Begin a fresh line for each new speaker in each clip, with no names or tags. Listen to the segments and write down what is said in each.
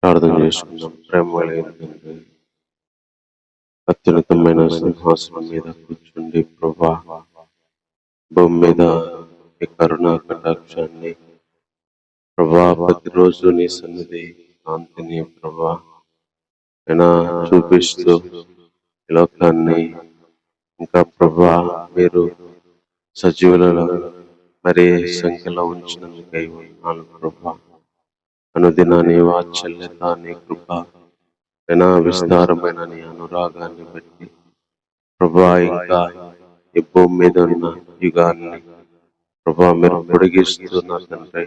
ప్రార్థన చేసుకుందాం. ప్రేమ కలిగిన తండ్రి, అత్యున్నతమైన సింహాసనం మీద కూర్చుండి ప్రభా, భూమి మీద మీ కరుణా కటాక్షాన్ని ప్రభా ప్రతిరోజు నీ సన్నిధి కాంతిని ప్రభా అయినా చూపిస్తూ ఈ లోకాన్ని ఇంకా ప్రభా మీరు సజీవులలో మరి సంఖ్యలో ఉంచినందుకై ఉన్నాను ప్రభా. అనుదిన నీ వాత్సల్యత, నీ కృప అయినా విస్తారమైన నీ అనురాగాన్ని బట్టి ప్రభా ఇంకా ఈ భూమి మీద ఉన్న యుగాన్ని ప్రభా మీరు పొడిగిస్తున్న తండ్రి,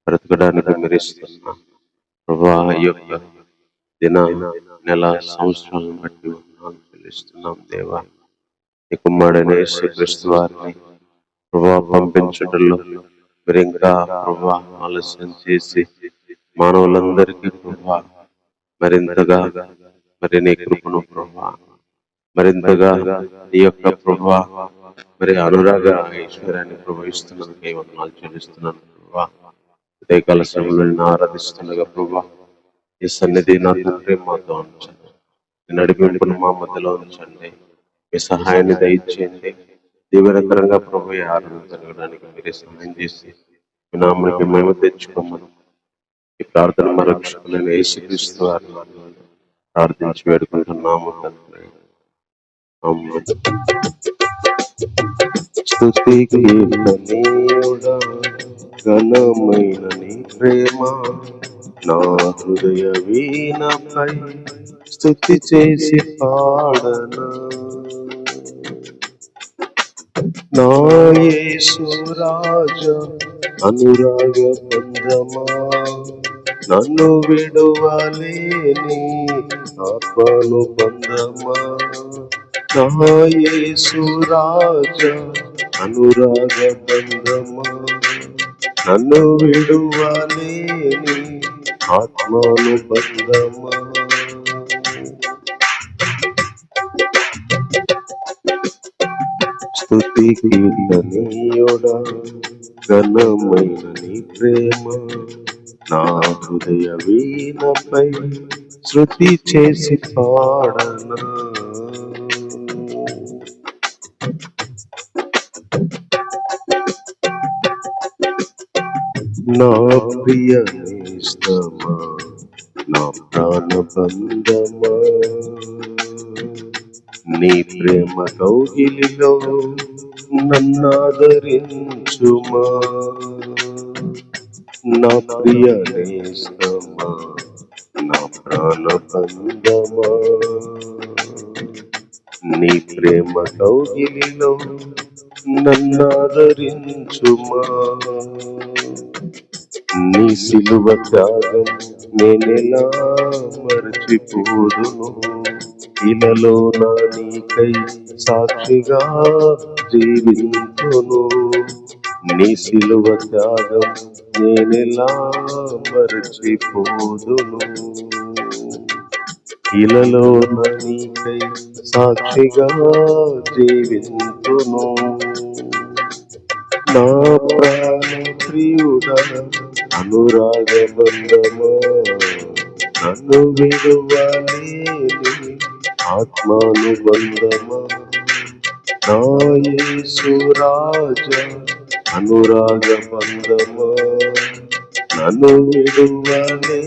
బ్రతకడానికి మీరు ఇస్తున్న ప్రభా ఈ యొక్క దిన నెల సంవత్సరాలను బట్టి ఉన్నాను చెల్లిస్తున్నాం దేవా. నీ కుమారుడైన యేసుక్రీస్తు వారిని ప్రభా పంపించడంలో మీరు ఇంకా ప్రభా ఆలస్యం చేసి మానవులందరికీ ప్రభా మరింతగా మరి నీ కృపను ప్రభా మరింతగా నీ యొక్క ప్రభా మరి అనురాగ ఐశ్వర్యాన్ని ప్రభావిస్తున్నందుకే వందనాలు చెల్లిస్తున్నాను ప్రభా. ఉదయకాల సమయంలో ఆరాధిస్తుండగా ప్రభా ఈ సన్నిధి నా తండ్రి మాతో ఉంచండి, నడిపింపును మా మధ్యలో ఉంచండి, మీ సహాయాన్ని దయచేయండి. దీవెనకరంగా ప్రభు ఆరాధన జరగడానికి మీరే సహాయం చేసి మీ నామానికి మేము తెచ్చుకోమని ఈ ప్రార్థన మా రక్షకులైన యేసుక్రీస్తు వారిని ప్రార్థించి వేడుకుంటున్నాము తండ్రి. ఆమేన్. స్తుతి కీర్తనీయుడా, ఘనమైన నీ ప్రేమ నా హృదయ వీణపై స్తుతి చేసి పాడనా. నా యేసు రాజా అనురాగ బంధమా, నన్ను విడువలేని ఆత్మను బంధమా. నా యేసు రాజా అనురాగ బంధమా, నన్ను విడువలేని ఆత్మను బంధమా. స్తుతి కీర్తనీయుడా, ఘనమైన నీ ప్రేమ నా హృదయ వీణపై శృతి చేసి పాడనా. నా ప్రియ నేస్తమా, నా ప్రాణ బంధమా, నీ ప్రేమ కౌగిలిలో నన్నాదరించుమా. నా ప్రియ నేస్తమా, నా ప్రాణ బంధమా, నీ ప్రేమ కౌగిలిలో నన్నాదరించుమా. నీ సిలువ త్యాగం నేనెలా మరచిపోదును, ఇలలో నా నీకై సాక్షిగా జీవించును. నీ సిలువ త్యాగం నేనెలా మరచిపోదును, ఇలలో నా నీకై సాక్షిగా జీవించును. నా ప్రాణ ప్రియుడా అనురాగ బంధమా, నన్ను విడువలేని ఆత్మను బంధమా. నా యేసు రాజా అనురాగ బంధమా, నన్ను విడువలేని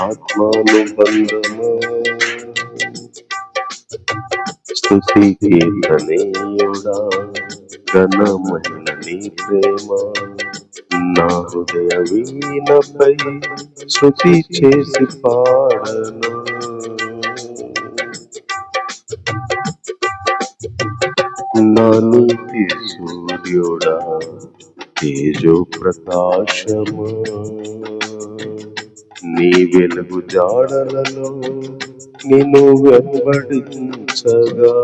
ఆత్మను బంధమా. స్తుతి కీర్తనీయుడా, ఘనమైన నీ ప్రేమ నా హృదయ వీణపై శృతి చేసి పాడనా. నా నీతి సూర్యుడా, తేజో ప్రకాశమా, నీ వెలుగు జాడలలో నిన్ను వెంబడించగా.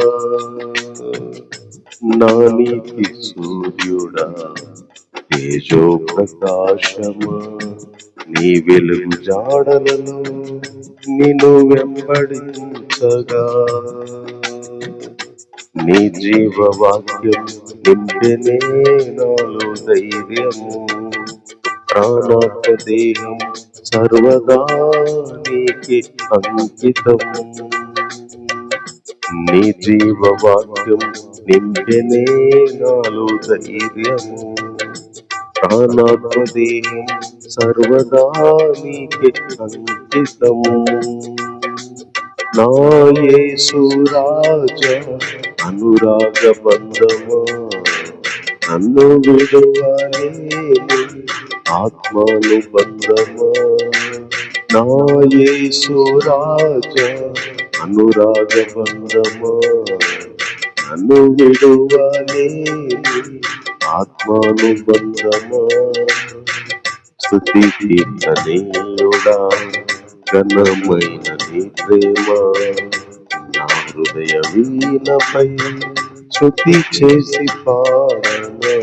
నా నీతి సూర్యుడా, తేజో ప్రకాశమా, నీ వెలుగు జాడలను నిన్ను వెంబడించగా. నీ జీవవాక్యం నింపెనే నాలో ధైర్యము, ప్రాణాత్మ దేహం సర్వదా నీకే అంకితం. నీ జీవవాక్యం నింపెనే నాలో ధైర్యము. ప్రాణాత్మ దేహం సర్వదా నీకే అంకితం. నా యేసు రాజా అనురాగ బంధమా, నన్ను విడువలేని ఆత్మానుబంధమా. నా యేసు రాజా అనురాగ బంధమా, నన్ను విడువలేని ఆత్మానుబంధమా. స్తుతి కీర్తనీయుడా ఘనమైన నీ ప్రేమ నా హృదయ వీణపై శృతి చేసి పాడనా.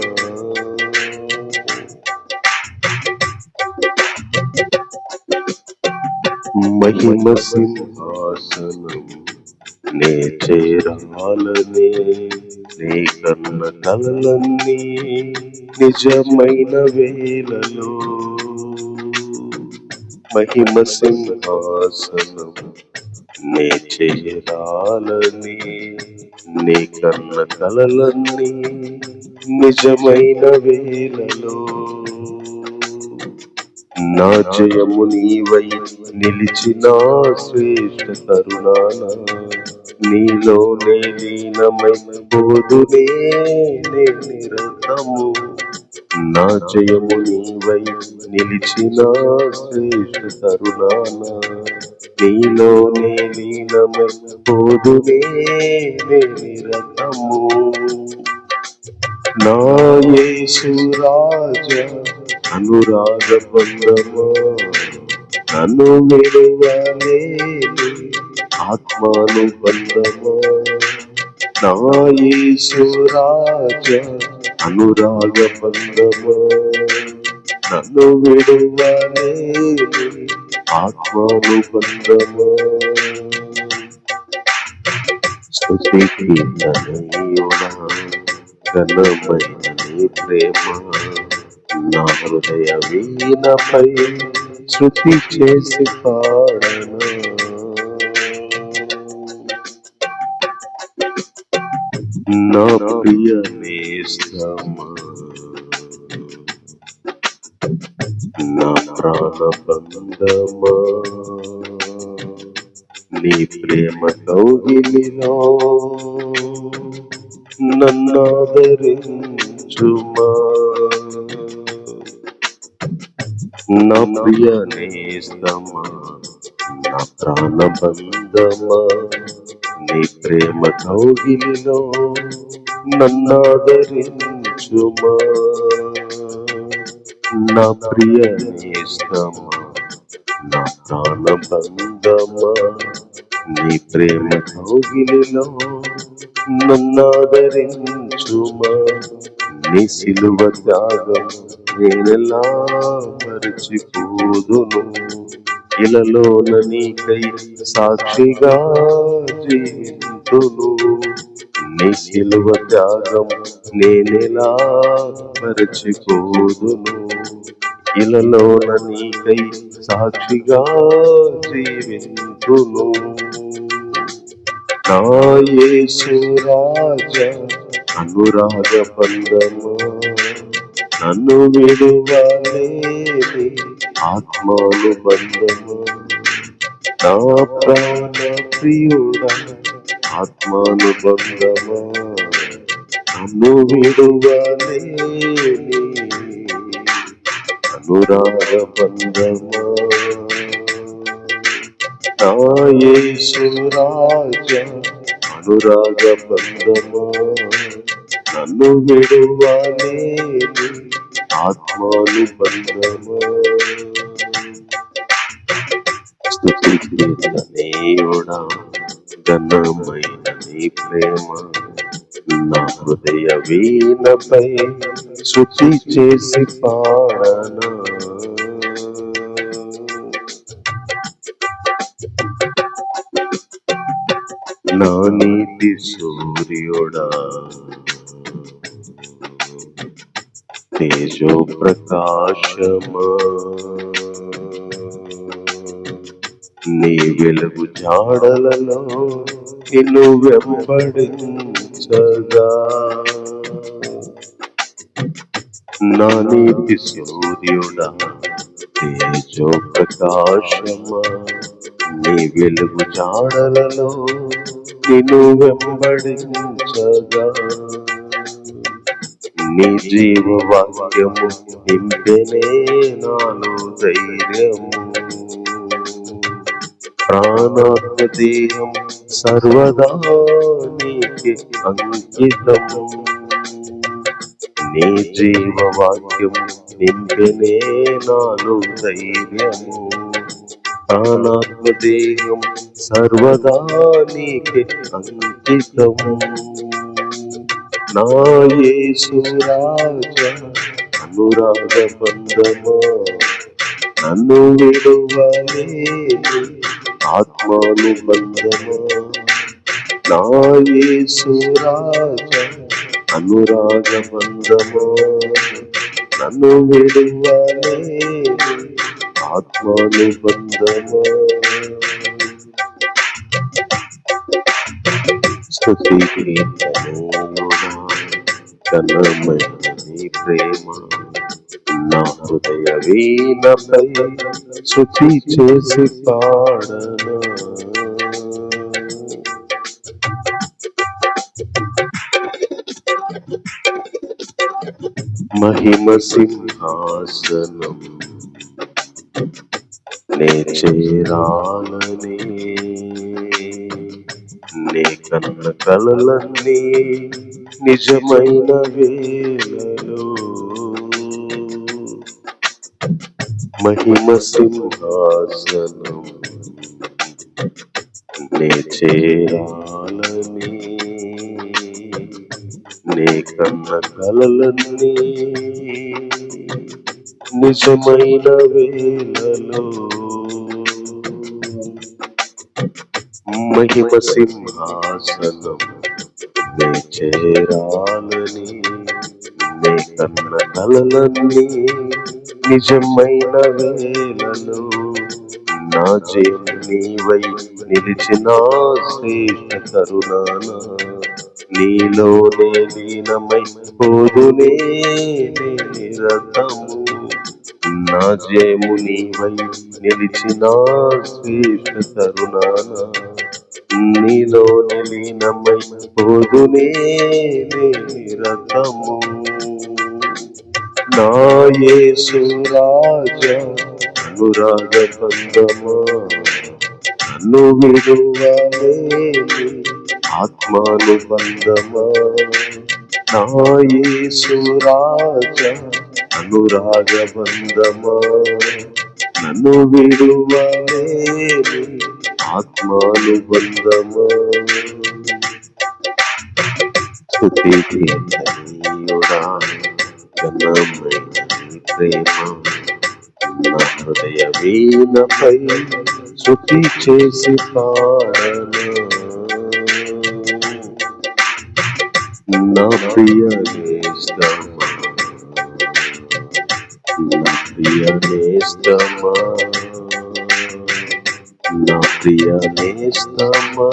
మహిమ సింహాసనం నే చేరాలనే, నీ కన్న కలలన్నీ నిజమైన వేళలో. మహిమ సింహాసనం నే చేరాలని, నీ కన్న కలలన్నీ నిజమైన వేళలో. నా జయము నీవై నిలిచిన శ్రేష్ఠ తరుణాన, నీలోనే లీనమై పోదునే నే నిరతము. నా జయము నీవై నిలిచిన శ్రేష్ఠ తరుణాన, నీలోనే లీనమై పోదునే నే నిరతము. నా యేసు రాజా అనురాగ బంధమా, నన్ను విడువలేని ఆత్మానుబంధమా. నా యేసు రాజా అనురాగ బంధమా, నన్ను విడువలేని ఆత్మానుబంధమా. స్తుతి కీర్తనీయుడా ఘనమైన నీ ప్రేమ నా హృదయ వీణపై శృతి చేసి పాడనా. నా ప్రియ నేస్తమా, నా ప్రాణ బంధమా, నీ ప్రేమ కౌగిలిలో నన్నాదరించుమా. నా ప్రియ నేస్తమా, నా ప్రాణ బంధమా, నీ ప్రేమ కౌగిలిలో నన్నాదరించుమా. నా ప్రియ నేస్తమా, నా ప్రాణ బంధమా, నీ ప్రేమ కౌగిలిలో నన్నాదరించుమా. నీ సిలువ త్యాగం నేనెలా మరచిపోదును, ఇలలోన నీకై సాక్షిగా జీవింతును. నీ సిలువ త్యాగం నేనెలా మరచిపోదును, ఇలలోన నీకై సాక్షిగా జీవింతును. నా యేసు రాజా అనురాగ బంధమా, నన్ను విడువలేని ఆత్మానుబంధమా. నా ప్రాణ ప్రియుడా ఆత్మానుబంధమా, నన్ను విడువలేని అనురాగ బంధమా. నా యేసు రాజా అనురాగ బంధమా, నన్ను విడువలేని ఆత్మానుబంధమా. స్తుతి కీర్తనీయుడా ఘనమైన నీ ప్రేమ నా హృదయ వీణపై శృతి చేసి పాడనా. నా నీతి సూర్యుడా తేజో ప్రకాశమా, నీ వెలుగు జాడలలో నిన్ను వెంబడించగా, నా నీతి సూర్యుడా తేజో ప్రకాశమా, నీ వెలుగు జాడలలో నిన్ను వెంబడించగా, నీ జీవవాక్యము నింపెనే నాలో ధైర్యము, ప్రాణాత్మ దేహం సర్వదా నీకే అంకితము, నీ జీవవాక్యం నింపెనే నాలో ధైర్యము, ప్రాణాత్మ దేహం సర్వదా నీకే అంకితము, నా యేసు రాజా అనురాగ బంధమా, నన్ను విడువలేని ఆత్మానుబంధమా, నా యేసు రాజా అనురాగ బంధమా, నన్ను విడువలేని ఆత్మానుబంధమా. స్తుతి కీర్తనలుగా ఘనమైన నీ ప్రేమ, నా హృదయ వీణపై శృతి చేసి పాడనా, మహిమ సింహాసనం నే చేరాలని, నీ కన్న కలలన్నీ నిజమైన వేళలో, మహిమ సింహాసనం నే చేరాలని, నీ కన్న కలలన్నీ నిజమైన వేళలో, మహిమ సింహాసనం నే చేరాలని, నీ కన్న కలలన్నీ నిజమైన వేళలో, నా జీవన నీవై నిలిచిన శ్రేష్ఠ కరుణాన, నీలోనే లీనమై పోదునే నిరతము, నా జయము నీవై నిలిచిన శ్రేష్ఠ కరుణాన, నీలోనే లీనమై పోదునే నిరతము, నా యేసు రాజా అనురాగ బంధమా, నన్ను విడువలేని ఆత్మానుబంధమా, నా యేసు రాజా అనురాగ బంధమా, నన్ను విడువలేని ఆత్మానుబంధమా. స్తుతి కీర్తనలుగా ఘనమైన నీ ప్రేమ, నా హృదయ వీణపై శృతి చేసి పాడనా, నా ప్రియ నేస్తమా, నా ప్రియ నేస్తమా, నా ప్రియ నేస్తమా,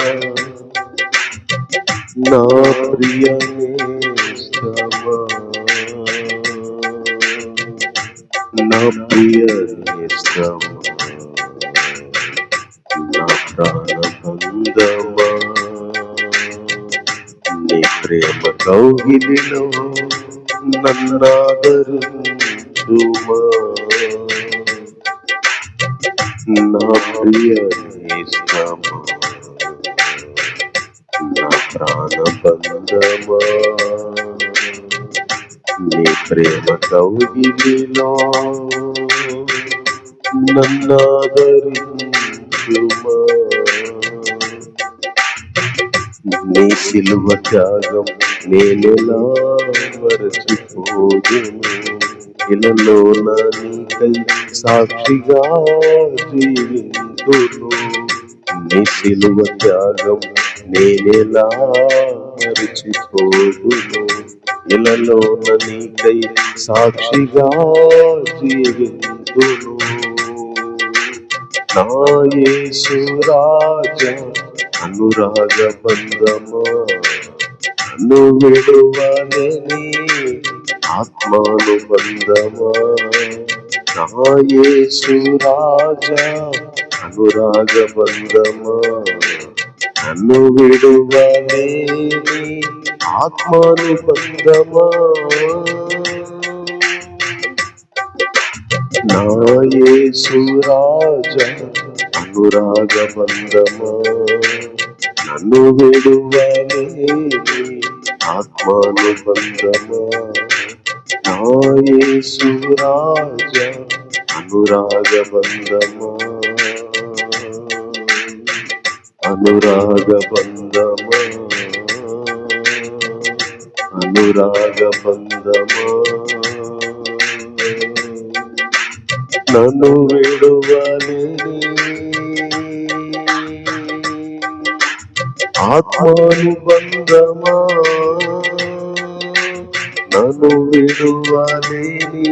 నా ప్రియ నేస్తమా, నా ప్రియ నేస్తమా, నా ప్రాణబంధమా, నీ ప్రేమ కౌగిలిలో నన్నాదరించుమా, నా ప్రియ నేస్తమా, నా ప్రాణబంధమా, నీ ప్రేమ కౌగిలిలో నన్నాదరించుమా, నీ సిలువ త్యాగం నేనెలా మరచిపోదును, ఇలలో నా నీకై సాక్షిగా జీవింతును, నీ సిలువ త్యాగం నేనెలా మరచిపోదును, ఇలలోన నీకై సాక్షిగా జీవింతును. నా యేసు రాజా అనురాగ బంధమా, నన్ను విడువలేని ఆత్మానుబంధమా. నా యేసు రాజా అనురాగ బంధమా, నన్ను విడువలేని ఆత్మానుబంధమా. నా యేసు రాజా అనురాగ బంధమా, నన్ను విడువలేని ఆత్మానుబంధమా. నా యేసు రాజా అనురాగ బంధమా, అనురాగ బంధమా, అనురాగ బంధమా. నన్ను విడువలేని ఆత్మానుబంధమా, నన్ను విడువలేని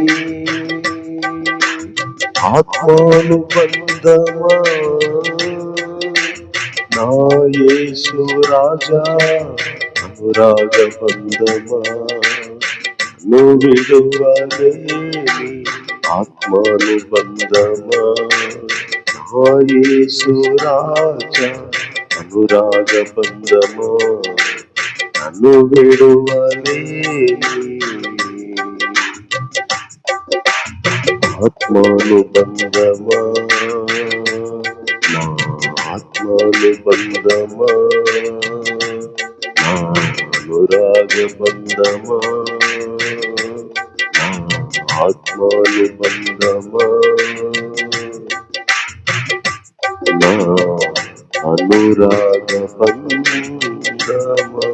ఆత్మానుబంధమా. నా యేసు రాజా అనురాగ బంధమా, నన్ను విడువలేని ఆత్మానుబంధమా. నా యేసు రాజా అనురాగ బంధమా, నన్ను విడువలేని ఆత్మానుబంధమా. నా ఆత్మానుబంధమా, నా అనురాగ బంధమా, నా ఆత్మానుబంధమా, నా అనురాగ బంధమా.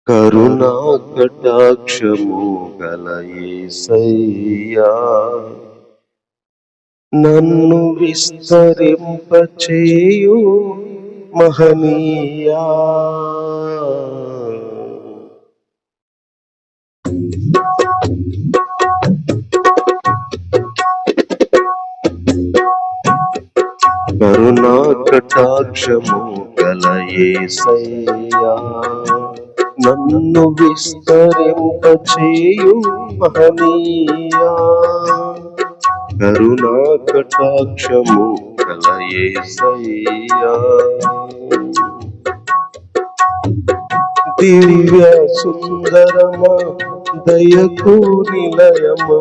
కరుణా కటాక్షము గల యేసయ్యా, నన్ను విస్తరింపచేయు మహనీయా. కరుణా కటాక్షము గల యేసయ్యా, నన్ను విస్తరింపచేయు మహనీయా. కరుణా కటాక్షము గల యేసయ్యా, దివ్య సుందరమా దయకు నిలయమా,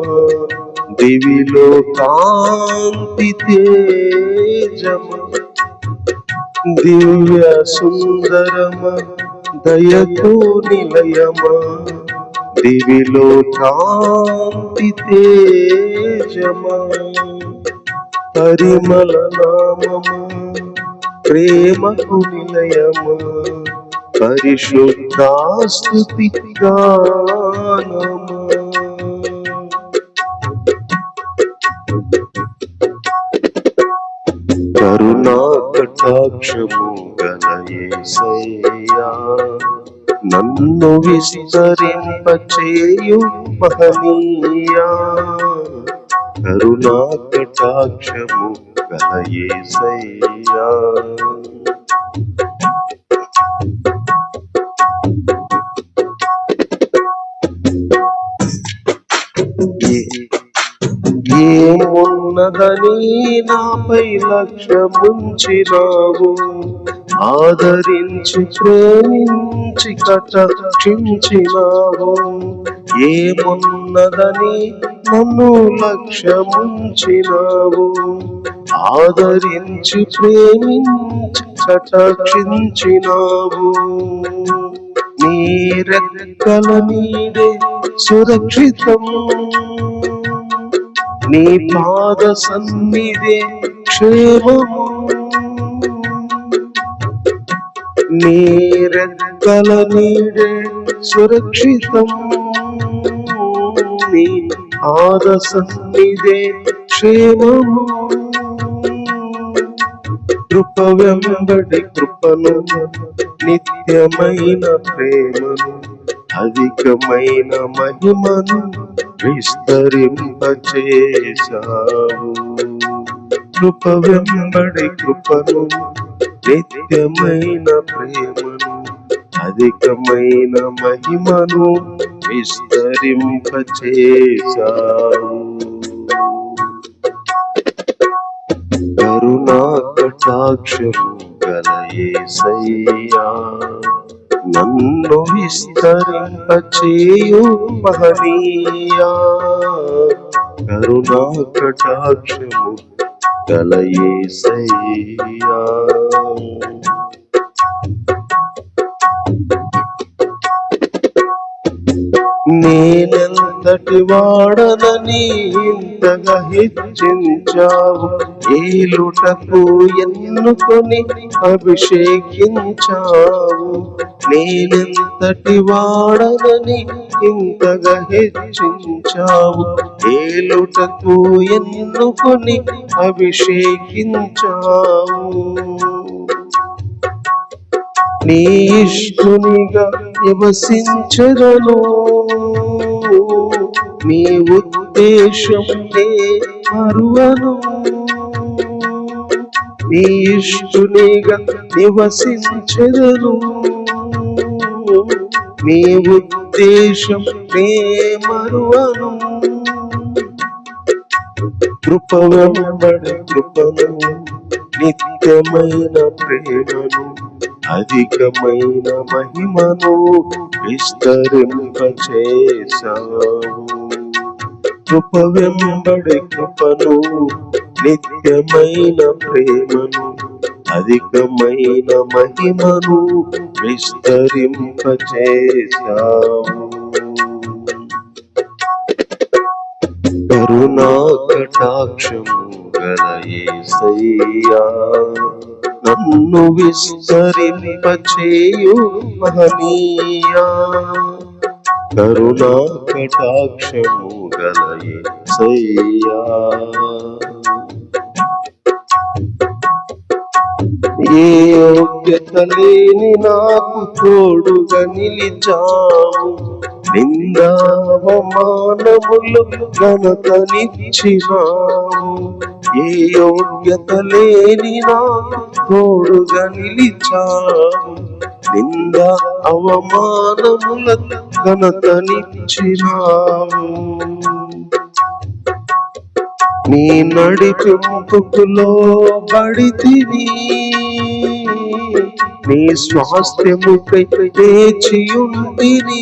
దివిలో కాంతి తేజమా. దివ్య సుందరమా దయకు నిలయమా, దివిలో కాంతి తేజమా. పరిమళ నామమా ప్రేమకు నిలయమా, పరిశుద్ధ స్తుతి గానమా. కరుణా కటాక్షము గల యేసయ్యా, నన్ను విస్తరింపచేయు మహనీయా. కరుణా కటాక్షము గల యేసయ్యా, ఏమున్నదని నాపై లక్ష్యముంచినావు, ఆదరించి ప్రేమించి కటాక్షించినావు. ఏమున్నదని నన్ను లక్ష్యముంచినావు, ఆదరించి ప్రేమించి కటాక్షించినావు. నీ రెక్కల నీడే సురక్షితం, నీ పాద సన్నిధే క్షేమము. నీ రెక్కల రెక్కల నీడే సురక్షితం నీ పాద సన్నిధే క్షేమము కృప వెంబడి కృపను నిత్యమైన ప్రేమను అధికమైన మహిమను విస్తరింపచేశావు కృప వెంబడి కృపను నిత్యమైన ప్రేమను అధికమైన మహిమను విస్తరింపచేశావు కరుణా కటాక్షము గల యేసయ్యా నన్ను విస్తరింపచేయు మహనీయా కరుణా కటాక్షము గల యేసయ్యా నేనెంతటి వాడనని ఇంతగా హెచ్చించావు ఏలుటకు ఎన్నుకొని అభిషేకించావు నేనెంతటి వాడనని ఇంతగా హెచ్చించావు ఏలుటకు ఎన్నుకొని అభిషేకించావు నీ ఇష్టునిగా నివసించదను నీ ఉద్దేశం నే మరువను నీ ఇష్టునిగా నివసించదను నీ ఉద్దేశం నే మరువను కృప వెంబడి కృపను నిత్యమైన ప్రేమను అధికమైన మహిమను విస్తరింపచేశావు కృప వెంబడి కృపను నిత్యమైన ప్రేమను అధికమైన మహిమను విస్తరింపచేశావు కరుణా కటాక్షము గల యేసయ్యా నన్ను విస్తరింపచేయు మహనీయా కరుణా కటాక్షము గల యేసయ్యా ఏ యోగ్యత లేని నాకు తోడుగా నిలిచావు నిందావమానములు ఘనతనిచ్చినావు ఏ యోగ్యత లేని నాకు తోడుగా నిలిచావు నింద అవమానముల ఘనతనిచ్చినావు నీ నడిపింపుకులో బడితివి నీ స్వాస్థ్యముకై వేచియుంటిని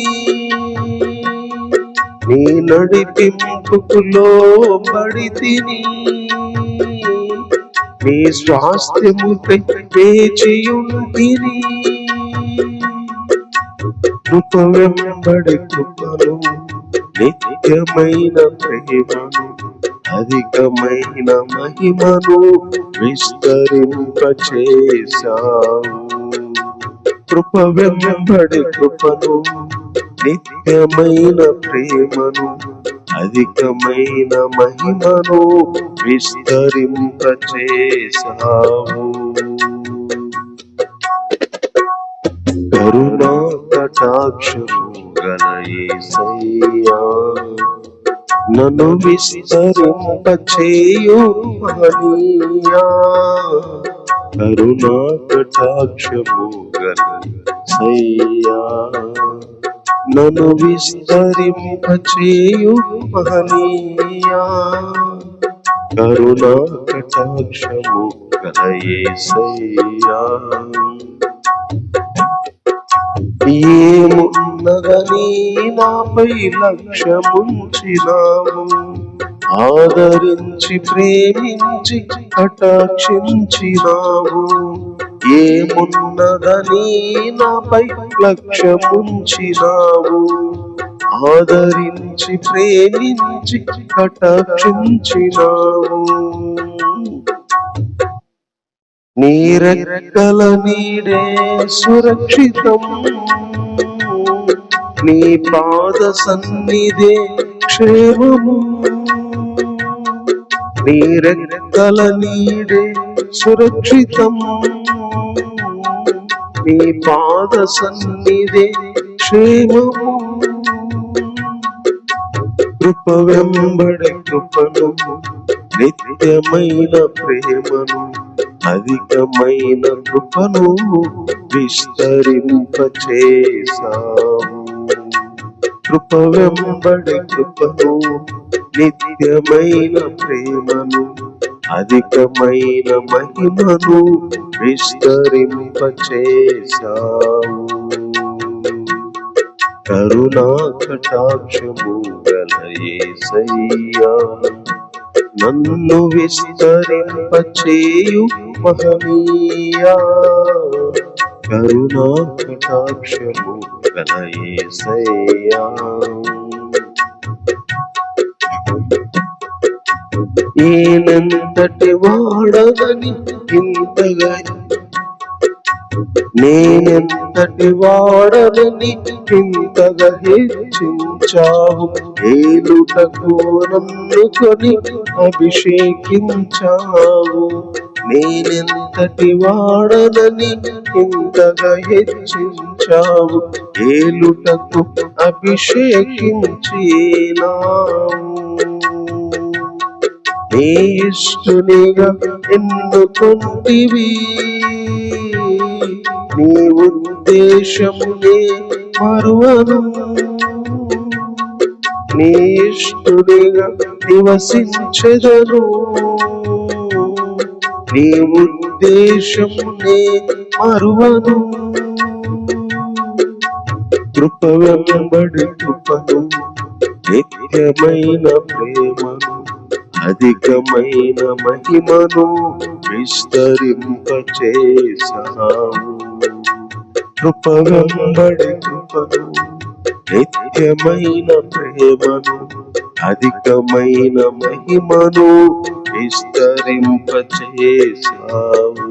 నీ నడిపింపుకులో బడితిని నీ స్వాస్థ్యముకై వేచియుంటిని కృప వెంబడి కృపను నిత్యమైన ప్రేమను అధికమైన మహిమను విస్తరింపచేశావు కృప వెంబడి కృపను నిత్యమైన ప్రేమను అధికమైన మహిమను విస్తరింపచేశావు కరుణా కటాక్షము గల యేసయ్యా నన్ను విస్తరింపచేయు మహనీయా కరుణా కటాక్షము గల యేసయ్యా నన్ను విస్తరింపచేయు మహనీయా కరుణా కటాక్షము గల యేసయ్యా ఏమున్నదని నాపై లక్ష్యముంచినావు ఆదరించి ప్రేమించి కటాక్షించినావు ఏమున్నదని నాపై లక్ష్యముంచినావు ఆదరించి ప్రేమించి కటాక్షించినావు నీ రెక్కల నీడే సురక్షితం, నీ పాద సన్నిధే క్షేమము. నీ రెక్కల నీడే సురక్షితం, నీ పాద సన్నిధే క్షేమము. కృప వెంబడి కృపను, నిత్యమైన ప్రేమను, అధికమైన కృపను విస్తరింపచేసావు. కృప వెంబడి కృపను, నిత్యమైన ప్రేమను, అధికమైన మహిమను విస్తరింపచేసావు. కరుణా కటాక్షము గల యేసయ్యా, నన్ను విస్తరింపచేయు మహనీయా. కరుణా కటాక్షము గల యేసయ్యా, నేనెంతటి వాడనని ఇంతగా, నేనెంతటి వాడనని ఇంతగా హెచ్చించావు. ఏలుటకు నన్ను కొని అభిషేకించావు. నేనెంతటి వాడనని ఇంతగా హెచ్చించావు. ఏలుటకు అభిషేకించినావు. నీ ఇష్టునిగా ఎన్నుకొంటివి, నీ ఉద్దేశమునే మరువను. నీ ఇష్టునిగా నివసించెదను, నీ ఉద్దేశమునే మరువను. కృప వెంబడి కృపను, నిత్యమైన ప్రేమను, అధికమైన మహిమను విస్తరింపచేసావు. కృప వెంబడి కృపను, నిత్యమైన ప్రేమను, అధికమైన మహిమను విస్తరింపచేసావు.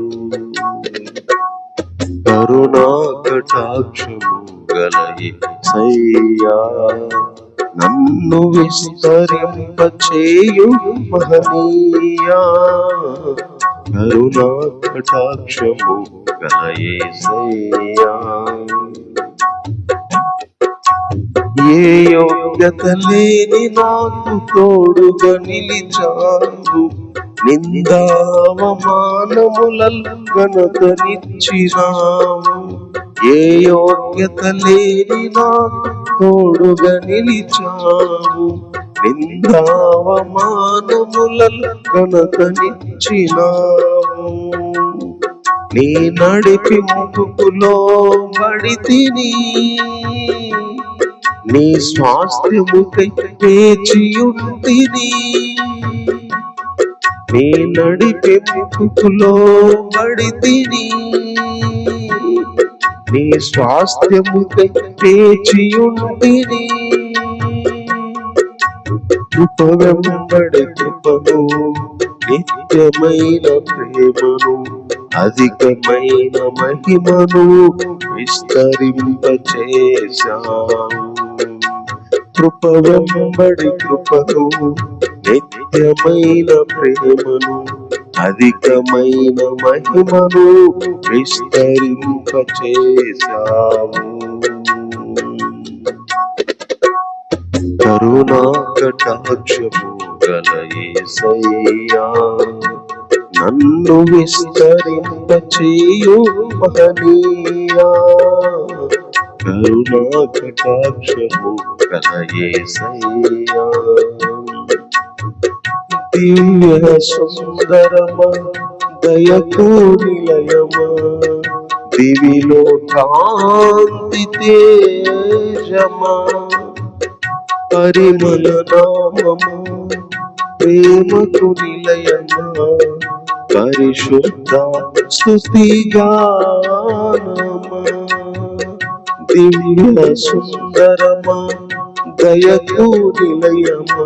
కరుణా కటాక్షము గల యేసయ్యా, నన్ను విస్తరింపచేయు మహనీయా. కరుణా కటాక్షము గల యేసయ్యా, ఏ యోగ్యత లేని నాకు తోడుగా నిలిచావు. నిందావమానములలో ఘనతనిచ్చినావు. ఏ యోగ్యత లేని నాకు తోడుగా నిలిచావు. నిందావమానములలో ఘనతనిచ్చినావు. నీ నడిపింపులో బడితిని, నీ స్వాస్థ్యముకై వేచియుంటిని. నీ నడిపింపులో బడితిని, నీ స్వాస్థ్యముకై వేచియుంటిని. కృప వెంబడి కృపను, నిత్యమైన ప్రేమను, అధికమైన మహిమను విస్తరింపచేసావు. కృప వెంబడి కృపను, నిత్యమైన ప్రేమను, అధికమైన మహిమను విస్తరింపచేసావు. కరుణా కటాక్షము గల యేసయ్యా, నన్ను విస్తరింపచేయు మహనీయా. కరుణా కటాక్షము గల యేసయ్యా, దివ్య సుందరమా దయకు నిలయమా, దివిలో కాంతి తేజమా, పరిమళ నామము ప్రేమకు నిలయమా, పరిశుద్ధ స్తుతి గానమా. దివ్య సుందరమా దయకు నిలయమా,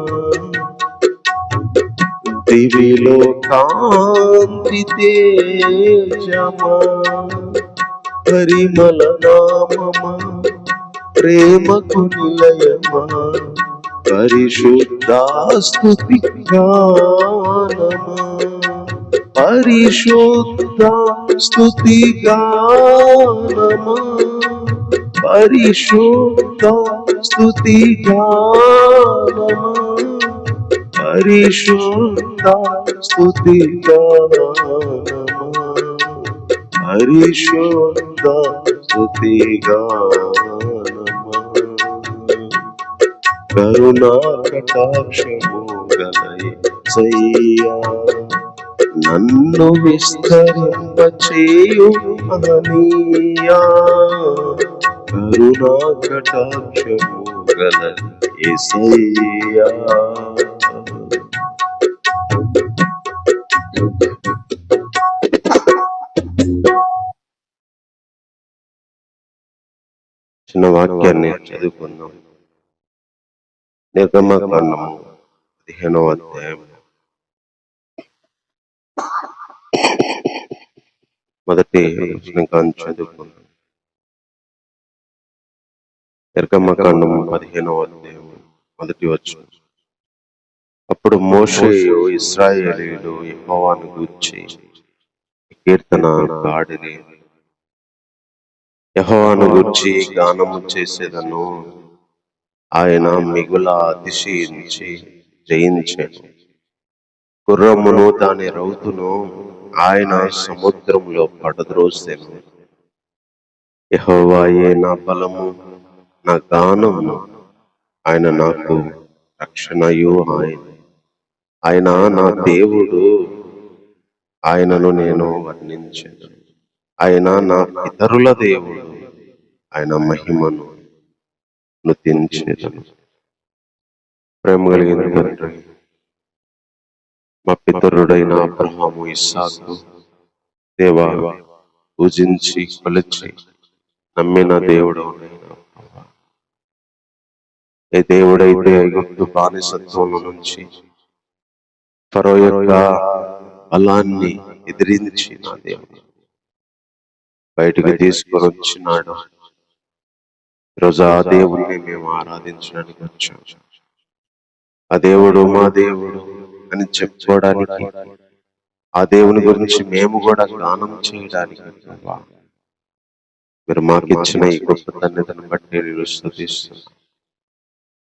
దివిలో కాంతి తేజమా, పరిమళ నామమా, ప్రేమకు నిలయమా, పరిశుద్ధ స్తుతి గానమా, పరిశుద్ధ స్తుతి గానమా, పరిశుద్ధ స్తుతి గానమా, పరిశుద్ధ స్తుతి గానమా, పరిశుద్ధ స్తుతి గానమా. కరుణా కటాక్షము గల యేసయ్యా, నన్ను విస్తరింపచేయు అననీయా. కరుణా కటాక్షము గల యేసయ్యా. చిన్న వాక్యాన్ని చదువుకుందాం. నిర్గమకాండము 15వ అధ్యాయం మొదటి వచనం చదువుకుందాం. నిర్గమకాండము 15వ అధ్యాయం మొదటి వచనం. అప్పుడు మోషేయు ఇశ్రాయేలీయులు యెహోవాను గూర్చి కీర్తన పాడిరి. యెహోవాను గూర్చి గానము చేసేదను, ఆయన మిగుల అతిశయించి జయించెను. గుర్రమును దాని రౌతును ఆయన సముద్రంలో పడద్రోసెను. యెహోవాయే నా బలము, నా గానము, ఆయన నాకు రక్షణయు ఆయన నా దేవుడు, ఆయనను నేను వర్ణించెను. ఆయన నా పితరుల దేవుడు, ఆయన మహిమను నుతించెదను. ప్రేమ కలిగిన తండ్రి, మా పితరుడైన అబ్రహాము, ఇస్సాకు దేవా పూజించి కొలిచి నమ్మిన దేవుడు, ఏ దేవుడైతే ఐగుప్తు బానిసత్వం నుంచి ఫరో యొక్క బలాన్ని ఎదిరించి నా దేవుడు బయటికి తీసుకొని వచ్చినాడు, ఈరోజు ఆ దేవుణ్ణి మేము ఆరాధించడానికి వచ్చాం. ఆ దేవుడు మా దేవుడు అని చెప్పుకోవడానికి, ఆ దేవుని గురించి మేము కూడా గానం చేయడానికి మీరు మాకిచ్చిన ఈ గొప్ప ధన్యతను బట్టి నేను స్తుతిస్తున్నాను.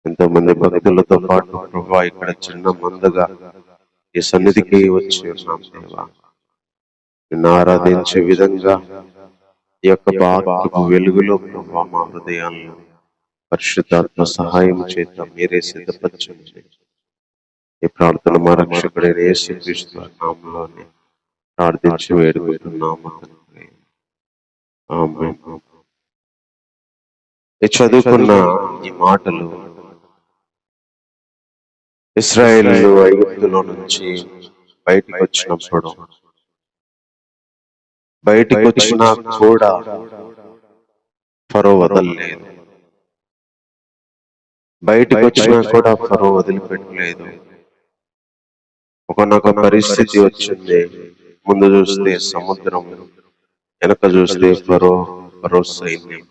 ఎంతోమంది భక్తులతో పాటు ప్రభా ఇక్కడ చిన్న మందగా ఈ సన్నిధికి వచ్చి ఉన్నాం దేవా. నిన్ను ఆరాధించే విధంగా ఈ యొక్క వాక్యపు వెలుగులో ప్రభా మా హృదయాలను పరిశుద్ధాత్మ సహాయం చేత మీరే సిద్ధపరచండి. ఈ ప్రార్థన మా రక్షకుడైన యేసుక్రీస్తు నామములోనే ప్రార్థించి వేడుకుంటున్నాము తండ్రి. ఆమేన్. చదువుకున్న ఈ మాటలు ఇశ్రాయేలీయులు ఐగుప్తులో నుంచి బయటికి వచ్చినప్పుడు, బయటికి వచ్చినా కూడా ఫరో వదలలేదు. బయటికి వచ్చినా కూడా ఫరో వదిలిపెట్టలేదు. ఒకనొక పరిస్థితి వచ్చింది. ముందు చూస్తే సముద్రం, వెనక చూస్తే ఫరో సైన్యం.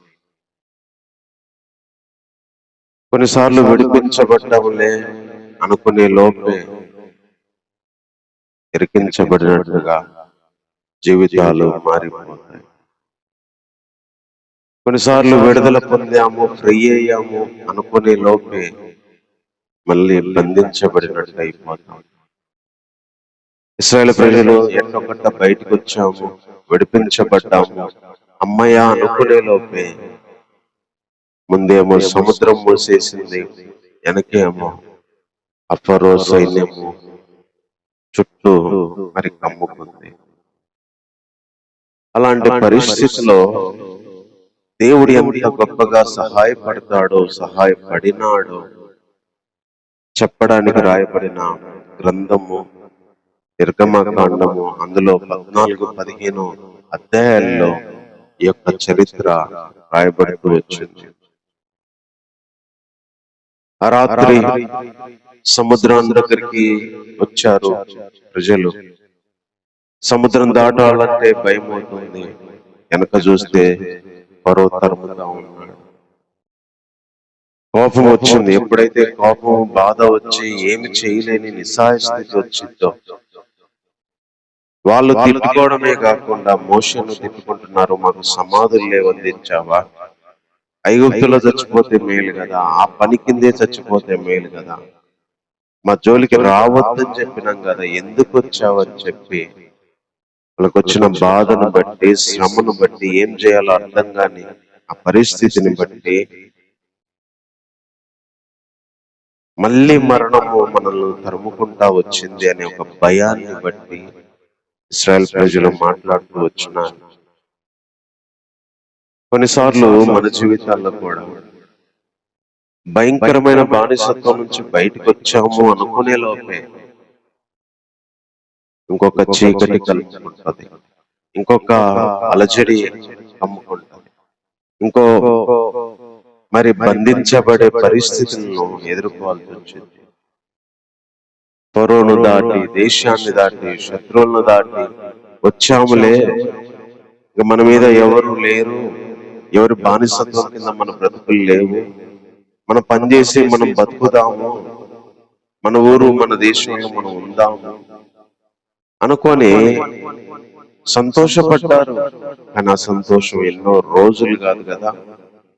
కొన్నిసార్లు విడిపించబడ్డాములే అనుకునే లోపే ఇరికించబడినట్లుగా జీవితాలు మారిపోతాయి. కొన్నిసార్లు విడుదల పొందాము, ఫ్రీ అయ్యాము అనుకునే లోపే మళ్ళీ బంధించబడినట్టు అయిపోతాం. ఇశ్రాయేలు ప్రజలు ఎన్నొకట బయటకు వచ్చాము, విడిపించబడ్డాము, అమ్మయ్య అనుకునే లోపే ముందేమో సముద్రం మూసేసింది, వెనకేమో ఫరో సైన్యము చుట్టూ మరి కమ్ముకుంది. అలాంటి పరిస్థితిలో దేవుడు ఎంత గొప్పగా సహాయపడతాడో, సహాయపడినాడో చెప్పడానికి రాయబడిన గ్రంథము నిర్గమకాండము. అందులో 14-15 అధ్యాయాల్లో ఈ యొక్క చరిత్ర రాయబడుతూ వచ్చింది. ఆ రాత్రి సముద్రం దగ్గరికి వచ్చారు ప్రజలు. సముద్రం దాటాలంటే భయం అవుతుంది. వెనక చూస్తే ఫరో తరుముతా ఉన్నాడు. కోపం వచ్చింది. ఎప్పుడైతే కోపం, బాధ వచ్చి ఏమి చేయలేని నిస్సహాయ స్థితి వచ్చిందో, వాళ్ళు తిట్టుకోవడమే కాకుండా మోషను తిట్టుకుంటున్నారు, మాకు సమాధులు లేవందించావా, ఐగుప్తులో చచ్చిపోతే మేలు కదా, ఆ పని కిందే చచ్చిపోతే మేలు కదా, మా జోలికి రావద్దని చెప్పినాం కదా, ఎందుకు వచ్చావని చెప్పి వాళ్ళకి వచ్చిన బాధను బట్టి, శ్రమను బట్టి, ఏం చేయాలో అర్థం కాని ఆ పరిస్థితిని బట్టి మళ్ళీ మరణము మనల్ని తరుముకుంటా వచ్చింది అనే ఒక భయాన్ని బట్టి ఇశ్రాయేల్ ప్రజలు మాట్లాడుతూ వచ్చినారు. కొన్నిసార్లు మన జీవితాల్లో కూడా భయంకరమైన బానిసత్వం నుంచి బయటకు వచ్చాము అనుకునే లోపే ఇంకొక చీకటి కలుపుకుంటుంది, ఇంకొక అలజడి కమ్ముకుంటుంది, ఇంకో మరి బంధించబడే పరిస్థితులను ఎదుర్కోవాల్సి వచ్చింది. ఫరోను దాటి, దేశాన్ని దాటి, శత్రువులను దాటి వచ్చాములే, ఇక మన మీద ఎవరు లేరు, ఎవరి బానిసత్వం కింద మన బ్రతుకులు లేవు, మనం పనిచేసి మనం బతుకుదాము, మన ఊరు మన దేశంలో మనం ఉందాము అనుకొని సంతోషపడ్డారు. కానీ ఆ సంతోషం ఎన్నో రోజులు కాదు కదా,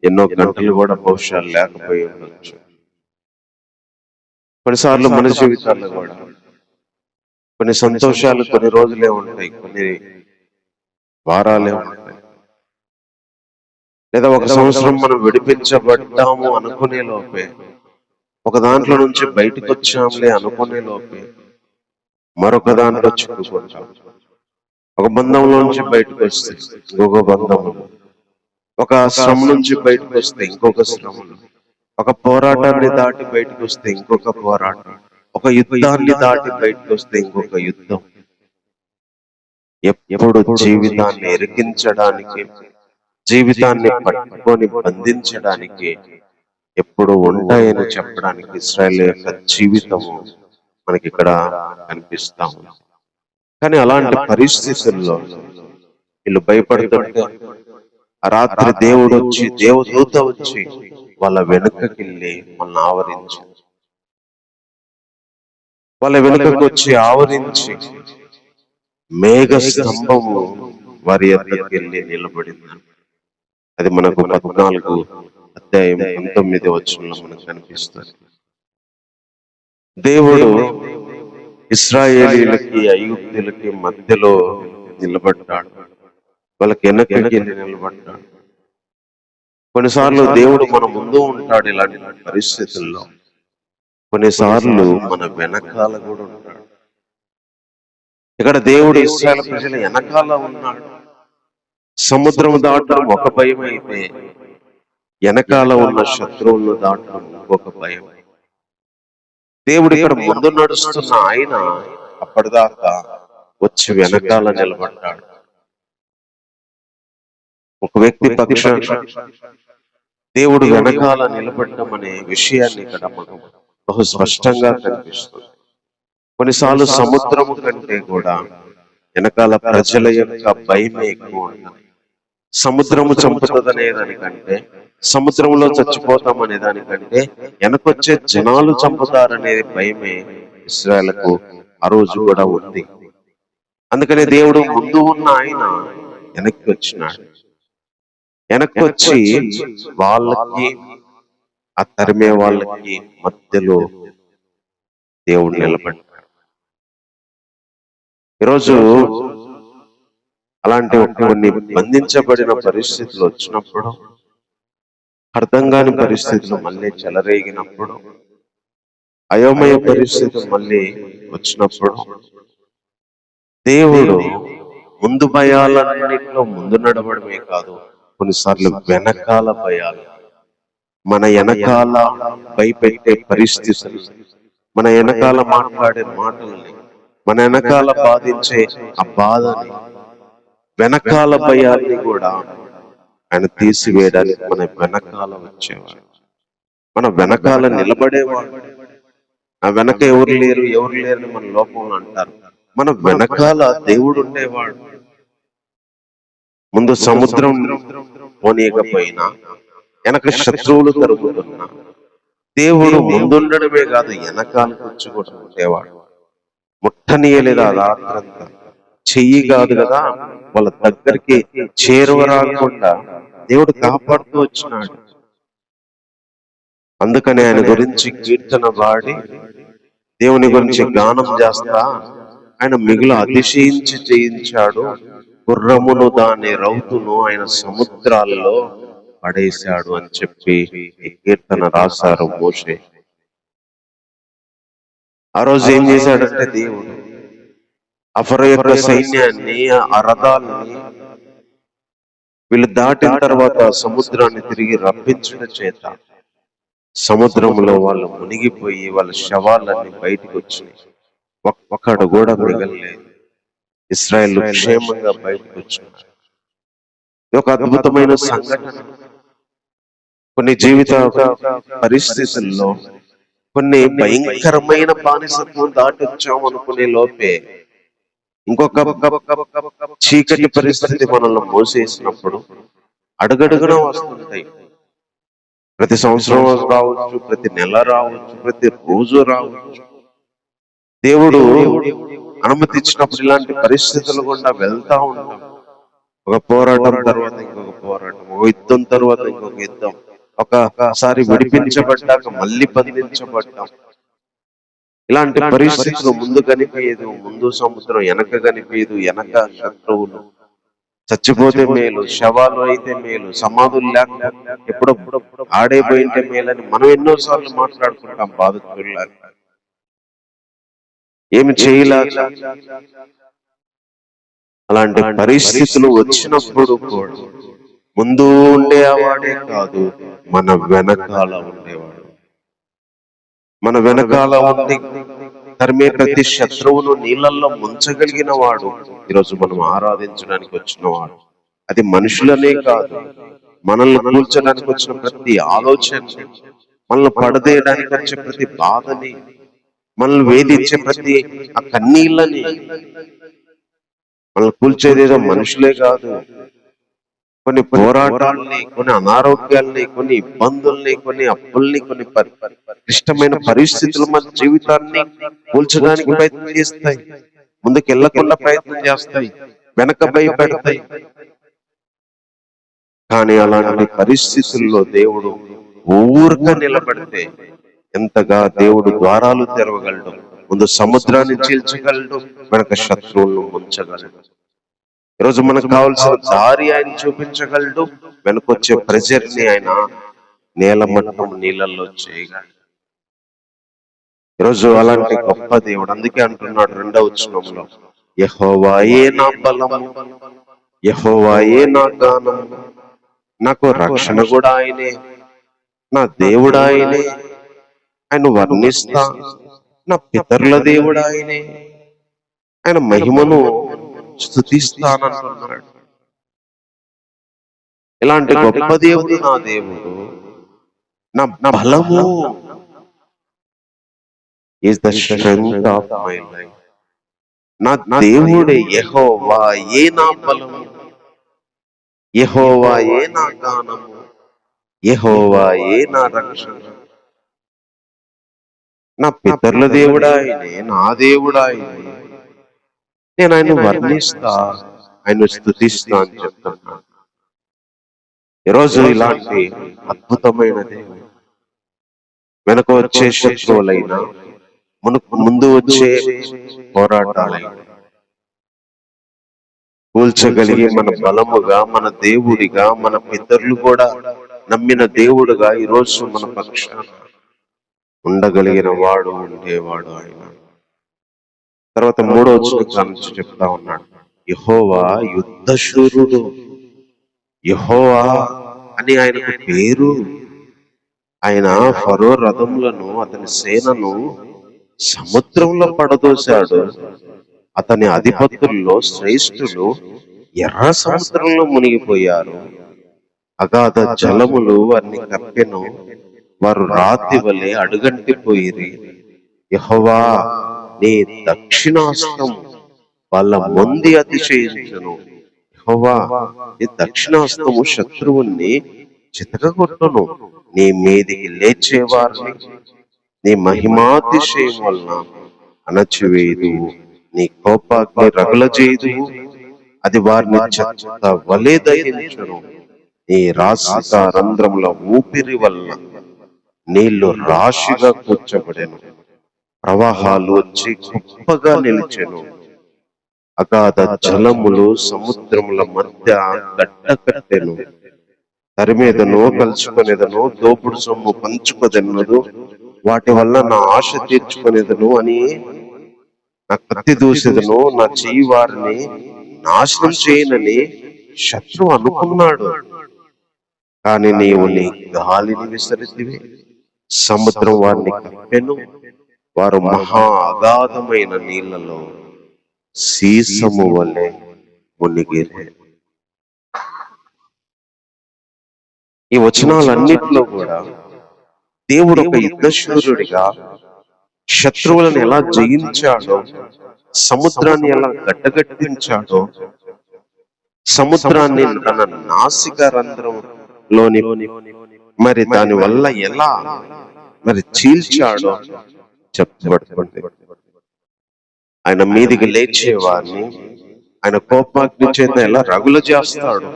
ఎన్నో గంటలు కూడా బహుశా లేకపోయి ఉండొచ్చు. కొన్నిసార్లు మన జీవితాల్లో కూడా కొన్ని సంతోషాలు కొన్ని రోజులే ఉంటాయి, కొన్ని వారాలే ఉంటాయి, లేదా ఒక సంవత్సరం మనం విడిపించబడ్డాము అనుకునే లోపే, ఒక దాంట్లో నుంచి బయటకు వచ్చాంలే అనుకునే లోపే మరొక దాంట్లో చిక్కుకుంటాం. ఒక బంధంలో నుంచి బయటకు వస్తే ఇంకొక బంధము, ఒక శ్రమ నుంచి బయటకు వస్తే ఇంకొక శ్రమ, ఒక పోరాటాన్ని దాటి బయటకు వస్తే ఇంకొక పోరాటం, ఒక యుద్ధాన్ని దాటి బయటకు వస్తే ఇంకొక యుద్ధం. ఎప్పుడు జీవితాన్ని ఎరికించడానికి, జీవితాన్ని పట్టుకొని బంధించడానికి ఎప్పుడు ఉంటాయని చెప్పడానికి ఇశ్రాయేలు యొక్క జీవితము మనకి ఇక్కడ కనిపిస్తాము. కానీ అలాంటి పరిస్థితుల్లో వీళ్ళు భయపడుతుంటే ఆ రాత్రి దేవుడు వచ్చి, దేవదూత వచ్చి వాళ్ళ వెనుకకెళ్ళి వాళ్ళని ఆవరించి, వాళ్ళ వెనుకకు వచ్చి ఆవరించి మేఘ స్తంభము వారి ఎద్దకు వెళ్ళి నిలబడింది. అది మనకు 14 అధ్యాయం 19 వచనంలో మనకు కనిపిస్తుంది. దేవుడు ఇశ్రాయేలీలకి ఐగుప్తులకి మధ్యలో నిలబడ్డాడు, వాళ్ళకి వెనక్కి వెళ్ళి నిలబడ్డాడు. కొన్నిసార్లు దేవుడు మన ముందు ఉంటాడు ఇలాంటి పరిస్థితుల్లో, కొన్నిసార్లు మన వెనకాల కూడా ఉంటాడు. ఇక్కడ దేవుడు ఇశ్రాయేలు ప్రజల వెనకాల ఉన్నాడు. సముద్రం దాటడం ఒక భయం అయితే, వెనకాల ఉన్న శత్రువులను దాటడం ఇంకొక భయం. దేవుడు ఇక్కడ ముందు నడుస్తున్న ఆయన అప్పటిదాకా వచ్చి వెనకాల నిలబడ్డాడు. ఒక వ్యక్తి పక్షాన దేవుడు వెనకాల నిలబడటం అనే విషయాన్ని ఇక్కడ మనకు బహు స్పష్టంగా కనిపిస్తుంది. కొన్నిసార్లు సముద్రము కంటే కూడా వెనకాల ప్రజల యొక్క భయమే ఎక్కువ ఉంటుంది. సముద్రము చంపుతుందనే దానికంటే, సముద్రంలో చచ్చిపోతాం అనే దానికంటే వెనకొచ్చే జనాలు చంపుతారనేది భయమే ఇశ్రాయేలుకు ఆ రోజు కూడా ఉంది. అందుకనే దేవుడు ముందు ఉన్న ఆయన వెనక్కి వచ్చినాడు. వెనక్కి వచ్చి వాళ్ళకి, ఆ తరిమే వాళ్ళకి మధ్యలో దేవుడు నిలబడ్డాడు. ఈరోజు అలాంటి కొన్ని బంధించబడిన పరిస్థితులు వచ్చినప్పుడు, అర్థం కాని పరిస్థితులు మళ్ళీ చెలరేగినప్పుడు, అయోమయ పరిస్థితులు మళ్ళీ వచ్చినప్పుడు, దేవుడు ముందు భయాలన్నింటిలో ముందు నడవడమే కాదు, కొన్నిసార్లు వెనకాల భయాలు, మన వెనకాల భయపెట్టే పరిస్థితులు, మన వెనకాల మాట్లాడే మాటల్ని, మన వెనకాల బాధించే ఆ బాధని, వెనకాల భయాన్ని కూడా ఆయన తీసివేయడానికి మన వెనకాల వచ్చేవాడు, మన వెనకాల నిలబడేవాడు. ఆ వెనక ఎవరు లేరు అని మన లోకంలో అంటారు. మన వెనకాల దేవుడు ఉండేవాడు. ముందు సముద్రం పోనీయకపోయినా వెనక శత్రువులు తరుగుతున్నా దేవుడు ముందుండడమే కాదు, వెనకాల వచ్చి కూడా ఉండేవాడు. ముట్టనీయలేదు ఆ రాత్రంతా. చెయ్యి కాదు కదా, వాళ్ళ దగ్గరికి చేరువరాకుండా దేవుడు కాపాడుతూ వచ్చినాడు. అందుకని ఆయన గురించి కీర్తన పాడి దేవుని గురించి గానం చేస్తా, ఆయన మిగులు అతిశయించి జయించాడు, గుర్రమును దాని రౌతును ఆయన సముద్రాల్లో పడేశాడు అని చెప్పి ఈ కీర్తన రాశారు మోషే. ఆ రోజు ఏం చేశాడంటే దేవుడు అఫరో యొక్క సైన్యాన్ని, ఆ రథాలని వీళ్ళు దాటిన తర్వాత సముద్రాన్ని తిరిగి రప్పించడం చేత సముద్రంలో వాళ్ళు మునిగిపోయి వాళ్ళ శవాలన్నీ బయటకు వచ్చినాయి. ఒక్కడు కూడా మిగలలేదు. ఇశ్రాయేల్ క్షేమంగా బయటకు వచ్చినారు. ఇది ఒక అద్భుతమైన సంఘటన. కొన్ని జీవిత పరిస్థితుల్లో కొన్ని భయంకరమైన బానిసత్వం దాటొచ్చాం అనుకునే లోపే ఇంకొక చీకటి పరిస్థితి మనల్ని మోసేసినప్పుడు అడుగడుగున వస్తుంటాయి. ప్రతి సంవత్సరం రావచ్చు, ప్రతి నెల రావచ్చు, ప్రతి రోజు రావచ్చు. దేవుడు అనుమతి ఇచ్చినప్పుడు ఇలాంటి పరిస్థితుల గుండా వెళ్తా ఉంటాం. ఒక పోరాటం తర్వాత ఇంకొక పోరాటం, ఒక యుద్ధం తర్వాత ఇంకొక యుద్ధం, ఒకసారి విడిపించబడ్డాక మళ్ళీ బంధించబడ్డాం. ఇలాంటి పరిస్థితులు ముందు కనిపించదు, ముందు సముద్రం, వెనక కనిపించదు, వెనక శత్రువులు, చచ్చిపోతే మేలు, శవాలు అయితే మేలు, సమాధులు లేక ఎప్పుడప్పుడు ఆడైపోయింటే మేలని మనం ఎన్నోసార్లు మాట్లాడుకుంటాం. బాధకుల్లాగా ఏమి చేయలేక అలాంటి పరిస్థితులు వచ్చినప్పుడు కూడా ముందు ఉండేవాడే కాదు, మన వెనకాల ఉండేవాడు. మన వెనకాల ఉండి తరిమే ప్రతి శత్రువును నీళ్ళల్లో ముంచగలిగిన వాడు ఈరోజు మనం ఆరాధించడానికి వచ్చిన వాడు. అది మనుషులనే కాదు, మనల్ని కూల్చడానికి వచ్చిన ప్రతి ఆలోచన, మనల్ని పడదేయడానికి వచ్చే ప్రతి బాధని, మనల్ని వేధించే ప్రతి ఆ కన్నీళ్ళని, మనల్ని కూల్చేదేదో మనుషులే కాదు, కొన్ని పోరాటాలని, కొన్ని అనారోగ్యాల్ని, కొన్ని ఇబ్బందుల్ని, కొన్ని అప్పుల్ని, కొన్ని క్లిష్టమైన పరిస్థితులు మన జీవితాన్ని కూల్చడానికి ప్రయత్నం చేస్తాయి. ముందుకు వెళ్లకుండా ప్రయత్నం చేస్తాయి, వెనక భయపెడతాయి. కానీ అలాంటి పరిస్థితుల్లో దేవుడు ఊరిక నిలబడితే ఎంతగా దేవుడు ద్వారాలు తెరవగలడు, ముందు సముద్రాన్ని చీల్చగలడు, వెనక శత్రువులను ముంచగలడు. ఈరోజు మనకు కావాల్సిన దారి ఆయన చూపించగలడు, వెనకొచ్చే ప్రెజర్ని ఆయన నేలమట్టం నీళ్ళల్లో చేయగలడు. ఈరోజు అలాంటి గొప్ప దేవుడు. అందుకే అంటున్నాడు 2వ వచనంలో, యెహోవాయే నా బలము, యెహోవాయే నా గానము, నాకు రక్షణ కూడా ఆయనే, నా దేవుడు ఆయనే, ఆయన వర్ణిస్తా, నా పితరుల దేవుడు ఆయనే, ఆయన మహిమను స్తుతిస్తానంటున్నాడు. ఇలాంటి గొప్ప దేవుడు నా దేవుడు, నా బలము, is the strength of my life. నా దేవుడే యెహోవాయే నా బలము, యెహోవాయే నా గానము, యెహోవాయే నా రక్షణ. నా పితరుల దేవుడు ఆయనే, నా దేవుడు ఆయనే, నేను ఆయన వర్ణిస్తా, ఆయన స్తుతిస్తా అని చెప్తున్నాను. ఈరోజు ఇలాంటి అద్భుతమైన దేవుడు వెనక వచ్చే శత్రువులైనా, ముందు వచ్చే పోరాటాలైనా కూల్చగలిగి మన బలముగా, మన దేవుడిగా, మన పితరులు కూడా నమ్మిన దేవుడుగా ఈరోజు మన పక్షాన ఉండగలిగిన వాడు, ఉండేవాడు ఆయన. తర్వాత 3వ వచనం నుంచి చెప్తా ఉన్నాడు, యెహోవా యుద్ధశూరుడు, యెహోవా అని ఆయనకు పేరు. ఆయన ఫరో రథములను, అతని సేనను సముద్రంలో పడదోశాడు. అతని అధిపతుల్లో శ్రేష్ఠులు ఎర్ర సముద్రంలో మునిగిపోయారు. అగాధ జలములు వారిని కప్పెను, వారు రాతి వలె అడుగంటిపోయిరి. యెహోవా నీ దక్షిణాస్తం వాళ్ళ ముందు అతిశయించును. యెహోవా నీ దక్షిణాస్తము శత్రువుల్ని చితకగొట్టును. నీ మీదికి లేచేవారిని నీ మహిమాతిశయం వలన అణచివేయదు. నీ కోపాగ్ని రగులజేయదు, అది వారిని చెత్త వలె దహించును. నీ రాశిక రంధ్రముల ఊపిరి వలన నీళ్లు రాశిగా కూర్చబడెను. ప్రవాహాలు వచ్చి గొప్పగా నిలిచెను. అగాధ జలములు సముద్రముల మధ్య గడ్డ కట్టెను. తరిమేదను, కలుసుకునేదను, దోపుడు సొమ్ము పంచుకొదెన్నదు, వాటి వల్ల నా ఆశ తీర్చుకునేదను అని నా కత్తి దూసేదను, నా చెయ్యి వారిని నాశనం చేయనని శత్రువు అనుకున్నాడు. కాని నీవు నీ గాలిని విసరితివి, సముద్రం వారిని కప్పెను. వారు మహా అగాధమైన నీళ్లలో సీసము వలె మునిగిరే. ఈ వచనాలన్నిటిలో కూడా దేవుడు ఒక యుద్ధశూరుడిగా శత్రువులను ఎలా జయించాడో, సముద్రాన్ని ఎలా గడ్డగట్టించాడో, సముద్రాన్ని తన నాసిక రంధ్రంలోని మరి దాని వల్ల ఎలా మరి చీల్చాడో చెప్పబడుతుంది. ఆయన మీదికి లేచేవారిని ఆయన కోపాగ్ని చేత ఎలా రగుల చేస్తాడు,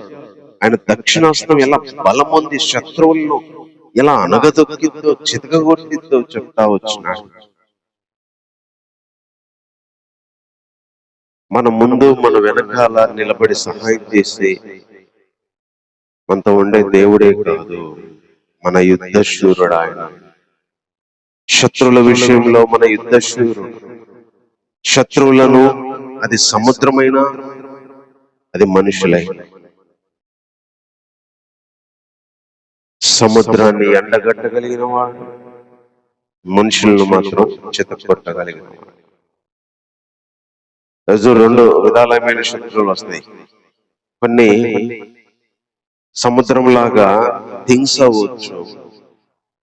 ఆయన దక్షిణాస్తం ఎలా బలం పొంది శత్రువులను ఎలా అనగదొక్కిద్దో, చితకగొట్టిద్దో చెప్తా వచ్చినాడు. మన ముందు మన వెనకాల నిలబడి సహాయం చేసి మనతో ఉండే దేవుడే కాదు, మన యుద్ధశూరుడు ఆయన. శత్రువుల విషయంలో మన యుద్ధశూరుడు. శత్రువులను అది సముద్రమైనా అది మనుషులైన సముద్రాన్ని ఎండగట్టగలిగిన వాడు, మనుషులను మాత్రం చితకొట్టగలిగిన వాడు. రెండు విధాలమైన శత్రువులు వస్తాయి. కొన్ని సముద్రం లాగా థింగ్స్ అవ్వచ్చు,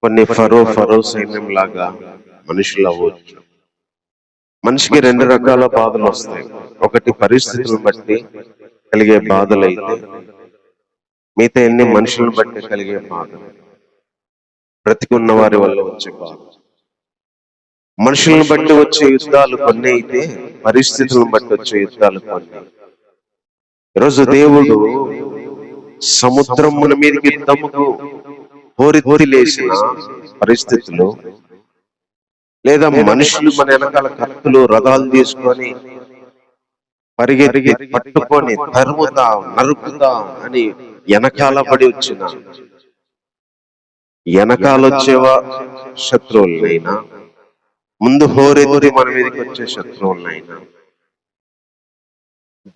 కొన్ని ఫరో సైన్యం లాగా మనుషులు అవ్వచ్చు. మనిషికి రెండు రకాల బాధలు వస్తాయి. ఒకటి పరిస్థితులను బట్టి కలిగే బాధలు అయితే, మిగతా ఎన్ని మనుషులను బట్టి కలిగే బాధలు, బ్రతికున్న వారి వల్ల వచ్చే బాధ. మనుషులను బట్టి వచ్చే యుద్ధాలు కొన్ని అయితే, పరిస్థితులను బట్టి వచ్చే యుద్ధాలు కొన్ని. ఈరోజు దేవుడు సముద్రం మన మీదకి యుద్ధముకు హోరెత్తి లేసిన పరిస్థితులు, లేదా మనుషులు మన వెనకాల కత్తులు రథాలు తీసుకొని పరిగెత్తి పట్టుకొని తరుముతా నరుకుతా అని వెనకాల పడి వచ్చిన వెనకాలొచ్చేవా శత్రువులనైనా, ముందు హోరెత్తి మన మీదకి వచ్చే శత్రువులనైనా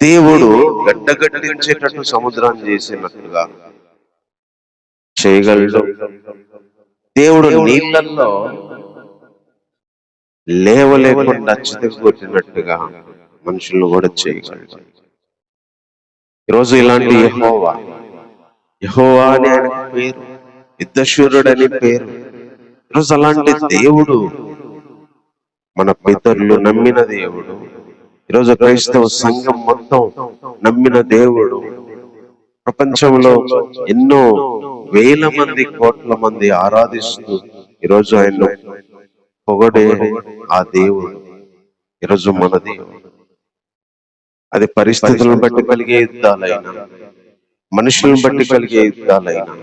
దేవుడు గడ్డగట్టించేటట్టు సముద్రాన్ని చేసినట్టుగా చేయగలడు. దేవుడు నీళ్లలో లేవలేకుండా చితకొట్టినట్టుగా మనుషులను కూడా చేయగలడు. ఈరోజు ఇలాంటి యెహోవా అని ఆయన పేరు, యుద్ధశూరుడు అని పేరు. ఈరోజు అలాంటి దేవుడు మన పితరులు నమ్మిన దేవుడు. ఈరోజు క్రైస్తవ సంఘం మొత్తం నమ్మిన దేవుడు. ప్రపంచంలో ఎన్నో వేల మంది, కోట్ల మంది ఆరాధిస్తూ ఈరోజు ఆయన పొగడే ఆ దేవుడు ఈరోజు మన దేవుడు. అది పరిస్థితులను బట్టి కలిగే యుద్ధాలైనా, మనుషులను బట్టి కలిగే యుద్ధాలైనా,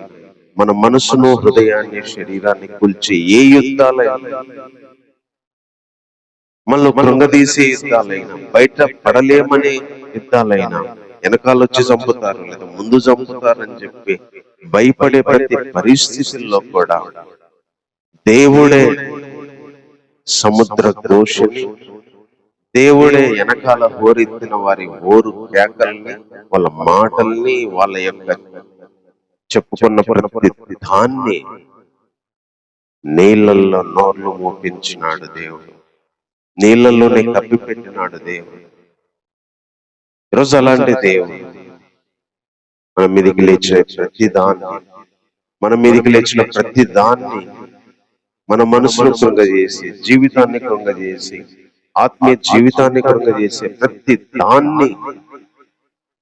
మన మనసును, హృదయాన్ని, శరీరాన్ని కూల్చి ఏ యుద్ధాలైనా, మనలో కృంగదీసే యుద్ధాలైనా, బయట పడలేమనే యుద్ధాలైనా, వెనకాలొచ్చి చంపుతారు లేదా ముందు చంపుతారని చెప్పి భయపడే ప్రతి పరిస్థితుల్లో కూడా దేవుడే సముద్ర ఘోషని, దేవుడే వెనకాల హోరెత్తిన వారి ఓరు కేకల్ని, వాళ్ళ మాటల్ని, వాళ్ళ యొక్క చెప్పుకున్న ప్రతి దాన్ని నీళ్లలో నోర్లు మోపించినాడు దేవుడు. నీళ్లలోనే కప్పిపెట్టినాడు దేవుడు. ఈరోజు అలాంటి దేవుడు మన మీదికి లేచిన ప్రతి దాన్ని, మన మీదికి లేచిన ప్రతి దాన్ని మన మనసును కృంగజేసి, జీవితాన్ని కృంగజేసి, ఆత్మీయ జీవితాన్ని కృంగజేసి ప్రతి దాన్ని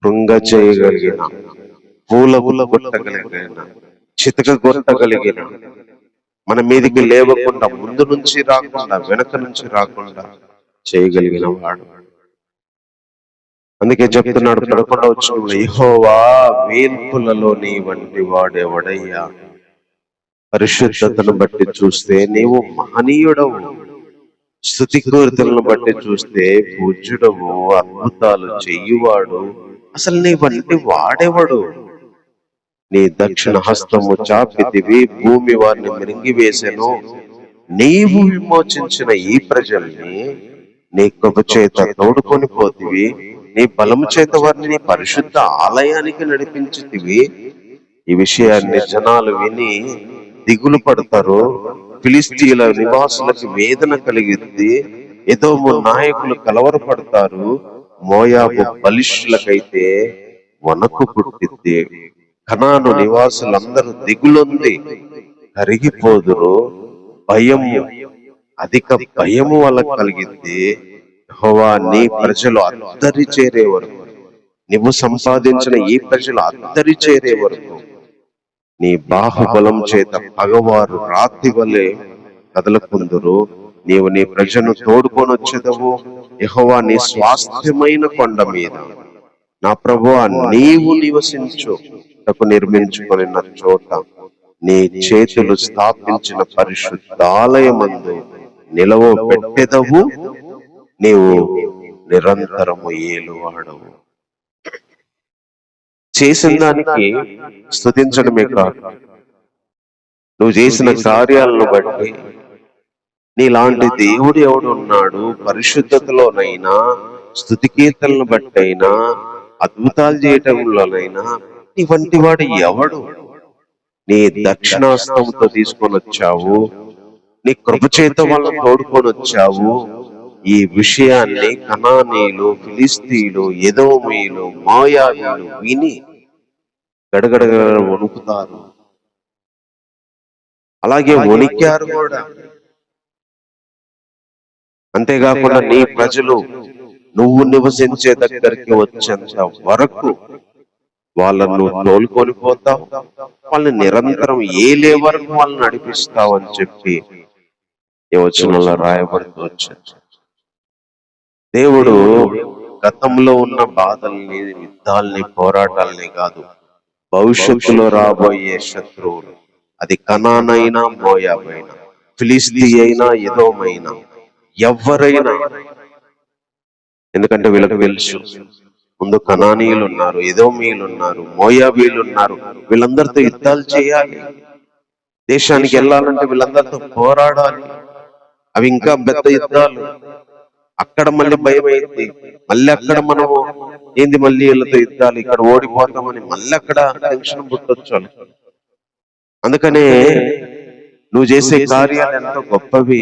కృంగ చేయగలిగిన, పూల కొట్టగలిగిన, చితక కొట్టగలిగిన, మన మీదికి లేవకుండా, ముందు నుంచి రాకుండా, వెనక నుంచి రాకుండా చేయగలిగిన వాడు. అందుకే చెప్తున్నాడు 11వ వచనంలో, యెహోవా వేల్పులలో నీ వంటి వాడెవడయ్యా? పరిశుద్ధతను బట్టి చూస్తే నీవు మహనీయుడవు, స్తుతి కీర్తనలను బట్టి చూస్తే పూజ్యుడవు, అద్భుతాలు చెయ్యువాడు, అసలు నీ వంటి వాడెవడు? నీ దక్షిణ హస్తము చాపితివి, భూమి వారిని మింగివేసెను. నీవు విమోచించిన ఈ ప్రజల్ని నీ కృప చేత తోడుకొని పోతివి, నీ బలము చేత వారిని నీ పరిశుద్ధ ఆలయానికి నడిపించితివి. ఈ విషయాన్ని జనాలు విని దిగులు పడతారు. ఫిలిస్తీన్ల నివాసులకు వేదన కలిగిద్ది, ఎదోము నాయకులు కలవరపడతారు, మోయాబు బలిష్ఠులకైతే వణకు పుట్టిద్ది. కనాను నివాసులందరూ దిగులుంది కరిగిపోదురు, భయము, అధిక భయము వాళ్ళకు కలిగిద్ది. యెహోవా నీ ప్రజలు అద్దరి చేరే వరకు, నువ్వు సంపాదించిన ఈ ప్రజలు అద్దరి చేరే వరకు నీ బాహుబలం చేత పగవారు రాతి వలె కదలకుందురు. నీవు నీ ప్రజను తోడుకొని వచ్చేదవు. యెహోవా నీ స్వాస్థ్యమైన కొండ మీద నా ప్రభువా నీవు నివసించు నిర్మించుకొని చోట నీ చేతులు స్థాపించిన పరిశుద్ధాలయమందు నిలవ పెట్టెదవు. నీవు నిరంతరము ఏలువాడవు. చేసిన దానికి స్తుతించడమే కాదు, నువ్వు చేసిన కార్యాలను బట్టి నీలాంటి దేవుడు ఎవడు ఉన్నాడు? పరిశుద్ధతలోనైనా, స్తుతి కీర్తనలను బట్టి అయినా, అద్భుతాలు చేయటంలోనైనా నీ వంటి వాడు ఎవడు? నీ దక్షిణాస్తంతో తీసుకొని వచ్చావు, నీ కృప చేత వాళ్ళని తోడుకొని వచ్చావు. ఈ విషయాన్ని కనానీయులు, ఫిలిస్తీయులు, ఎదోమీయులు, మోయాబీయులు విని గడగడగ వణుకుతారు. అలాగే వణికారు కూడా. అంతేకాకుండా నీ ప్రజలు నువ్వు నివసించే దగ్గరికి వచ్చేంత వరకు వాళ్ళను తోలుకొని పోతావు, వాళ్ళని నిరంతరం ఏలే వరకు వాళ్ళని నడిపిస్తావు అని చెప్పి ఈ వచనంలో రాయబడుతూ వచ్చారు. దేవుడు గతంలో ఉన్న బాధల్ని, యుద్ధాల్ని, పోరాటాలని కాదు, భవిష్యత్తులో రాబోయే శత్రువులు, అది కనానైనా, మోయాబైనా, ఫిలిస్తీ అయినా, ఎదోమైనా, ఎవరైనా, ఎందుకంటే వీళ్ళకి తెలుసు ముందు కనానీయులు ఉన్నారు, ఎదోమీయులు ఉన్నారు, మోయాబీలు ఉన్నారు, వీళ్ళందరితో యుద్ధాలు చేయాలి. దేశానికి వెళ్ళాలంటే వీళ్ళందరితో పోరాడాలి. అవి ఇంకా పెద్ద యుద్ధాలు. అక్కడ మళ్ళీ భయం అయింది, మళ్ళీ అక్కడ మనము ఏంది మళ్ళీ వీళ్ళతో యుద్ధాలు, ఇక్కడ ఓడిపోతామని మళ్ళీ అక్కడ టెన్షన్ పుట్టొచ్చు. అందుకనే నువ్వు చేసే కార్యాలు ఎంతో గొప్పవి,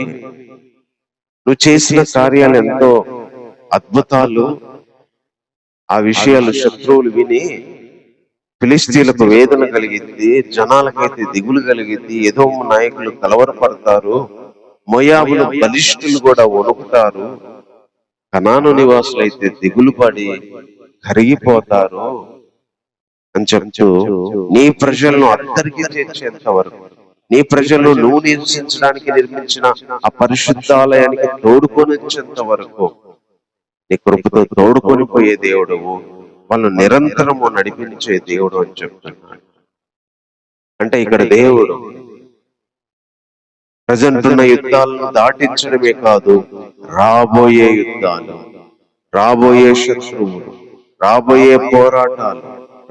నువ్వు చేసిన కార్యాలు ఎంతో అద్భుతాలు. ఆ విషయాలు శత్రువులు విని ఫిలిస్తీన్లకు వేదన కలిగింది, జనాలకైతే దిగులు కలిగింది, ఎదోము నాయకులు కలవరపడతారు, మోయాబులు బలిష్ఠులు కూడా వణుకుతారు, కనాను నివాసులు అయితే దిగులు పడి కరిగిపోతారు అని చెప్తూ నీ ప్రజలను అందరికీ చేర్చేంత వరకు, నీ ప్రజలు నువ్వు నివసించడానికి నిర్మించిన ఆ పరిశుద్ధాలయానికి తోడుకొని వచ్చేంత వరకు నీ కృపతో తోడుకొని పోయే దేవుడవు, వాళ్ళు నిరంతరము నడిపించే దేవుడు అని చెప్తున్నాడు. అంటే ఇక్కడ దేవుడు ప్రజెంట్ ఉన్న యుద్ధాలను దాటించడమే కాదు, రాబోయే యుద్ధాలు, రాబోయే శత్రువులు, రాబోయే పోరాటాలు,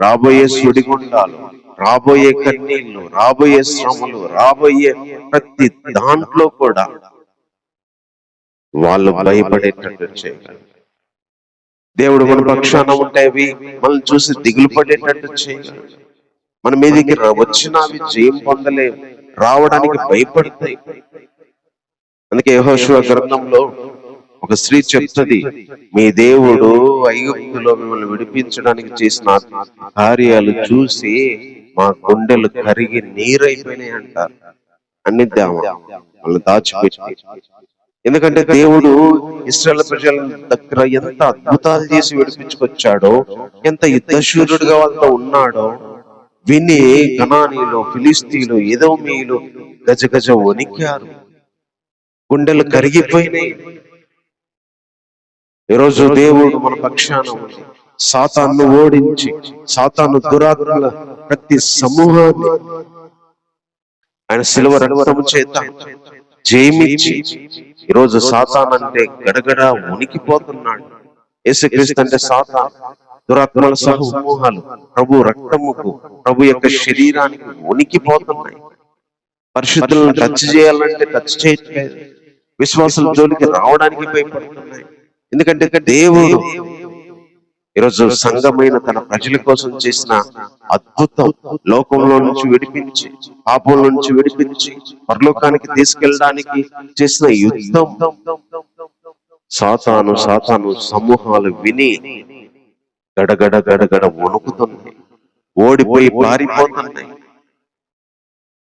రాబోయే సుడిగుండాలు, రాబోయే కన్నీళ్లు, రాబోయే శ్రమలు, రాబోయే ప్రతి దాంట్లో కూడా వాళ్ళు భయపడేటట్టు చేయగలరు. దేవుడు మన పక్షాన ఉంటాయి, మనల్ని చూసి దిగులు పడేటట్టు చేయగలరు. మన మీదకి వచ్చిన అవి జయం పొందలేవు, రావడానికి భయపడతాయి. అందుకే యెహోషువ గ్రంథంలో ఒక స్త్రీ చెప్తుంది, మీ దేవుడు ఐగుప్తులో మిమ్మల్ని విడిపించడానికి చేసిన కార్యాలు చూసి మా గుండెలు కరిగి నీరైపోయినాయి అంటారు. అన్నిద్దామా వాళ్ళని దాచిపెట్టి. ఎందుకంటే దేవుడు ఇశ్రాయేలు ప్రజల దగ్గర ఎంత అద్భుతాలు చేసి విడిపించుకొచ్చాడో, ఎంత యుద్ధశూరుడుగా వాళ్ళతో ఉన్నాడో విని కనానీయులు, ఫిలిస్తీయులు, ఎదోమీయులు గజ గజ వణికారు, గుండెలు కరిగిపోయినాయి. ఈరోజు దేవుడు మన పక్షాన ఉంది. సాతాను ఓడించి, సాతాను దురాత్మల ప్రతి సమూహాన్ని ఆయన శిలువ రక్తము చేత జయమిచ్చి ఈరోజు సాతాన్ అంటే గడగడ ఉనికిపోతున్నాడు. యేసుక్రీస్తు అంటే సాతాన్, దురాత్మల సమూహాలు ప్రభు రక్తముకు, ప్రభు యొక్క శరీరానికి ఉనికిపోతున్నాయి. పరిశుద్ధులను టచ్ చేయాలంటే టచ్ చేయట్లేదు. విశ్వాసుల జోలికి రావడానికి భయపడుతున్నాయి. ఎందుకంటే దేవుడు ఈరోజు సంఘమైన తన ప్రజల కోసం చేసిన అద్భుతం, లోకంలో నుంచి విడిపించి, పాపం నుంచి విడిపించి పరలోకానికి తీసుకెళ్ళడానికి చేసిన యుద్ధం సాతాను సమూహాలు విని గడగడ గడగడ వణుకుతున్నాయి, ఓడిపోయి పారిపోతున్నాయి.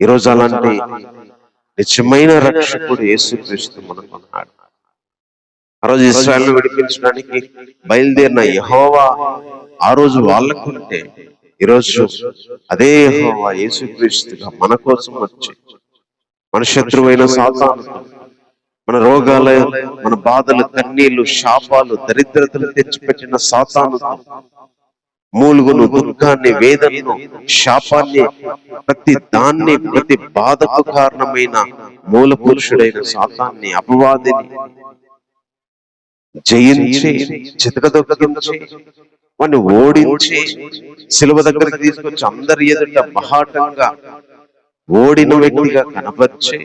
ఈరోజు అలాంటి నిజమైన రక్షకుడు యేసుక్రీస్తు మనకు ఉన్నాడు. ఆ రోజు ఇశ్రాయేలును విడిపించడానికి బయలుదేరిన యెహోవా ఆ రోజు వాళ్ళకుంటే, ఈరోజు అదే యెహోవా యేసుక్రీస్తుగా మన కోసం వచ్చి మన శత్రువైన సాతాను, మన రోగాలు, మన బాధలు, కన్నీళ్లు, శాపాలు, దరిద్రతలు తెచ్చిపెట్టిన సాతానుతో, మూలుగును, దుఃఖాన్ని, వేదనను, శాపాన్ని, ప్రతి దాన్ని, ప్రతి బాధకు కారణమైన మూల పురుషుడైన సాతాన్ని, అపవాదిని జయించి, చితకదొక్కించి, వాడిని ఓడించి శిలువ దగ్గరికి తీసుకొచ్చి అందరి ఎదుట బహాటంగా ఓడిన వ్యక్తిగా కనపరిచి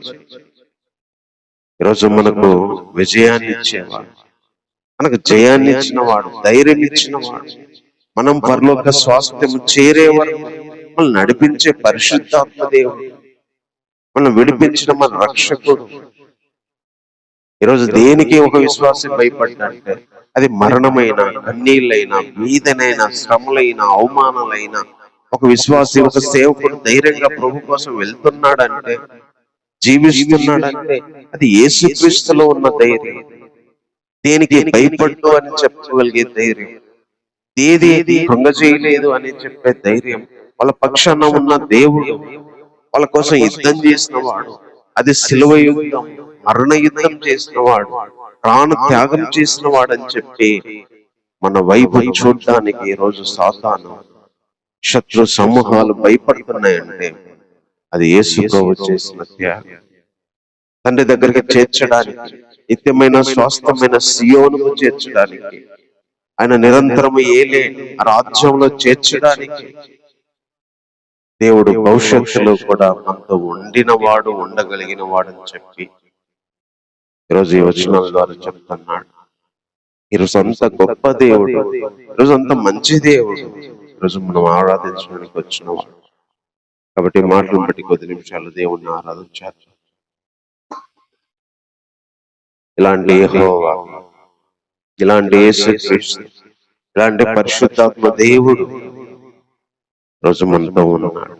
ఈరోజు మనకు విజయాన్ని ఇచ్చేవాడు, మనకు జయాన్ని ఇచ్చిన వాడు, ధైర్యం ఇచ్చిన వాడు, మనం పరలోక స్వాస్థ్యం చేరే వరకు మనల్ని నడిపించే పరిశుద్ధాత్మ దేవుడు, మనం విడిపించిన మన రక్షకుడు. ఈరోజు దేనికి ఒక విశ్వాసం భయపడ్డంటే అది మరణమైన, కన్నీళ్ళైనా, వీధనైనా, శ్రమలైనా, అవమానాలైనా, ఒక విశ్వాసి, ఒక సేవకుడు ధైర్యంగా ప్రభు కోసం వెళ్తున్నాడంటే, జీవిస్తున్నాడంటే అది యేసుక్రీస్తులో ఉన్న ధైర్యం. దేనికి భయపడ్డు అని చెప్పగలిగే ధైర్యం, ఏది కృంగజేయలేదు అని చెప్పే ధైర్యం, వాళ్ళ పక్షాన ఉన్న దేవుడు వాళ్ళ కోసం యుద్ధం చేసిన వాడు, అది శిలువ యుద్ధం, మరణ యుద్ధం చేసిన వాడు, ప్రాణ త్యాగం చేసిన వాడని చెప్పి మన వైపు చూడడానికి ఈరోజు సాతాను, శత్రు సమూహాలు భయపడుతున్నాయంటే అది యేసు ప్రభువు చేసిన త్యాగం. తండ్రి దగ్గరికి చేర్చడానికి, నిత్యమైన స్వాస్థ్యమైన సియోనుకు చేర్చడానికి, ఆయన నిరంతరము ఏలే రాజ్యంలో చేర్చడానికి దేవుడు భవిష్యత్తులో కూడా మనతో ఉండినవాడు, ఉండగలిగిన వాడని చెప్పి ఈరోజు ఈ వచనాల ద్వారా చెప్తున్నాడు. ఈరోజు అంత గొప్ప దేవుడు, ఈరోజు అంత మంచి దేవుడు, ఈరోజు మనం ఆరాధించడానికి వచ్చినవాడు. కాబట్టి మాటలు బట్టి కొద్ది నిమిషాలు దేవుణ్ణి ఆరాధించాలి. ఇలాంటి యెహోవా, ఇలాంటి యేసుక్రీస్తు, ఇలాంటి పరిశుద్ధాత్మ దేవుడు రోజు మనతో ఉన్నాడు.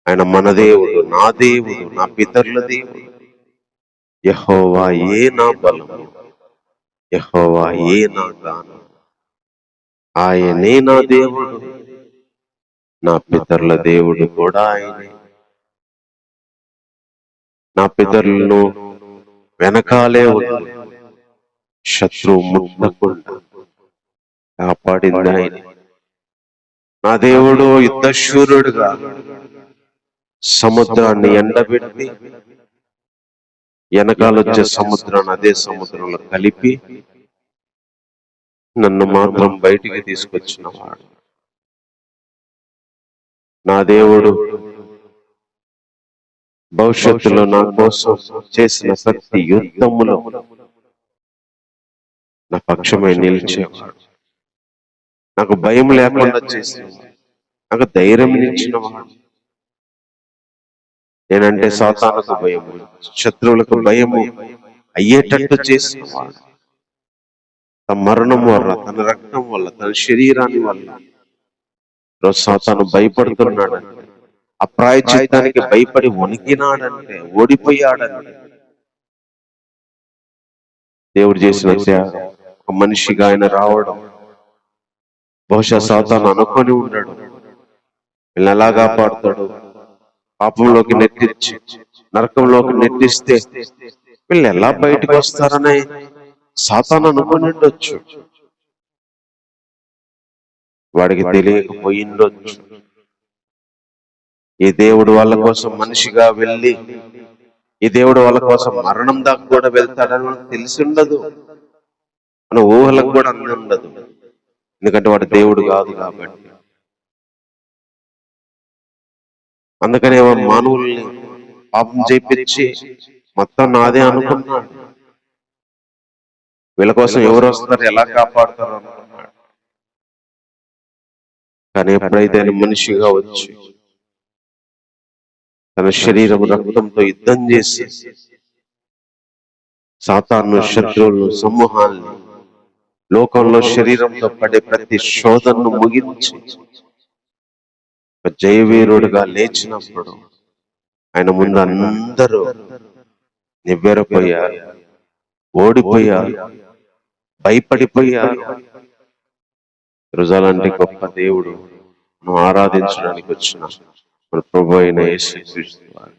ఆయన మన దేవుడు, నా దేవుడు, నా పితరుల దేవుడు. యెహోవా ఏ నా బలము, యెహోవా ఏ నా గానం, ఆయనే నా దేవుడు, నా పితరుల దేవుడు కూడా ఆయనే. నా పితరులను వెనకాలే ఉంది, శత్రువు ముట్టకుండా కాపాడింది ఆయన. నా దేవుడు యుద్ధశూరుడుగా సముద్రాన్ని ఎండబెట్టి వెనకాలొచ్చే సముద్రాన్ని అదే సముద్రంలో కలిపి నన్ను మాత్రం బయటికి తీసుకొచ్చిన వాడు. నా దేవుడు భవిష్యత్తులో నా కోసం చేసిన ప్రతి యుద్ధములో నా పక్షమై నిలిచేవాడు, నాకు భయం లేకుండా చేసినవాడు, నాకు ధైర్యం ఇచ్చిన వాడు. నేనంటే సాతానుకు భయము, శత్రువులకు భయము అయ్యేటట్టు చేసిన వాడు. తన మరణం వల్ల, తన రక్తం వల్ల, తన శరీరాన్ని వల్ల ఈరోజు సాతాను భయపడుతున్నాడంటే ఆ ప్రాయశ్చిత్తానికి భయపడి వణికినాడంటే, ఓడిపోయాడంటే, దేవుడు చేసిన ఒక మనిషిగా ఆయన రావడం, బహుశా సాతాను అనుకొని ఉన్నాడు, వీళ్ళని ఎలా కాపాడుతాడు, పాపంలోకి నెట్టించి నరకంలోకి నెట్టిస్తే వీళ్ళు ఎలా బయటకు వస్తారని సాతాను అనుకొని ఉండొచ్చు. వాడికి తెలియకపోయిండొచ్చు. ఈ దేవుడు వాళ్ళ కోసం మనిషిగా వెళ్ళి, ఈ దేవుడు వాళ్ళ కోసం మరణం దాకా కూడా వెళ్తాడని మనకు తెలిసి ఉండదు, మన ఊహలకు కూడా అంది ఉండదు. ఎందుకంటే వాడు దేవుడు కాదు కాబట్టి. అందుకనే మానవుల్ని పాపం చేపించి మొత్తం నాదే అనుకున్నాడు. వీళ్ళ కోసం ఎవరు వస్తారు, ఎలా కాపాడుతారు అనుకున్నాడు. కానీ ఎప్పుడైతే ఆయన మనిషిగా వచ్చి తన శరీరం రక్తంతో యుద్ధం చేసి సాతాను, శత్రువులను, సమూహాన్ని, లోకంలో శరీరంతో పడే ప్రతి శోధనను ముగించి జయవీరుడుగా లేచినప్పుడు ఆయన ముందు అందరూ నివ్వెరపోయారు, ఓడిపోయారు, భయపడిపోయారు. ఈరోజు అలాంటి గొప్ప దేవుడు మనం ఆరాధించడానికి వచ్చిన మన ప్రభు అయిన యేసుక్రీస్తు వారు.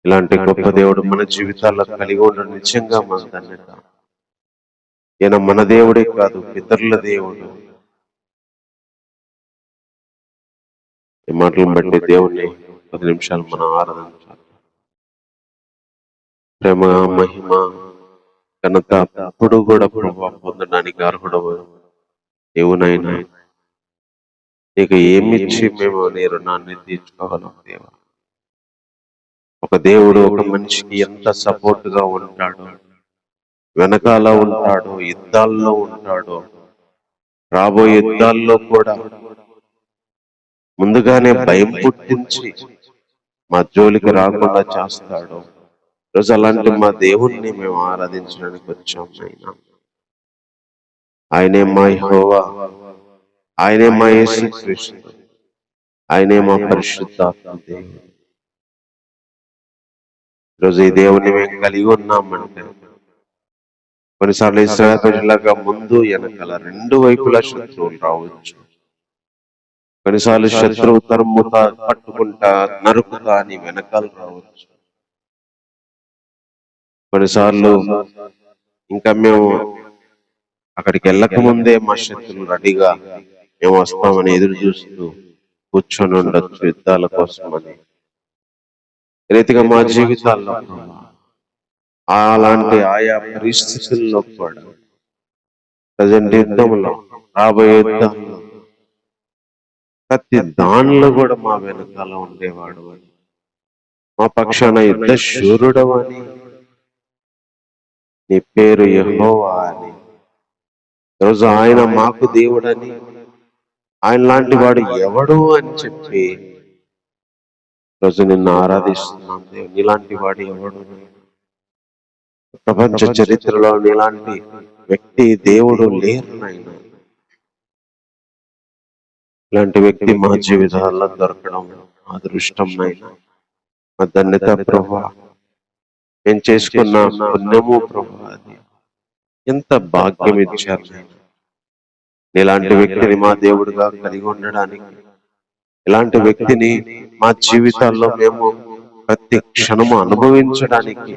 ఇలాంటి గొప్ప దేవుడు మన జీవితాల్లో కలిగి ఉండడం నిజంగా మన ధన్యత. ఈయన మన దేవుడే కాదు, పితరుల దేవుడు. ఈ మాటలను బట్టి దేవుణ్ణి 10 నిమిషాలు మనం ఆరాధించాలి. ప్రేమ, మహిమ, ఘనత అప్పుడు కూడా ప్రభావ పొందడానికి అర్హుడవు దేవునైనా. నీకు ఏమిచ్చి మేము నీ రుణాన్ని తీర్చుకోగలం దేవా? ఒక దేవుడు ఒక మనిషికి ఎంత సపోర్ట్ గా ఉంటాడో, వెనకాల ఉంటాడో, యుద్ధాల్లో ఉంటాడో, రాబోయే యుద్ధాల్లో కూడా ముందుగానే భయం పుట్టించి మా జోలికి రాకుండా చేస్తాడు. రోజు అలాంటి మా దేవుణ్ణి మేము ఆరాధించడానికి వచ్చాం. ఆయనే మా యెహోవా, ఆయనే మా యేసుక్రీస్తు, ఆయనే మా పరిశుద్ధాత్మ దేవుడు. ఈరోజు ఈ దేవుణ్ణి మేము కలిగి ఉన్నామంటే, కొన్నిసార్లు ఇశ్రాయేలు ప్రజలాగా ముందు వెనకాల 2 వైపులా శత్రువులు రావచ్చు. కొన్నిసార్లు శత్రువు తరుముతా, పట్టుకుంటా, నరుకుతా అని వెనకాల రావచ్చు. కొన్నిసార్లు ఇంకా మేము అక్కడికి వెళ్ళక ముందే మా శత్రువులు రెడీగా మేము వస్తామని ఎదురు చూస్తూ కూర్చొని ఉండొచ్చు యుద్ధాల కోసమని. రీతిగా మా జీవితాల్లో అలాంటి ఆయా పరిస్థితుల్లో కూడా ప్రజెంట్ యుద్ధంలో, రాబోయే యుద్ధంలో, ప్రతి దానిలో కూడా మా వెనకాల ఉండేవాడు అని, మా పక్షాన యుద్ధ శూరుడవని, నీ పేరు యెహోవా అని, ఈరోజు ఆయన మాకు దేవుడని, ఆయన లాంటి వాడు ఎవడు అని చెప్పి రోజు నిన్ను ఆరాధిస్తున్నాం. దేవుడు నీలాంటి వాడు ఎవడు? ప్రపంచ చరిత్రలో నీలాంటి వ్యక్తి, దేవుడు లేరు నాయన. ఇలాంటి వ్యక్తి మా జీవితాల్లో దొరకడం అదృష్టం నాయన, మా ధన్యత ప్రభా. నేను చేసుకున్న పుణ్యము ప్రభా, అది ఎంత భాగ్యం ఇచ్చారు నాయన. ఇలాంటి వ్యక్తిని మా దేవుడిగా కలిగి ఉండడానికి, ఇలాంటి వ్యక్తిని మా జీవితాల్లో మేము ప్రతి క్షణము అనుభవించడానికి,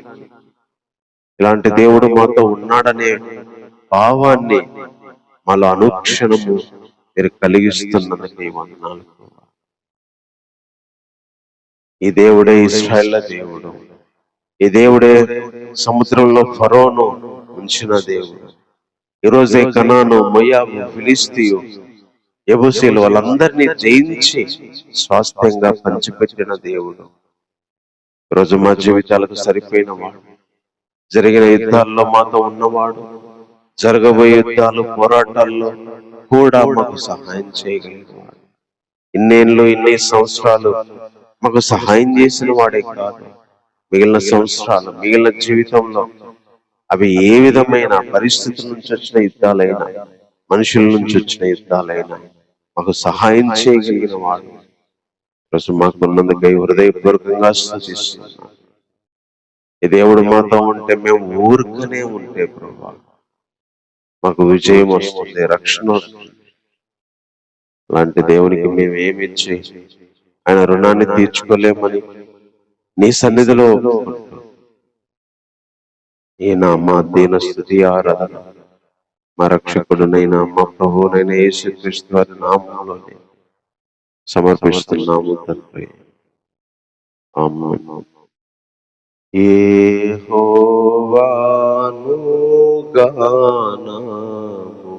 ఇలాంటి దేవుడు మాతో ఉన్నాడనే భావాన్ని మాలో అనుక్షణము మీరు కలిగిస్తున్నందుకు ఈ వందనాలు. ఈ దేవుడే ఇశ్రాయేలు దేవుడు, ఈ దేవుడే సముద్రంలో ఫరోను ఉంచిన దేవుడు. ఈరోజే కనాను, మొయాబు, ఫిలిస్తీయు, యెబూసీయులు వాళ్ళందరినీ జయించి స్వాస్థ్యంగా పంచిపెట్టిన దేవుడు. ఈరోజు మా జీవితాలకు సరిపోయిన వాడు, జరిగిన యుద్ధాల్లో మాతో ఉన్నవాడు, జరగబోయే యుద్ధాలు, పోరాటాల్లో కూడా మాకు సహాయం చేయగలిగినవాడు. ఇన్నేళ్ళు, ఇన్ని సంవత్సరాలు మాకు సహాయం చేసిన వాడే కాదు, మిగిలిన సంవత్సరాలు, మిగిలిన జీవితంలో అవి ఏ విధమైన పరిస్థితుల నుంచి వచ్చిన యుద్ధాలైనా, మనుషుల నుంచి వచ్చిన యుద్ధాలైనా మాకు సహాయం చేయగలిగిన వాడు ప్రస్తుతం మాకున్నందుకై హృదయపూర్వకంగా స్తుతిస్తున్నాను. ఈ దేవుడు మాతో ఉంటే మేము ఊరుకనే ఉంటే ప్రభా మాకు విజయం వస్తుంది, రక్షణ వస్తుంది. అలాంటి దేవునికి మేము ఏమిచ్చి ఆయన రుణాన్ని తీర్చుకోలేమని నీ సన్నిధిలో ఈయన మా దీన స్తుతి ఆరాధన మా రక్షకుడునైనా మా ప్రభువునైనా యేసుక్రీస్తు వారి నామములోనే సమర్పిస్తున్నాము తండ్రి. ఆమేన్. యెహోవాను గానము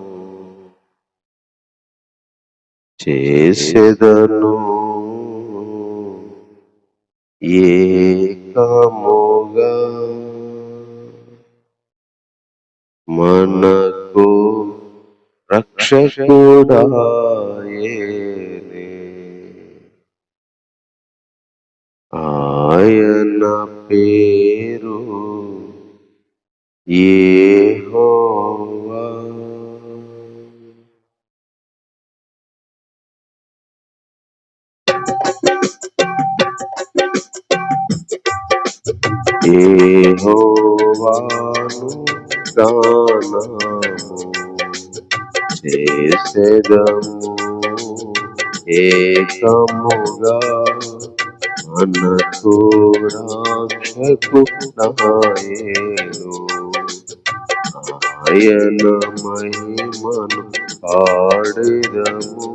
చేసెదను ఏకముగా మనకు రక్షకుడాయెనే ఆయన పేరు యెహోవా. యెహోవాను గానము చేసెదము ఏకముగా మనకు రక్షకుడాయెను ఆయన మహిమను పాడెదము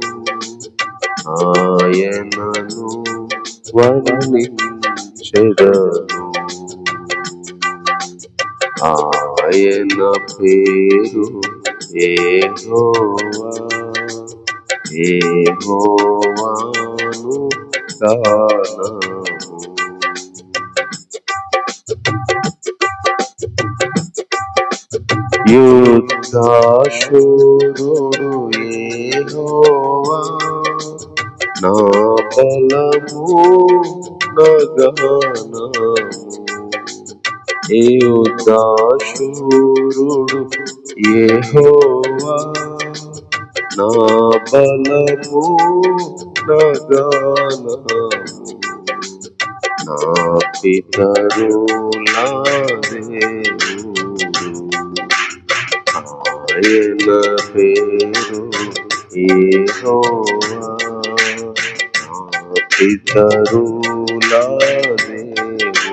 ఆయనను వర్ణించెదను ఆయన పేరు యెహోవా. యెహోవాను గానము యుద్ధాశూరుడు యెహోవా నా బలము నా గానము. యుద్ధాశూరుడు యెహోవా నా బలము నా గానము. నా పితరుల దేవుడు ఆయన పేరు యెహోవా. నా పితరుల దేవుడు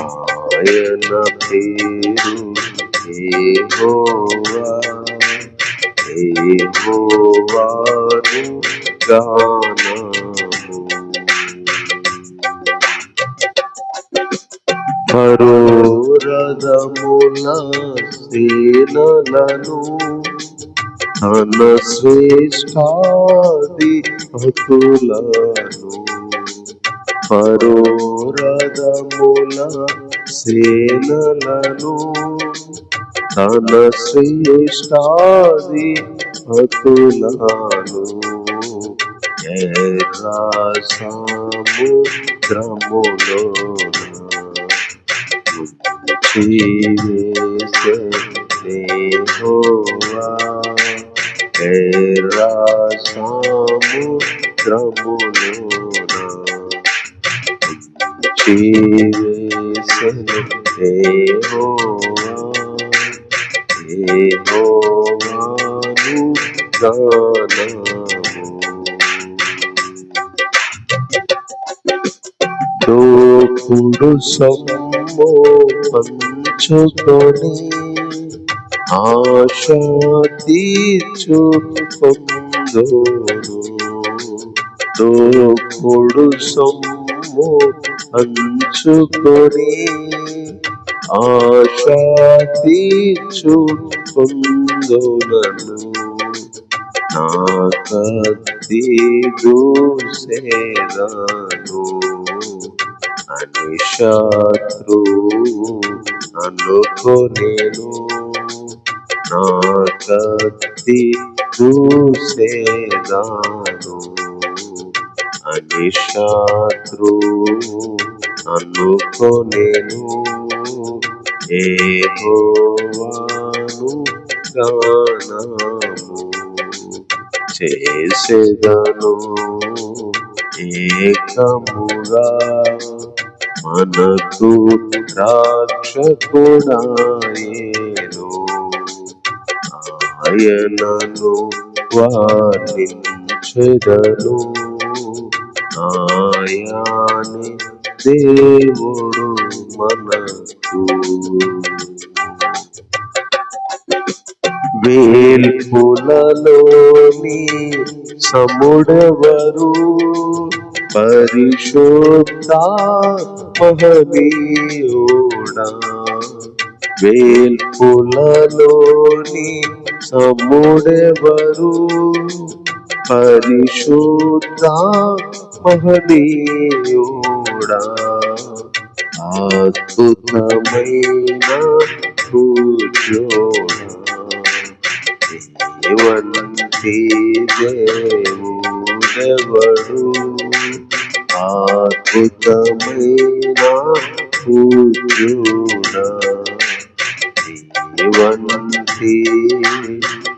ఆయన పేరు యెహోవా. యెహోవాను గానము ఫరో రథముల సేనలను తన శ్రేష్ఠాధిపతులను ఫరో రథముల సేనలను తన శ్రేష్ఠాధిపతులను ఎర్ర సముద్రములోన ముంచివేసె యెహోవా. ఎర్ర సముద్రములోన ముంచివేసె యెహోవా. యెహోవాను గానము దోపుడు సొమ్ము పంచుకొని ఆశ తీర్చుకొందును. దోపుడు సొమ్ము పంచుకొని ఆశ తీర్చుకొందునను. నా కత్తి దూసేదను అని శత్రువు అనుకొనెను. నా కత్తి దూసేదను అని శత్రువు అనుకొనెను. యెహోవాను గానము చేసేదను ఏకముగా మనకు రక్షకుడాయేను. ఆయనను వర్ణించెదను, ఆయనే దేవుడు మనకు. వేల్పులలోని సముడెవరు, పరిశుద్ధ మహనీయుడా. వేల్పులలోని సముడెవరు, పరిశుద్ధ మహనీయుడా. అద్భుతమైన పూజ్యోడా, వంటి దేవుడెవడు. అద్భుతమైన పూజ్యుడా, వంటి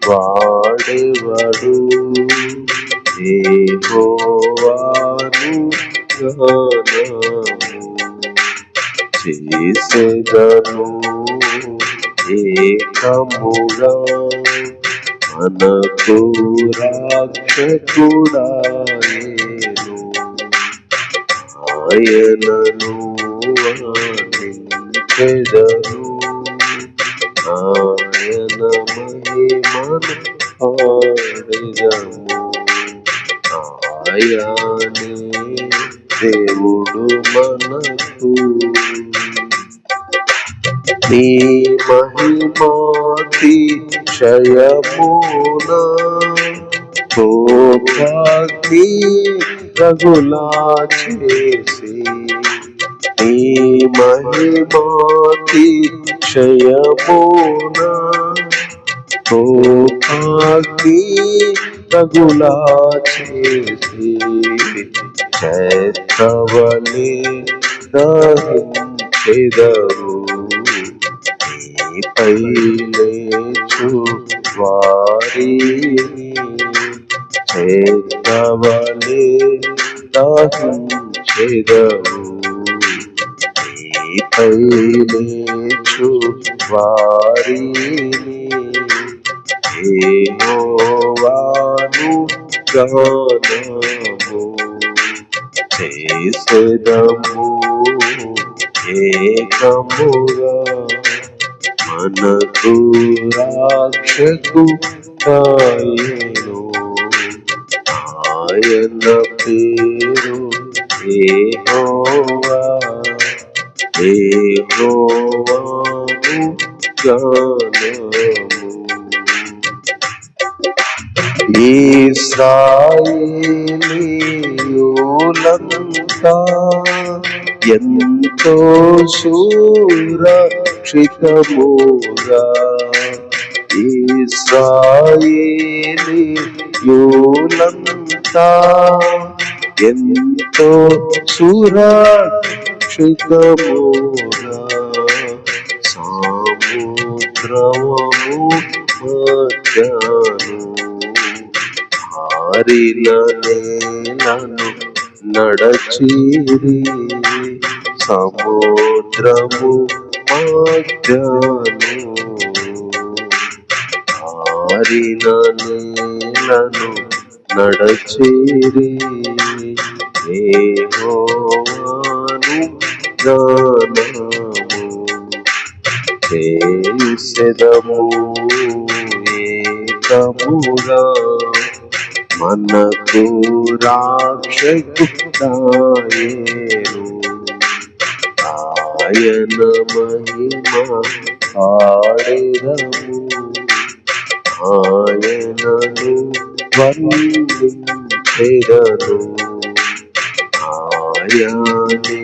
వాడెవడు. యెహోవాను గానము చేసెదను ఏకముగా మనకు రక్షకుడాయేను. ఆయనను వర్ణించెదను, ఆయన మహిమను పాడెదము. ఆయనే దేవుడు మనకు. నీ మహిమాతిశయమున కోపాగ్ని రగులా చేసి, నీ మహిమాతిశయమున కోపాగ్ని రగులా చేసి, చెత్తవలె దహించెదవు. నీపై లేచు వారిని చెత్తవలె దహించెదవు. నీపై లేచు వారిని యెహోవాను గానము చేసెదము ఏకముగా మనకు రక్షకుడాయేను. ఆయన పేరు యెహోవా, యెహోవాను గానము. ఇశ్రాయేలీయులంతా ఎంతో సురక్షితముగా, ఇశ్రాయేలీయులంతా ఎంతో సురక్షితముగా సముద్రము మధ్యను ఆరిన నేలను నడచిరి, సముద్రము మధ్యను ఆరిన నేలను నడచిరి. యెహోవాను గానము చేసెదము ఏకముగా మనకు రక్షకుడాయేను. ఆయన మహిమ పాడెదము, ఆయనను వర్ణించెదను. ఆయనే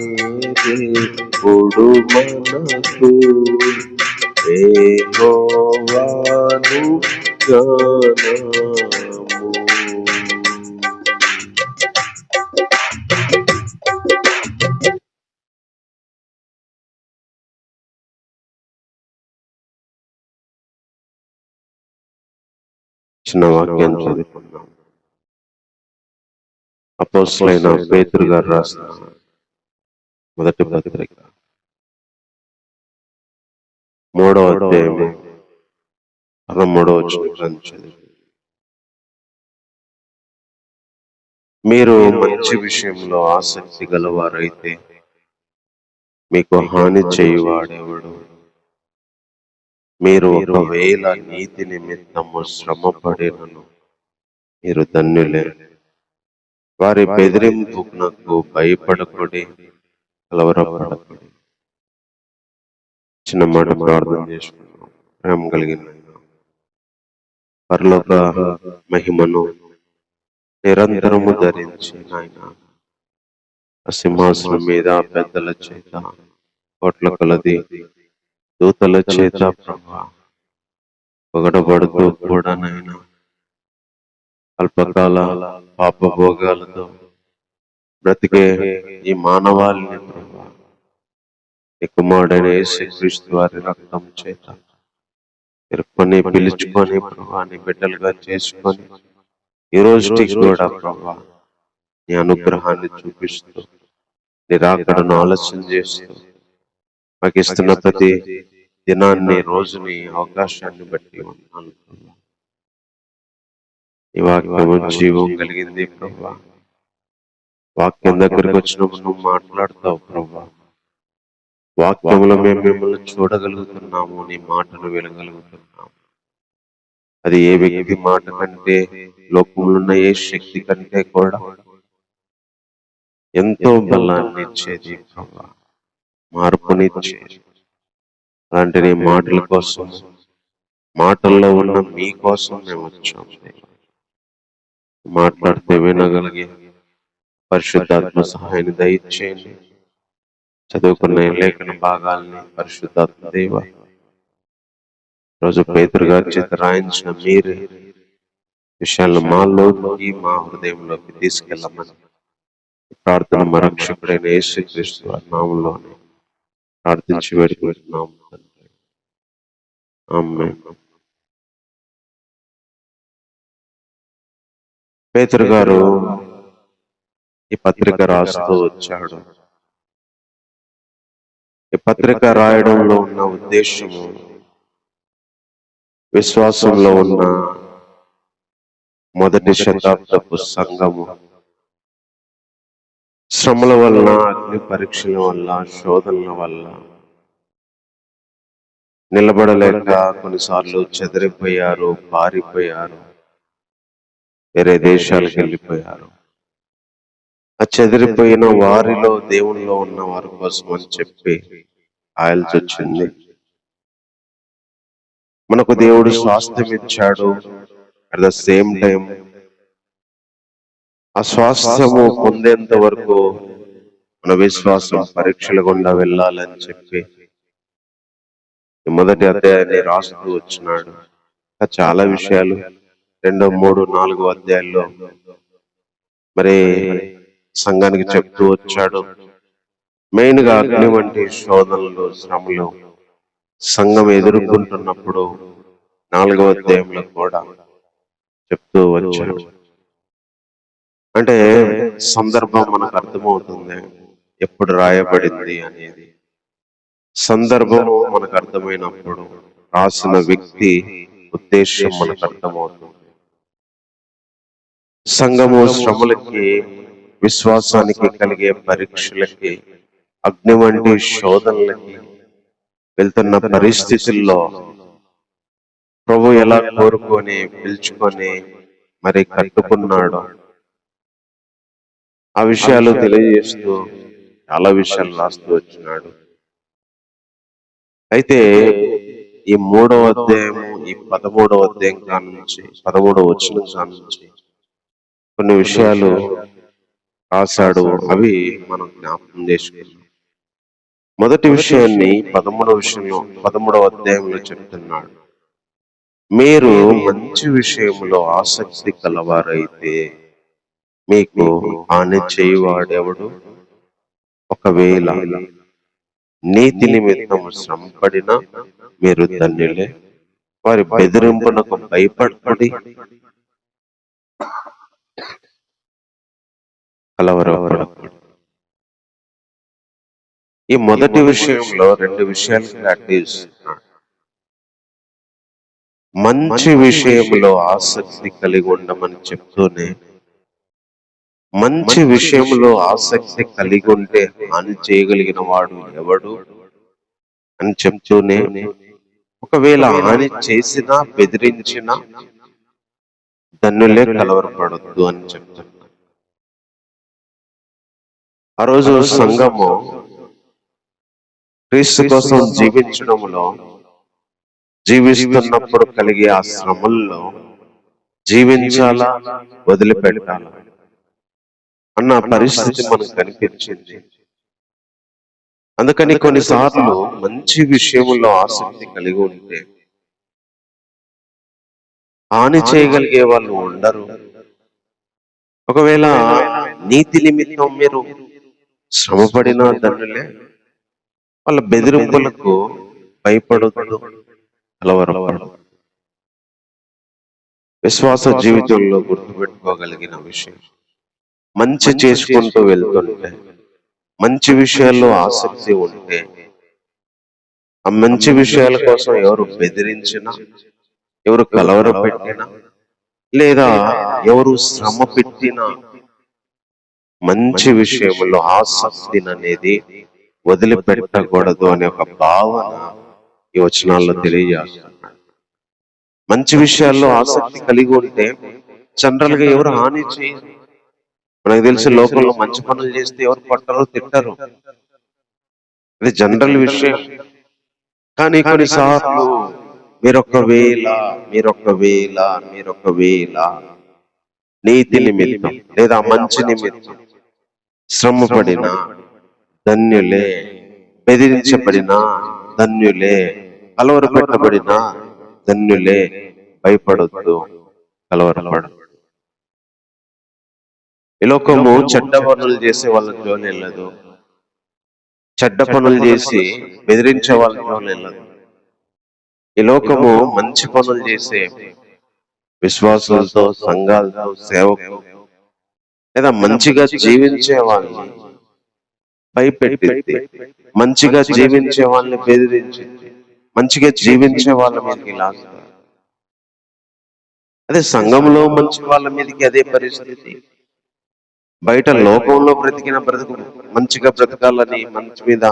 దేవుడు మనకు, యెహోవాను గానము. చిన్న వాక్యాన్ని చదువుకున్నాం. అపోస్తలుడైన పేతురు గారు రాసిన మొదటి పత్రిక 3వ అధ్యాయము 13వ వచనం చదివి, మీరు మంచి విషయంలో ఆసక్తి గలవారైతే మీకు హాని చేయువాడెవడు? మీరు ఒకవేళ నీతి నిమిత్తము శ్రమపడినను మీరు ధన్యులే. వారి బెదిరింపునకు భయపడకుడి, కలవరపడకుడి. చిన్న మాట ప్రార్థన చేసుకున్నాం. ప్రేమ కలిగిన పరలోక మహిమను నిరంతరము ధరించి నాయన సింహాసనం మీద పెద్దల చేత, కోట్ల కొలది దూతల చేత ప్రభా పొగడబడుతూ కూడా నాయన అల్పకాల పాపభోగాలతో బ్రతికే ఈ మానవాళిని ప్రభా నీ కుమారుడైన యేసుక్రీస్తు వారి రక్తం చేత ఎరుకొని పిలుచుకొని ప్రభా నీ బిడ్డలుగా చేసుకొని ఈ రోజుకి కూడా ప్రభా నీ అనుగ్రహాన్ని చూపిస్తూ నీ రాకడను ఆలస్యం చేస్తూ మాకు ఇస్తున్న ప్రతి దినాన్ని, రోజుని, అవకాశాన్ని బట్టి ఉన్నాను. ఈ వాక్యము జీవం కలిగింది ప్రభా. వాక్యం దగ్గరికి వచ్చినప్పుడు నువ్వు మాట్లాడతావు ప్రభా. వాక్యంలో మేము మిమ్మల్ని చూడగలుగుతున్నాము, నీ మాటను వినగలుగుతున్నాము. అది ఏ వ్యక్తి మాట కంటే, లోకంలో ఉన్న ఏ శక్తి కంటే కూడా ఎంతో బలాన్ని ఇచ్చేది ప్రభా, మార్పునిచ్చేది. అలాంటి నీ మాటల కోసం, మాటల్లో ఉన్న మీ కోసం మేము వచ్చాము. మాట్లాడితే వినగలిగే పరిశుద్ధాత్మ సహాయాన్ని దయచేయండి. చదువుకున్న లేఖన భాగాల్ని పరిశుద్ధాత్మ దేవ రోజు పేతురు గారి చేత రాయించిన మీరే విషయాలను మాలోకి, మా హృదయంలోకి తీసుకెళ్ళమని ప్రార్థన మా రక్షకుడైన యేసుక్రీస్తు నామములోనే ప్రార్థించి వేడుకుంటున్నాము తండ్రి. ఆమేన్. పేతురు గారు ఈ పత్రిక రాస్తూ వచ్చాడు. ఈ పత్రిక రాయడంలో ఉన్న ఉద్దేశము విశ్వాసంలో ఉన్న మొదటి శతాబ్దపు సంఘము శ్రమల వల్ల, అగ్ని పరీక్షల వల్ల, శోధనల వల్ల నిలబడలేక కొన్నిసార్లు చెదిరిపోయారు, పారిపోయారు, వేరే దేశాలకు వెళ్ళిపోయారు. ఆ చెదిరిపోయిన వారిలో దేవునిలో ఉన్న వారి కోసం అని చెప్పి ఆయాల్సి వచ్చింది. మనకు దేవుడు స్వాస్థ్యం ఇచ్చాడు. అట్ ద సేమ్ టైం ఆ స్వాస్థ్యము పొందేంత వరకు మన విశ్వాసం పరీక్షల గుండా వెళ్ళాలని చెప్పి మొదటి అధ్యాయాన్ని రాస్తూ వచ్చినాడు. చాలా విషయాలు 2, 3, 4 అధ్యాయాల్లో మరి సంఘానికి చెప్తూ వచ్చాడు. మెయిన్ గా అగ్ని వంటి శోధనలు, శ్రమలు సంఘం ఎదుర్కొంటున్నప్పుడు 4వ అధ్యాయంలో కూడా చెప్తూ వచ్చాడు. అంటే సందర్భం మనకు అర్థమవుతుంది ఎప్పుడు రాయబడింది అనేది. సందర్భము మనకు అర్థమైనప్పుడు రాసిన వ్యక్తి ఉద్దేశం మనకు అర్థమవుతుంది. సంఘము శ్రమలకి, విశ్వాసానికి కలిగే పరీక్షలకి, అగ్ని వంటి శోధనలకి వెళ్తున్న పరిస్థితుల్లో ప్రభు ఎలా కోరుకొని, పిలుచుకొని మరి కట్టుకున్నాడు, ఆ విషయాలు తెలియజేస్తూ చాలా విషయాలు రాస్తూ వచ్చినాడు. అయితే ఈ 3వ అధ్యాయము, ఈ 13వ అధ్యాయం కానుంచి 13వ వచనం కానుంచి కొన్ని విషయాలు రాశాడు. అవి మనం జ్ఞాపకం చేసుకున్నాం. మొదటి విషయాన్ని 13వ అధ్యాయంలో చెప్తున్నాడు. మీరు మంచి విషయంలో ఆసక్తి కలవారైతే మీకు హాని చేయువాడెవడు? ఒకవేళ నీతి నిమిత్తం శ్రమపడినా మీరు ధన్యులే. వారి బెదిరింపునకు భయపడకుడి, కలవరపడకూడదు. ఈ మొదటి విషయంలో రెండు విషయాలు అడ్డేస్తున్నాడు. మంచి విషయంలో ఆసక్తి కలిగి ఉండమని చెప్తూనే, మంచి విషయంలో ఆసక్తి కలిగి ఉంటే హాని చేయగలిగిన వాడు ఎవడు అని చెప్తూనే, ఒకవేళ హాని చేసినా బెదిరించినా ధన్యులే, కలవరపడొద్దు అని చెప్తున్నారు. ఆ రోజు సంఘము క్రీస్తు కోసం జీవించడంలో, జీవిస్తున్నప్పుడు కలిగే ఆ శ్రమల్లో జీవించాలా వదిలిపెట్టాలా అన్న పరిస్థితి మనకు కనిపించింది. అందుకని కొన్నిసార్లు మంచి విషయంలో ఆసక్తి కలిగి ఉంటే హాని చేయగలిగే వాళ్ళు ఉండరు. ఒకవేళ నీతి నిమిత్తం మీరు శ్రమపడిన ధన్యులే, వాళ్ళ బెదిరింపులకు భయపడొద్దు, కలవరపడదు. విశ్వాస జీవితంలో గుర్తుపెట్టుకోగలిగిన విషయం, మంచి చేసుకుంటూ వెళ్తుంటే, మంచి విషయాల్లో ఆసక్తి ఉంటే, ఆ మంచి విషయాల కోసం ఎవరు బెదిరించినా, ఎవరు కలవరపెట్టినా, లేదా ఎవరు శ్రమ పెట్టినా, మంచి విషయంలో ఆసక్తిని అనేది వదిలిపెట్టకూడదు అనే ఒక భావన ఈ వచనాల్లో తెలియజేస్తున్నాడు. మంచి విషయాల్లో ఆసక్తి కలిగి ఉంటే జనరల్ గా ఎవరు హాని చేయరు. మనకు తెలిసి లోకంలో మంచి పనులు చేస్తే ఎవరు పట్టరు, తిట్టరు. ఇది జనరల్ విషయం. కానీ కొన్నిసార్లు మీరొకవేళ నీతి నిమిత్తం లేదా మంచి నిమిత్తం శ్రమ పడినా ధన్యులే, బెదిరించబడినా ధన్యులే, కలవరపెట్టబడినా ధన్యులే, భయపడొద్దు, కలవరపడదు. ఈ లోకము చెడ్డ పనులు చేసే వాళ్ళ జోలి వెళ్ళదు, చెడ్డ పనులు చేసి బెదిరించే వాళ్ళ జోలి వెళ్ళదు. ఈ లోకము మంచి పనులు చేసే విశ్వాసులతో, సంఘాలతో, సేవకులు లేదా మంచిగా జీవించే వాళ్ళని భయపెట్టింది, మంచిగా జీవించే వాళ్ళని బెదిరించింది, మంచిగా జీవించే వాళ్ళ మీదకి లాస్తారు. అదే సంఘంలో మంచి వాళ్ళ మీదకి అదే పరిస్థితి. బయట లోకంలో బ్రతికిన బ్రతుకు మంచిగా బ్రతకాలని మంచి మీద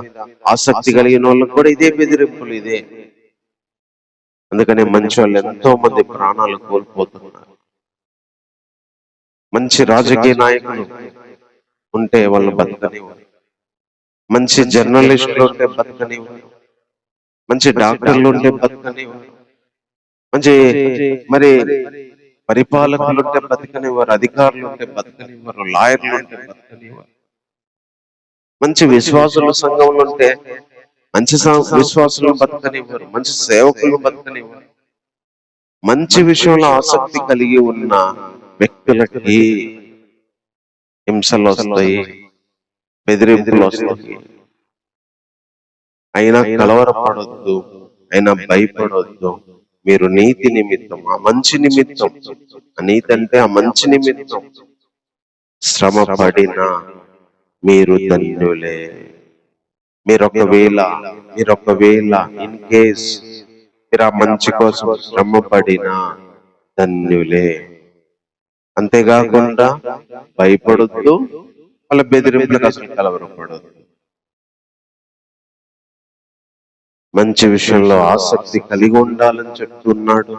ఆసక్తి కలిగిన వాళ్ళకు కూడా ఇదే బెదిరింపులు, ఇదే. అందుకనే మంచి వాళ్ళు ఎంతో మంది ప్రాణాలు కోల్పోతున్నారు. మంచి రాజకీయ నాయకులు ఉంటే వాళ్ళు బతకనివ్వరు, మంచి జర్నలిస్టులు ఉంటే బతకనివ్వరు, మంచి డాక్టర్లు ఉంటే బతకనివ్వరు, మంచి పరిపాలకులు ఉంటే బతకనివ్వరు, అధికారులు ఉంటే బతకనివ్వరు, లాయర్లు ఉంటే బతకనివ్వరు. మంచి విశ్వాసులు సంఘంలో ఉంటే మంచి విశ్వాసులు బతకనివ్వరు, మంచి సేవకులు బతకనివ్వరు. మంచి విషయంలో ఆసక్తి కలిగి ఉన్న వ్యక్తులకి హింసలు వస్తాయి, బెదిరింపులు వస్తాయి. అయినా కలవరపడొద్దు, అయినా భయపడొద్దు. మీరు నీతి నిమిత్తం, ఆ మంచి నిమిత్తం, నీతి అంటే ఆ మంచి నిమిత్తం శ్రమ పడినా మీరు ధన్యులే. మీరొకవేళ ఇన్ కేస్ మీరు ఆ మంచి కోసం శ్రమ పడినా ధన్యులే. అంతేకాకుండా భయపడొద్దు, వాళ్ళ బెదిరింపులకు అసలు కలవరపడొద్దు. మంచి విషయంలో ఆసక్తి కలిగి ఉండాలని చెప్తున్నాడు.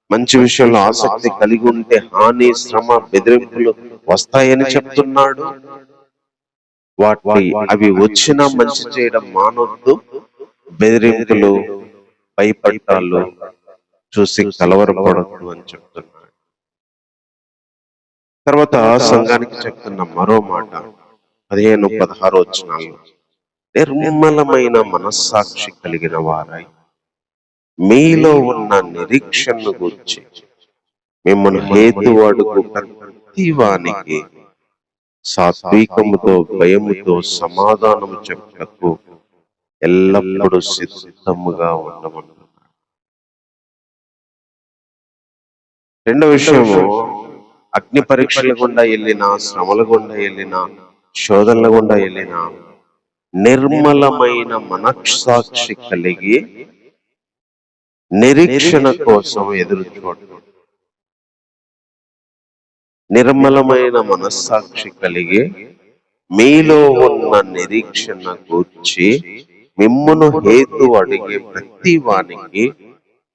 మంచి విషయంలో ఆసక్తి కలిగి ఉంటే హాని, శ్రమ, బెదిరింపులు వస్తాయని చెప్తున్నాడు. అవి వచ్చినా మంచి చేయడం మానొద్దు. బెదిరింపులు, భయపడటాలు చూసి కలవరపడొద్దు అని చెప్తున్నాడు. తర్వాత సంఘానికి చెప్తున్న మరో మాట 15-16 వచనాలు. నిర్మలమైన మనస్సాక్షి కలిగిన వారై మీలో ఉన్న నిరీక్షణను గురించి మిమ్మల్ని హేతు అడుగు ప్రతి వానికి సాత్వికముతో, భయముతో సమాధానము చెప్పుటకు ఎల్లప్పుడూ సిద్ధముగా ఉండమన్నాడు. రెండో విషయము, అగ్ని పరీక్షల గుండా వెళ్ళినా, శ్రమల గుండా వెళ్ళినా, శోధనల గుండా వెళ్ళినా నిర్మలమైన మనస్సాక్షి కలిగి నిరీక్షణ కోసం ఎదురు చూడండి. నిర్మలమైన మనస్సాక్షి కలిగి మీలో ఉన్న నిరీక్షణ గూర్చి మిమ్మును హేతు అడిగే ప్రతి వానికి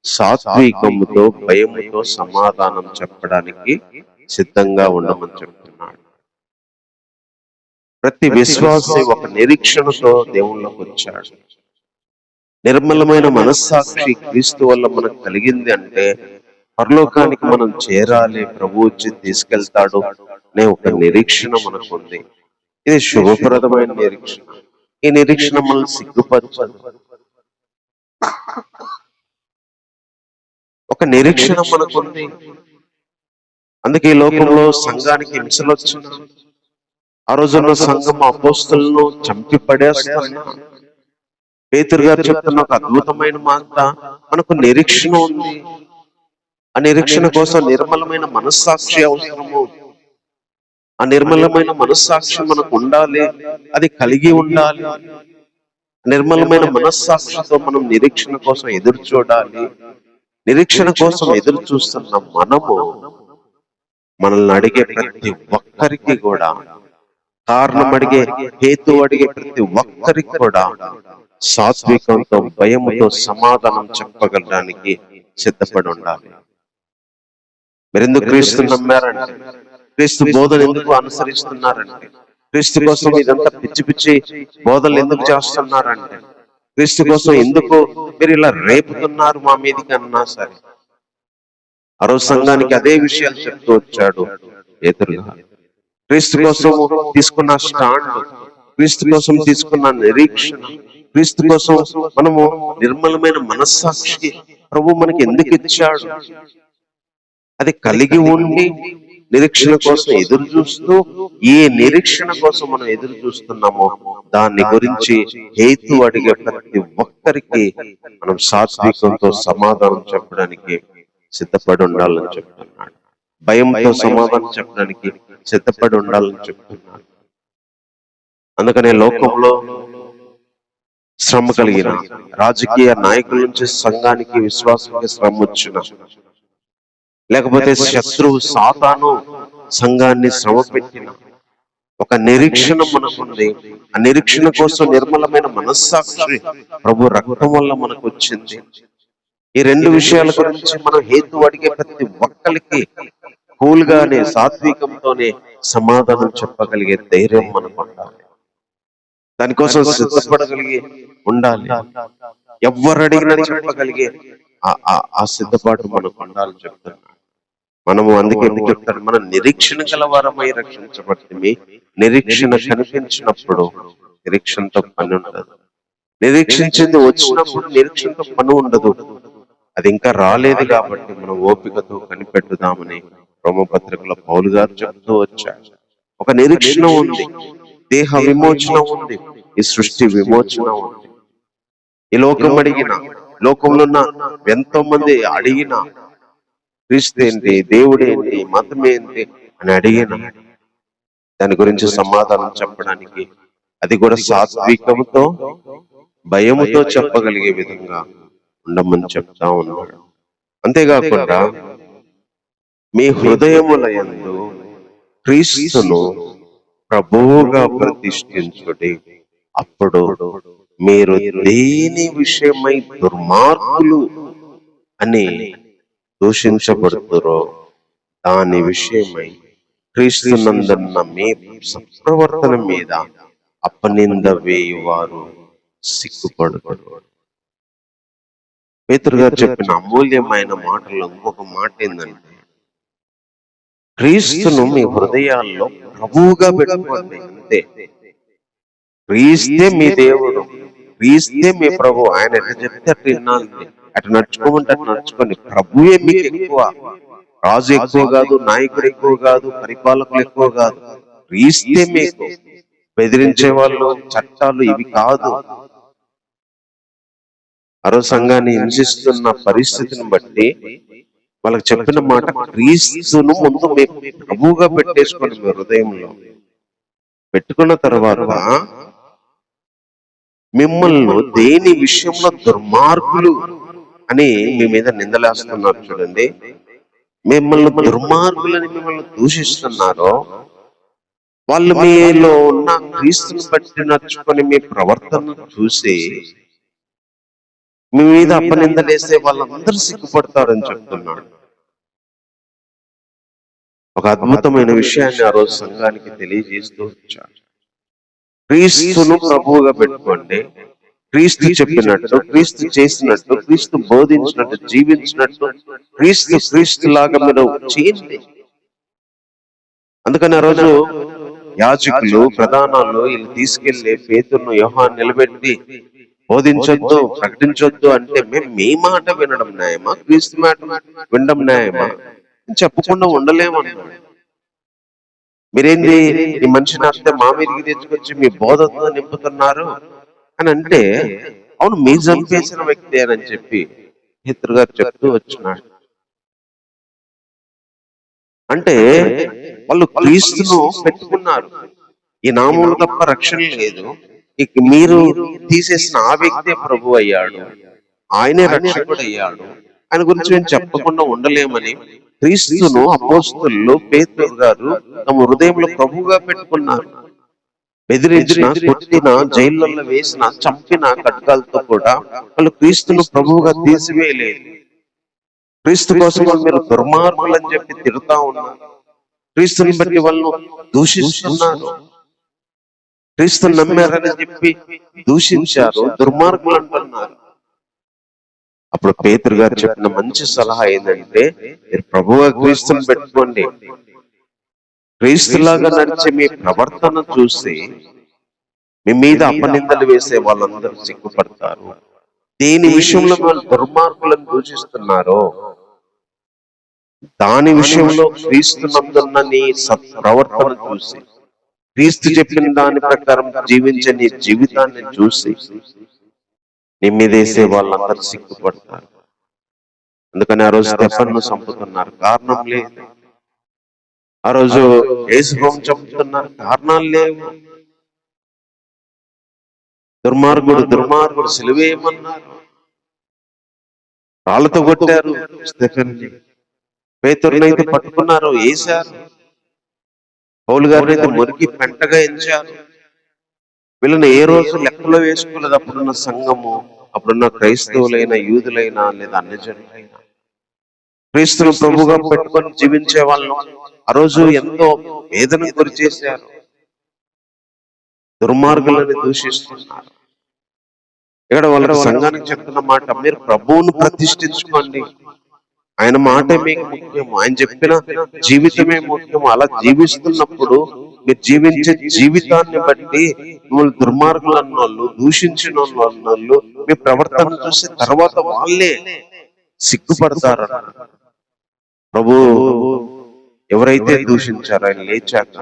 సాత్వికముతో, భయముతో సమాధానం చెప్పడానికి సిద్ధంగా ఉండమని చెప్తున్నాడు. ప్రతి విశ్వాసి ఒక నిరీక్షణతో దేవుళ్ళకి వచ్చాడు. నిర్మలమైన మనస్సాక్షి క్రీస్తు వల్ల మనకు కలిగింది అంటే పరలోకానికి మనం చేరాలి, ప్రభు వచ్చి తీసుకెళ్తాడు అనే ఒక నిరీక్షణ మనకు ఉంది. ఇది శుభప్రదమైన నిరీక్షణ. ఈ నిరీక్షణ మనల్ని సిగ్గుపరచదు. ఒక నిరీక్షణ మనకుంది. అందుకే ఈ లోకంలో సంఘానికి హింసలు వచ్చిన ఆ రోజుల్లో సంఘం అపోస్తలులను చంపి పడేస్తున్నా. పేతురు గారు చెప్తున్న ఒక అద్భుతమైన మాట, మనకు నిరీక్షణ ఉంది. ఆ నిరీక్షణ కోసం నిర్మలమైన మనస్సాక్షి అవసరము. ఆ నిర్మలమైన మనస్సాక్షి మనకు ఉండాలి, అది కలిగి ఉండాలి. నిర్మలమైన మనస్సాక్షితో మనం నిరీక్షణ కోసం ఎదురు చూడాలి. నిరీక్షణ కోసం ఎదురు చూస్తున్న మనము మనల్ని అడిగే ప్రతి ఒక్కరికి కూడా, కారణం అడిగే, హేతు అడిగే ప్రతి ఒక్కరికి కూడా సాత్వికంతో, భయముతో సమాధానం చెప్పగలడానికి సిద్ధపడి ఉండాలి. మీరెందుకు క్రీస్తు నమ్మారంటే, క్రీస్తు బోధన ఎందుకు అనుసరిస్తున్నారంటే, క్రీస్తు కోసం ఇదంతా పిచ్చి పిచ్చి బోధనలు ఎందుకు చేస్తున్నారంటే, క్రీస్తు కోసం ఎందుకు మీరు ఇలా రేపుతున్నారు మా మీదికి అన్నా సరే, ఆ రోజు సంఘానికి అదే విషయాలు చెప్తూ వచ్చాడు పేతురుగా. క్రీస్తు కోసం తీసుకున్న స్టాండ్, క్రీస్తు కోసం తీసుకున్న నిరీక్షణ, క్రీస్తు కోసం మనము నిర్మలమైన మనస్సాక్షి ప్రభు మనకి ఎందుకు ఇచ్చాడు, అది కలిగి ఉండి నిరీక్షణ కోసం ఎదురు చూస్తూ, ఏ నిరీక్షణ కోసం మనం ఎదురు చూస్తున్నామో దాన్ని గురించి హేతు అడిగే ప్రతి ఒక్కరికి మనం సాత్వికంతో సమాధానం చెప్పడానికి సిద్ధపడి ఉండాలని చెప్తున్నాడు. భయంతో సమాధానం చెప్పడానికి సిద్ధపడి ఉండాలని చెప్తున్నాడు. అందుకనే లోకంలో శ్రమ కలిగిన రాజకీయ నాయకుల నుంచి సంఘానికి, విశ్వాసానికి శ్రమ వచ్చిన, లేకపోతే శత్రువు సాతాను సంఘాన్ని శ్రమ పెట్టిన, ఒక నిరీక్షణ మనకుంది. ఆ నిరీక్షణ కోసం నిర్మలమైన మనస్సాక్షి ప్రభు రక్తం వల్ల మనకు వచ్చింది. ఈ రెండు విషయాల గురించి మనం హేతు అడిగే ప్రతి ఒక్కరికి కూల్గానే, సాత్వికంతోనే సమాధానం చెప్పగలిగే ధైర్యం మనకు ఉండాలి. దానికోసం సిద్ధపడగలిగి ఉండాలి. ఎవరు అడిగినా చెప్పగలిగే ఆ సిద్ధపాటు మనకు ఉండాలని చెప్తున్నాడు. మనము అందుకే ఎందుకు చెప్తాడు, మనం నిరీక్షణ గలవారమై రక్షించబడుతుంది. నిరీక్షణ కనిపించినప్పుడు నిరీక్షణతో పని ఉండదు. నిరీక్షించింది వచ్చినప్పుడు నిరీక్షణతో పని ఉండదు. అది ఇంకా రాలేదు కాబట్టి మనం ఓపికతో కనిపెట్టుదామని రోమపత్రికలో పౌలు గారు చెప్తూ వచ్చాడు. ఒక నిరీక్షణ ఉంది, దేహ విమోచన ఉంది, ఈ సృష్టి విమోచన ఉంది. ఈ లోకం అడిగిన, లోకంలో ఉన్న ఎంతో మంది అడిగిన క్రీస్తు ఏంటి, దేవుడేంటి, మతమేంటి అని అడిగిన దాని గురించి సమాధానం చెప్పడానికి, అది కూడా సాత్వికంతో, భయముతో చెప్పగలిగే విధంగా ఉండమని చెప్తా ఉన్నాడు. అంతేకాకుండా మీ హృదయముల యందు క్రీస్తును ప్రభువుగా ప్రతిష్ఠించుడి, అప్పుడు మీరు దేని విషయమై దుర్మార్గులు అని దూషించబడుతురో దాని విషయమై క్రీస్తునందున్న మీ సత్ప్రవర్తన మీద అపనింద వేయువారు సిగ్గుపడుతారు. పేతురు గారు చెప్పిన అమూల్యమైన మాటల్లో ఇంకొక మాట ఏంటంటే, క్రీస్తును మీ హృదయాల్లో ప్రభువుగా పెట్టుకోండి. అంతే. క్రీస్తే మీ దేవుడు, క్రీస్తే మీ ప్రభు. ఆయన ఎట్లా చెప్తే అట్లా వినాలి, అటు నడుచుకోమంటే అటు నడుచుకోండి. ప్రభువే మీకు ఎక్కువ. రాజు ఎక్కువ కాదు, నాయకుడు ఎక్కువ కాదు, పరిపాలకులు ఎక్కువ కాదు. క్రీస్తే మీకు. బెదిరించే వాళ్ళు, చట్టాలు ఇవి కాదు. అరో సంఘాన్ని హింసిస్తున్న పరిస్థితిని బట్టి వాళ్ళకి చెప్పిన మాట, క్రీస్తును ముందు మీకు ప్రభువుగా పెట్టేసుకోండి మీ హృదయంలో. పెట్టుకున్న తర్వాత మిమ్మల్ని దేని విషయంలో దుర్మార్గులు అని మీ మీద నిందలేస్తున్నారు చూడండి, మిమ్మల్ని దుర్మార్గులని మిమ్మల్ని దూషిస్తున్నారో, వాళ్ళు మీలో ఉన్న క్రీస్తుని బట్టి నడుచుకొని మీ ప్రవర్తన చూసి మీ మీద అపనిందలేసే వాళ్ళందరూ సిగ్గుపడతారని చెప్తున్నాడు. ఒక అద్భుతమైన విషయాన్ని ఆ రోజు సంఘానికి తెలియజేస్తూ వచ్చాడు. క్రీస్తును ప్రభువుగా పెట్టుకోండి, క్రీస్తు చెప్పినట్టు, క్రీస్తు చేసినట్టు, క్రీస్తు బోధించినట్టు జీవించినట్టు, క్రీస్తు లాగా మీరు చేయండి. అందుకని ఆ రోజు యాజకులు, ప్రధానాలు వీళ్ళు తీసుకెళ్లి పేతురును, యోహాను నిలబెట్టి బోధించొద్దు, ప్రకటించొద్దు అంటే మేము మీ మాట వినడం న్యాయమా, క్రీస్తు మాట వినడం న్యాయమా చెప్పకుండా ఉండలేమన్నాడు. మీరేంది ఈ మనిషిని అర్థే మా మీదకి తెచ్చుకొచ్చి మీ బోధతో నింపుతున్నారు అని అంటే, అవును మీ చంపేసిన వ్యక్తి అని చెప్పి పేతురు గారు చెప్తూ వచ్చినాడు. అంటే వాళ్ళు క్రీస్తును పెట్టుకున్నారు, ఈ నామములు తప్ప రక్షణ లేదు, ఇక మీరు తీసేసిన ఆ వ్యక్తే ప్రభు అయ్యాడు, ఆయనే రక్షకుడు అయ్యాడు, ఆయన గురించి మేము చెప్పకుండా ఉండలేమని క్రీస్తును అపోస్తలులు, పేతురు గారు తమ హృదయంలో ప్రభువుగా పెట్టుకున్నారు. బెదిరించిన, కొట్టిన, జైళ్ళల్లో వేసిన, చంపిన ఖడ్గాలతో కూడా వాళ్ళు క్రీస్తును ప్రభువుగా తీసివేయలేదు. క్రీస్తు కోసం మీరు దుర్మార్గులు అని చెప్పి తిరుగుతా ఉన్నారు, క్రీస్తుని బట్టి వాళ్ళు దూషిస్తున్నారు, క్రీస్తుని నమ్మారని చెప్పి దూషించారు, దుర్మార్గులు అంటున్నారు. అప్పుడు పేతురు గారు చెప్పిన మంచి సలహా ఏంటంటే, మీరు ప్రభువుగా క్రీస్తుని పెట్టుకోండి, క్రీస్తులాగా నడిచే మీ ప్రవర్తన చూసి మీ మీద అపనిందలు వేసే వాళ్ళందరూ సిగ్గుపడతారు. దేని విషయంలో వాళ్ళు దుర్మార్గులను దూషిస్తున్నారో దాని విషయంలో క్రీస్తు నందున్న నీ ప్రవర్తన చూసి, క్రీస్తు చెప్పిన దాని ప్రకారం జీవించే నీ జీవితాన్ని చూసి నీ మీద వేసే వాళ్ళందరూ సిగ్గుపడతారు. అందుకని ఆ రోజు స్టెఫనును చంపుతున్నారు, కారణం లేదు. ఆ రోజు యేసును చంపుతున్నారు, కారణాలు లేవు. దుర్మార్గుడు సిలువేయమన్నారు, రాళ్లతో కొట్టారు స్టెఫెన్ని, పేతురునైతే పట్టుకున్నారు, వేశారు, పౌలు గారిని అయితే మురికి పెంటగా ఎంచారు. వీళ్ళని ఏ రోజు లెక్కలో వేసుకోలేదు అప్పుడున్న సంఘము, అప్పుడున్న క్రైస్తవులైన, యూదులైనా లేదా అన్యజనులైనా. క్రీస్తును ప్రభుగా పెట్టుకొని జీవించే వాళ్ళను ఆ రోజు ఎంతో వేదన గురి చేశారు, దుర్మార్గులని దూషిస్తున్నారు. ఇక్కడ వాళ్ళ సంఘానికి చెప్తున్న మాట, మీరు ప్రభువును ప్రతిష్ఠించుకోండి, ఆయన మాటే మీకు ముఖ్యము, ఆయన చెప్పిన జీవితమే ముఖ్యము. అలా జీవిస్తున్నప్పుడు మీరు జీవించే జీవితాన్ని బట్టి మిమ్మల్ని దుర్మార్గులు అన్నోళ్ళు, దూషించిన వాళ్ళు మీ ప్రవర్తన చూసి తర్వాత వాళ్ళే సిగ్గుపడతారు. ప్రభు ఎవరైతే దూషించారో ఆయన లేచాక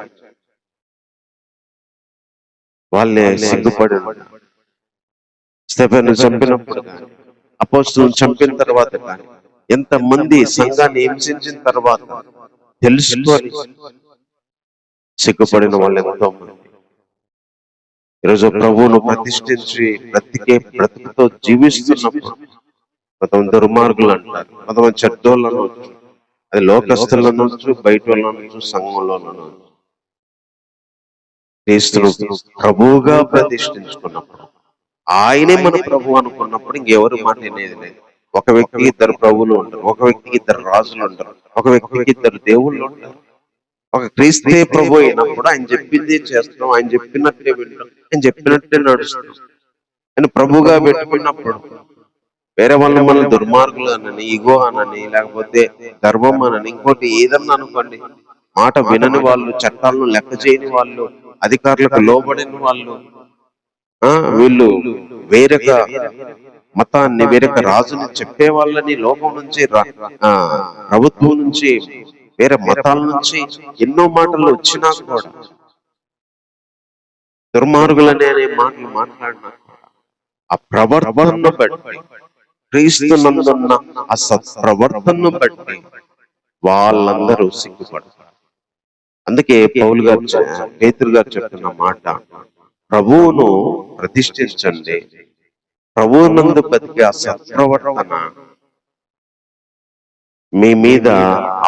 వాళ్ళే సిగ్గుపడి, స్టెఫెను చంపినప్పుడు కానీ, అపోస్తలులను చంపిన తర్వాత కానీ, ఎంతమంది సంఘాన్ని హింసించిన తర్వాత తెలుసుకొని సిగ్గుపడిన వాళ్ళు ఎంతో మంది. ఈరోజు ప్రభువును ప్రతిష్ఠించి బ్రతుకుతో జీవిస్తున్నప్పుడు కొంతమంది దుర్మార్గులు అంటారు, కొంతమంది చెడ్డోళ్ళు అనవచ్చు, అది లోకస్తులు అనవచ్చు, బయట వాళ్ళు అనవచ్చు, సంఘంలో అనవచ్చు. క్రీస్తును ప్రభువుగా ప్రతిష్ఠించుకున్నప్పుడు, ఆయనే మన ప్రభు అనుకున్నప్పుడు ఇంకెవరు మాట అనేది లేదు. ఒక వ్యక్తికి ఇద్దరు ప్రభువులు ఉంటారు, ఒక వ్యక్తికి ఇద్దరు రాజులు ఉంటారు, ఒక వ్యక్తికి ఇద్దరు దేవుళ్ళు ఉంటారు. ఒక క్రీస్తే ప్రభు అయినప్పుడు ఆయన చెప్పింది చేస్తాం, ఆయన చెప్పినట్టే వింటాం, ఆయన చెప్పినట్టే నడుస్తాం. ఆయన ప్రభుగా పెట్టుకున్నప్పుడు వేరే వాళ్ళు మన దుర్మార్గులు అనని, ఇగో అనని, లేకపోతే గర్వం అనని, ఇంకోటి ఏదన్నా అనుకోండి, మాట వినని వాళ్ళు, చట్టాలను లెక్క చేయని వాళ్ళు, అధికారులకు లోబడిన వాళ్ళు, వీళ్ళు వేరొక మతాన్ని, వేరొక రాజుని చెప్పే వాళ్ళని, లోకం నుంచి, ప్రభుత్వం నుంచి, వేరే మతాల నుంచి ఎన్నో మాటలు వచ్చినా కూడా, దుర్మార్గులనే మాటలు మాట్లాడినా ఆ ప్రవర్తనను బట్టి క్రీస్తునందున్న ఆ సత్ప్రవర్తనను బట్టి వాళ్ళందరూ సిగ్గుపడతారు. అందుకే పౌలు గారు పేతురు గారు చెప్తున్న మాట, ప్రభువును ప్రతిష్ఠించండి, ప్రభువునందు బతికే ఆ సత్ప్రవర్తన మీ మీద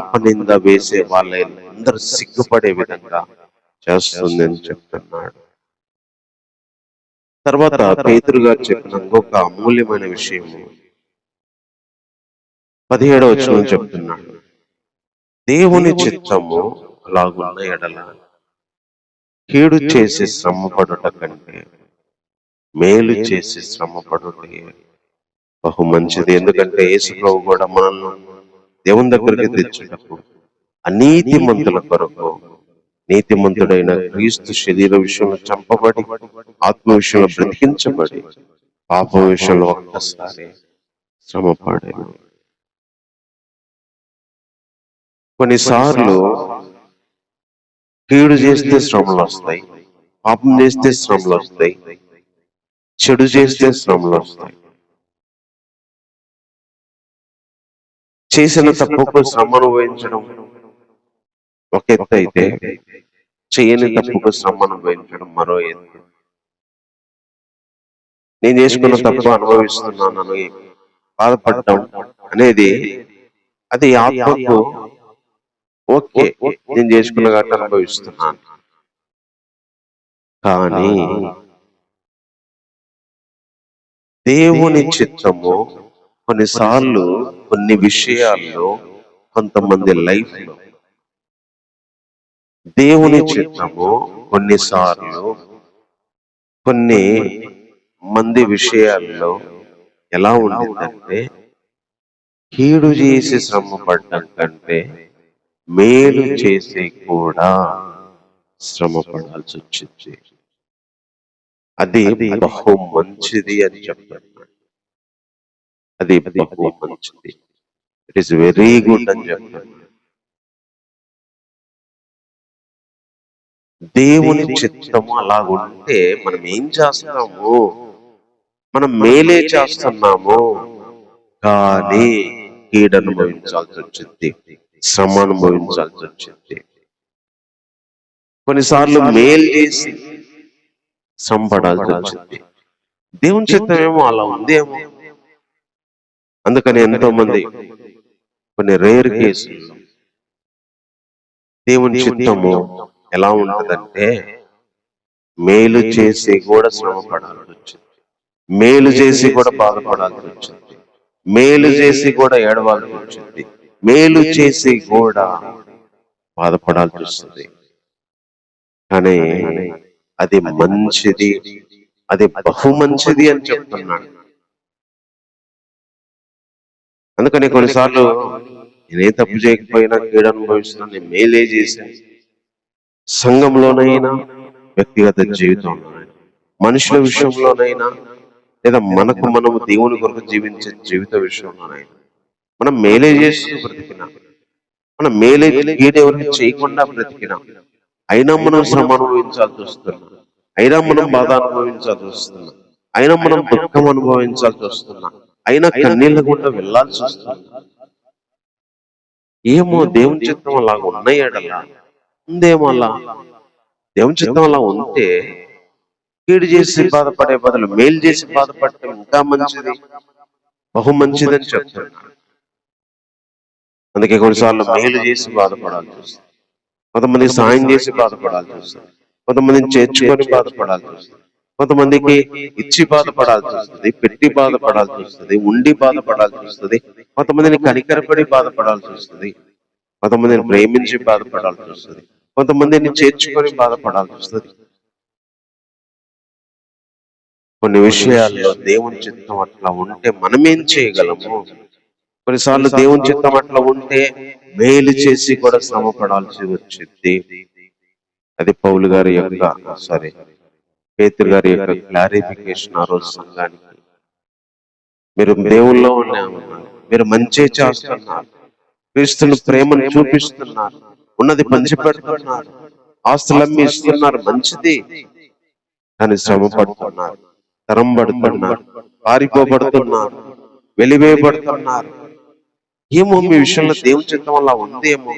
అపనింద వేసే వాళ్ళందరూ సిగ్గుపడే విధంగా చేస్తుంది అని చెప్తున్నాడు. తర్వాత పేతురు గారు చెప్పిన ఇంకొక అమూల్యమైన విషయం 17వ వచనం చెప్తున్నాడు, దేవుని చిత్తము అలాగున్న ఎడల కీడు చేసి శ్రమపడుట కంటే మేలు చేసి శ్రమపడుటే బహు మంచిది. ఎందుకంటే యేసు ప్రభు కూడా మనల్ని దేవుని దగ్గరికి తెచ్చుటకు అనీతిమంతుల కొరకు నీతిమంతుడైన క్రీస్తు శరీర విషయంలో చంపబడి ఆత్మ విషయంలో బ్రతికించబడి పాపం విషయంలో ఒక్కసారి శ్రమపడాను. కొన్నిసార్లు కీడు చేస్తే శ్రమలు వస్తాయి, పాపం చేస్తే శ్రమలు వస్తాయి, చెడు చేస్తే శ్రమలు వస్తాయి. చేసిన తప్పుకు శ్రమ అనుభవించడం ఒక ఎత్తు అయితే, చేయని తప్పుకు శ్రమ అనుభవించడం మరో ఎత్తు. నేను చేసుకున్న తప్పు అనుభవిస్తున్నానని బాధపడటం అనేది అది ఆత్మకు ఓకే, నేను చేసుకున్న కాబట్టి అనుభవిస్తున్నాను. కానీ దేవుని చిత్తము కొన్నిసార్లు కొన్ని విషయాల్లో కొంతమంది లైఫ్ లో దేవుని చిత్తము కొన్నిసార్లు కొన్ని మంది విషయాల్లో ఎలా ఉంటుందంటే, కీడు చేసి శ్రమ పడటం కంటే మేలు చేసి కూడా శ్రమ పడాల్సి వచ్చింది. అది బహు మంచిది అని చెప్తున్నాడు. అది బహు మంచిది, ఇట్ ఈస్ వెరీ గుడ్ అని చెప్తున్నాడు. దేవుని చిత్తము అలాగుంటే మనం ఏం చేస్తున్నాము, మనం మేలే చేస్తున్నాము, కానీ కీడు అనుభవించాల్సి వచ్చింది, శ్రమ అనుభవించాల్సి వచ్చింది. కొన్నిసార్లు మేలు చేసి శ్రమ పడాల్సి వచ్చింది. దేవుని చిత్తం ఏమో అలా ఉందేమో. అందుకని ఎంతో మంది కొన్ని రేర్ కేసులు దేవుని చిత్తము ఎలా ఉంటదంటే, మేలు చేసి కూడా శ్రమ పడాల్సి వచ్చింది, మేలు చేసి కూడా బాధపడాల్సి వచ్చింది, మేలు చేసి కూడా ఏడవాల్సి వచ్చింది, మేలు చేసి కూడా బాధపడాల్సి వస్తుంది. కానీ అది మంచిది, అది బహు మంచిది అని చెప్తున్నాడు. అందుకని కొన్నిసార్లు నేనే తప్పు చేయకపోయినా కీడు అనుభవిస్తున్నాను, నేను మేలే చేశాను. సంఘంలోనైనా, వ్యక్తిగత జీవితంలోనైనా, మనుషుల విషయంలోనైనా, లేదా మనకు మనము దేవుని కొరకు జీవించే జీవిత విషయంలోనైనా మనం మేలే చేస్తూ బ్రతికినా, మనం మేలే కీడు ఎవరికి చేయకుండా బ్రతికినా, అయినా మనం శ్రమ అనుభవించాల్సి వస్తున్నాం, అయినా మనం బాధ అనుభవించాల్సి వస్తున్నాం, అయినా మనం దుఃఖం అనుభవించాల్సి వస్తున్నాం, అయినా కన్నీళ్ళ గుండా వెళ్లాల్సి వస్తుంది. ఏమో దేవుని చిత్తం అలా ఉన్నాయడలా ఉందేమో. అలా దేవుని చిత్తం అలా ఉంటే కీడు చేసి బాధపడే బదులు మేలు చేసి బాధపడటం ఇంకా మంచిది, బహు మంచిదని చెప్తున్నాడు. అందుకే కొన్నిసార్లు మేలు చేసి బాధపడాల్సి వస్తుంది, కొంతమంది సాయం చేసి బాధపడాల్సి వస్తుంది, కొంతమందిని చేర్చుకొని బాధపడాల్సి వస్తుంది, కొంతమందికి ఇచ్చి బాధపడాల్సి వస్తుంది, పెట్టి బాధపడాల్సి వస్తుంది, ఉండి బాధపడాల్సి వస్తుంది, కొంతమందిని కనికరపడి బాధపడాల్సి వస్తుంది, కొంతమందిని ప్రేమించి బాధపడాల్సి వస్తుంది, కొంతమందిని చేర్చుకొని బాధపడాల్సి వస్తుంది. కొన్ని విషయాల్లో దేవుని చిత్తం అట్లా ఉంటే మనమేం చేయగలము? కొన్నిసార్లు దేవుని చిత్తం అట్లా ఉంటే మేలు చేసి కూడా శ్రమ పడాల్సి వచ్చింది. అది పౌలు గారి యొక్క పేతురు గారి యొక్క క్లారిఫికేషన్ ఆ రోజు సంఘానికి. మీరు దేవుల్లో ఉన్నారు, మీరు మంచి చేస్తున్నారు, క్రీస్తుని ప్రేమను చూపిస్తున్నారు, ఉన్నది పంచిపెడుతున్నారు, ఆస్తులమ్మి ఇస్తున్నారు, మంచిది. కానీ శ్రమ పడుతున్నారు, తరం పడుతున్నారు, పారిపోబడుతున్నారు, వెలివేయబడుతున్నారు. ఏమో మీ విషయంలో దేవుని చిత్తం అలా ఉందేమో.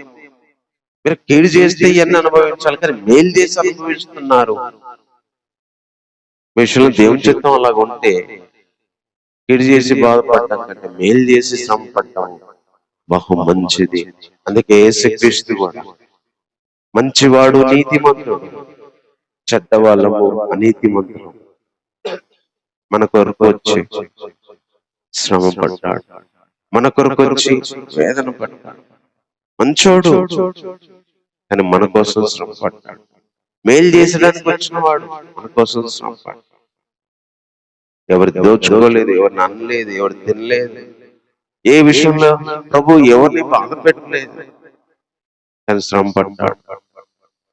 మీరు కీడు చేస్తే ఇవన్నీ అనుభవించాలి, కానీ మేలు చేసి అనుభవిస్తున్నారు. మీ విషయంలో దేవుని చిత్తం అలాగ ఉంటే కీడు చేసి బాధపడటం కంటే మేలు చేసి శ్రమ పడటం బహు మంచిది. అందుకే యేసుక్రీస్తు కూడా మంచివాడు నీతిమంతుడు, చెడ్డవాళ్ళము అనీతిమంతుడు మన కొరకు వచ్చి శ్రమ పడ్డాడు, మన కొరకు వచ్చి వేదన పడ్డాడు. మంచోడు కానీ మన కోసం శ్రమ పడ్డాడు. మేలు చేసడానికి వచ్చిన వాడు మన కోసం శ్రమ పడ్డాడు. ఎవరు దోచుకోలేదు, ఎవరిని అనలేదు, ఎవరు తినలేదు, ఏ విషయంలో ప్రభు ఎవరిని బాధ పెట్టలేదు, కానీ శ్రమ పడ్డాడు.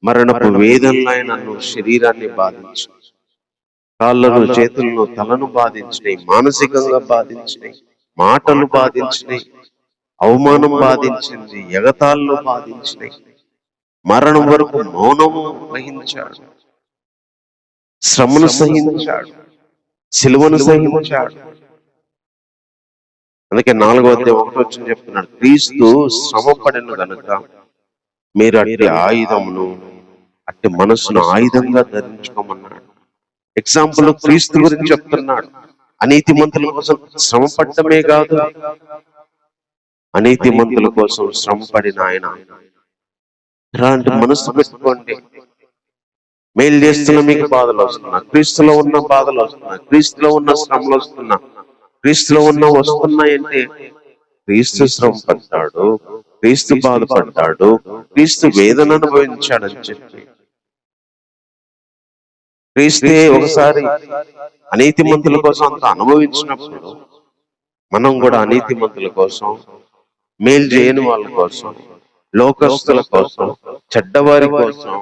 మరణపు వేదనలు ఆయన శరీరాన్ని బాధించి, కాళ్ళను చేతులను తలను బాధించినాయి, మానసికంగా బాధించినాయి, మాటలు బాధించినాయి, అవమానం బాధించింది, ఎగతాళ్ళు బాధించినాయి, మరణం వరకు మౌనము వహించాడు, శ్రమను సహించాడు, సిలువను సహించాడు. అందుకే 4:1 చెప్తున్నాడు, క్రీస్తు శ్రమ పడిన గనుక మీరు అట్టి ఆయుధమును అట్టి మనసును ఆయుధంగా ధరించుకోమన్నాడు. ఎగ్జాంపుల్ క్రీస్తు గురించి చెప్తున్నాడు. అనీతిమంతుల కోసం శ్రమ పడటమే కాదు, అనీతిమంతుల కోసం శ్రమ పడిన ఆయన. ఇలాంటి మనసు పెట్టుకోండి. మేలు చేస్తున్న మీకు బాధలు వస్తున్నా, క్రీస్తులో ఉన్న బాధలు వస్తున్నా, క్రీస్తులో ఉన్న శ్రమలు వస్తున్నా, క్రీస్తులో ఉన్న వస్తున్నాయంటే క్రీస్తు శ్రమ పడ్డాడు, క్రీస్తు బాధపడ్డాడు, క్రీస్తు వేదన అనుభవించాడని చెప్పి. క్రీస్తే ఒకసారి అనీతిమంతుల కోసం అంత అనుభవించినప్పుడు మనం కూడా అనీతిమంతుల కోసం, మేలు చేయని వాళ్ళ కోసం, లోకస్తుల కోసం, చెడ్డవారి కోసం,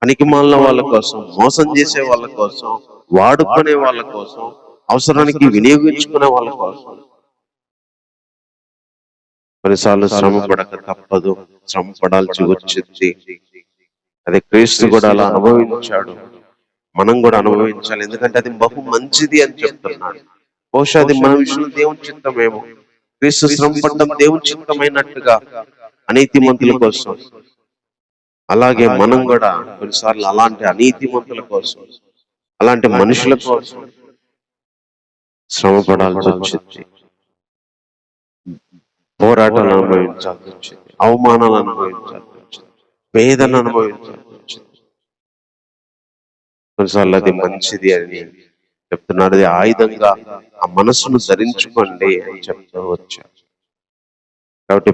పనికిమాలిన వాళ్ళ కోసం, మోసం చేసే వాళ్ళ కోసం, వాడుకునే వాళ్ళ కోసం, అవసరానికి వినియోగించుకునే వాళ్ళ కోసం కొన్నిసార్లు శ్రమ పడక తప్పదు, శ్రమ పడాల్సి వచ్చింది. అదే క్రీస్తు కూడా అలా అనుభవించాడు, మనం కూడా అనుభవించాలి. ఎందుకంటే అది బహు మంచిది అని చెప్తున్నాడు. బహుశా అది మన విషయంలో దేవుని చిత్తమేమో. క్రీస్తు శ్రమ పడడం దేవుని చిత్తమైనట్టుగా అనీతిమంతుల కోసం, అలాగే మనం కూడా కొన్నిసార్లు అలాంటి అనీతిమంతుల కోసం, అలాంటి మనుషుల కోసం శ్రమ పడాల్సి వచ్చింది, పోరాటాలు అనుభవించాల్సి వచ్చింది, అవమానాలు అనుభవించాల్సి వచ్చింది, వేదన అనుభవించాల్సి వచ్చింది. కొన్నిసార్లు అది మంచిది అని చెప్తున్నాడు. అది ఆయుధంగా ఆ మనసును ధరించుకోండి అని చెప్తూ వచ్చారు. కాబట్టి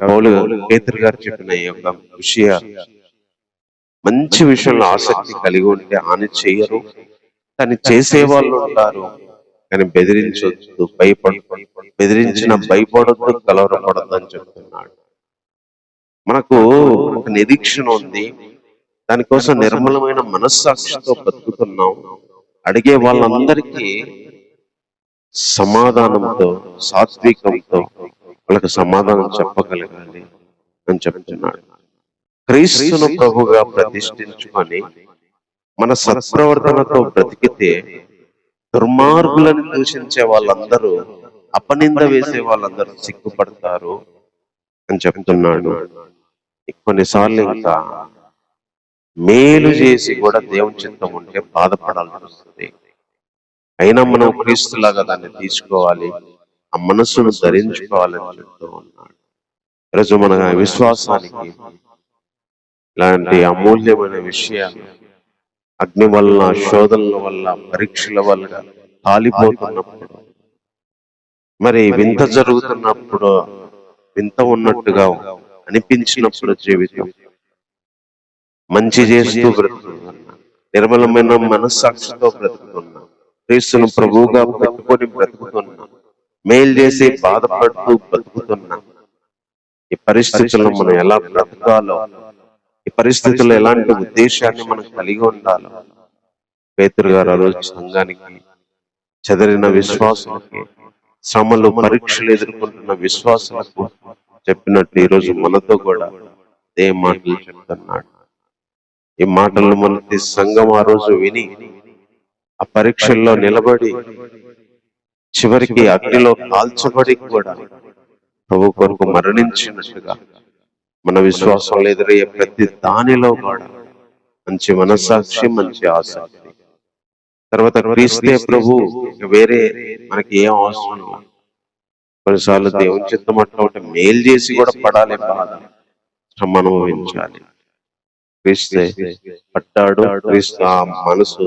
పేతురు గారు చెప్పిన ఈ యొక్క విషయాలు మంచి విషయంలో ఆసక్తి కలిగి ఉంటే హాని చేయరు, కానీ చేసే వాళ్ళు ఉంటారు. కానీ బెదిరించొద్దు, బెదిరించిన భయపడొద్దు, కలవరపడద్దు అని చెప్తున్నాడు. మనకు ఒక నిరీక్షణ ఉంది, దానికోసం నిర్మలమైన మనస్సాక్షితో బతుకుతున్నాం. అడిగే వాళ్ళందరికీ సమాధానంతో, సాత్వికంతో వాళ్ళకి సమాధానం చెప్పగలగాలి అని చెప్తున్నాడు. క్రీస్తును ప్రభుగా ప్రతిష్ఠించుకొని మన సత్ప్రవర్తనతో బ్రతికితే దుర్మార్గులను దూషించే వాళ్ళందరూ, అపనింద వేసే వాళ్ళందరూ సిగ్గుపడతారు అని చెప్తున్నాడు. కొన్నిసార్లు ఇంకా మేలు చేసి కూడా దేవుని చిత్తం ఉంటే బాధపడాల్సి వస్తుంది. అయినా మనం క్రీస్తులాగా దాన్ని తీసుకోవాలి, ఆ మనస్సును ధరించుకోవాలని చెప్తూ ఉన్నాడు. ఈరోజు మన విశ్వాసానికి ఇలాంటి అమూల్యమైన విషయాలు అగ్ని వల్ల, శోధనల వల్ల, పరీక్షల వల్ల కాలిపోతున్నప్పుడు, మరి వింత జరుగుతున్నప్పుడు, వింత ఉన్నట్టుగా అనిపించినప్పుడు జీవితం మంచి చేస్తూ బ్రతుకుతున్నా, నిర్మలమైన మనస్సాక్షితో బ్రతుకుతున్నా, క్రీస్తును ప్రభువుగా పెట్టుకొని బ్రతుకుతున్నా, మేలు చేసి బాధపడుతూ బ్రతుకుతున్నా, ఈ పరిస్థితుల్లో మనం ఎలా బ్రతకాలో, ఈ పరిస్థితుల్లో ఎలాంటి ఉద్దేశాన్ని మనం కలిగి ఉండాలో పేతురు గారు ఆ రోజు సంఘానికి, చెదరిన విశ్వాసులకి, శ్రమలు పరీక్షలు ఎదుర్కొంటున్న విశ్వాసులకు చెప్పినట్టు ఈరోజు మనతో కూడా ఏ మాటలు చెప్తున్నాడు. ఈ మాటలను మనకి సంఘం ఆ రోజు విని ఆ పరీక్షల్లో నిలబడి చివరికి అగ్నిలో కాల్చబడి కూడా ప్రభు కొరకు మరణించినట్టుగా మన విశ్వాసంలో ఎదురయ్యే ప్రతి దానిలో కూడా మంచి మనస్సాక్షి, మంచి ఆసక్తి. తర్వాత క్రీస్తే ప్రభు, వేరే మనకి ఏం అవసరం లేదు. కొన్నిసార్లు దేవుని చిత్తం అట్లా ఉంటే మేలు చేసి కూడా పడాలి, బాధ శ్రమ అనుభవించాలి. క్రీస్తే పట్టాడు, క్రీస్తు ఆ మనసు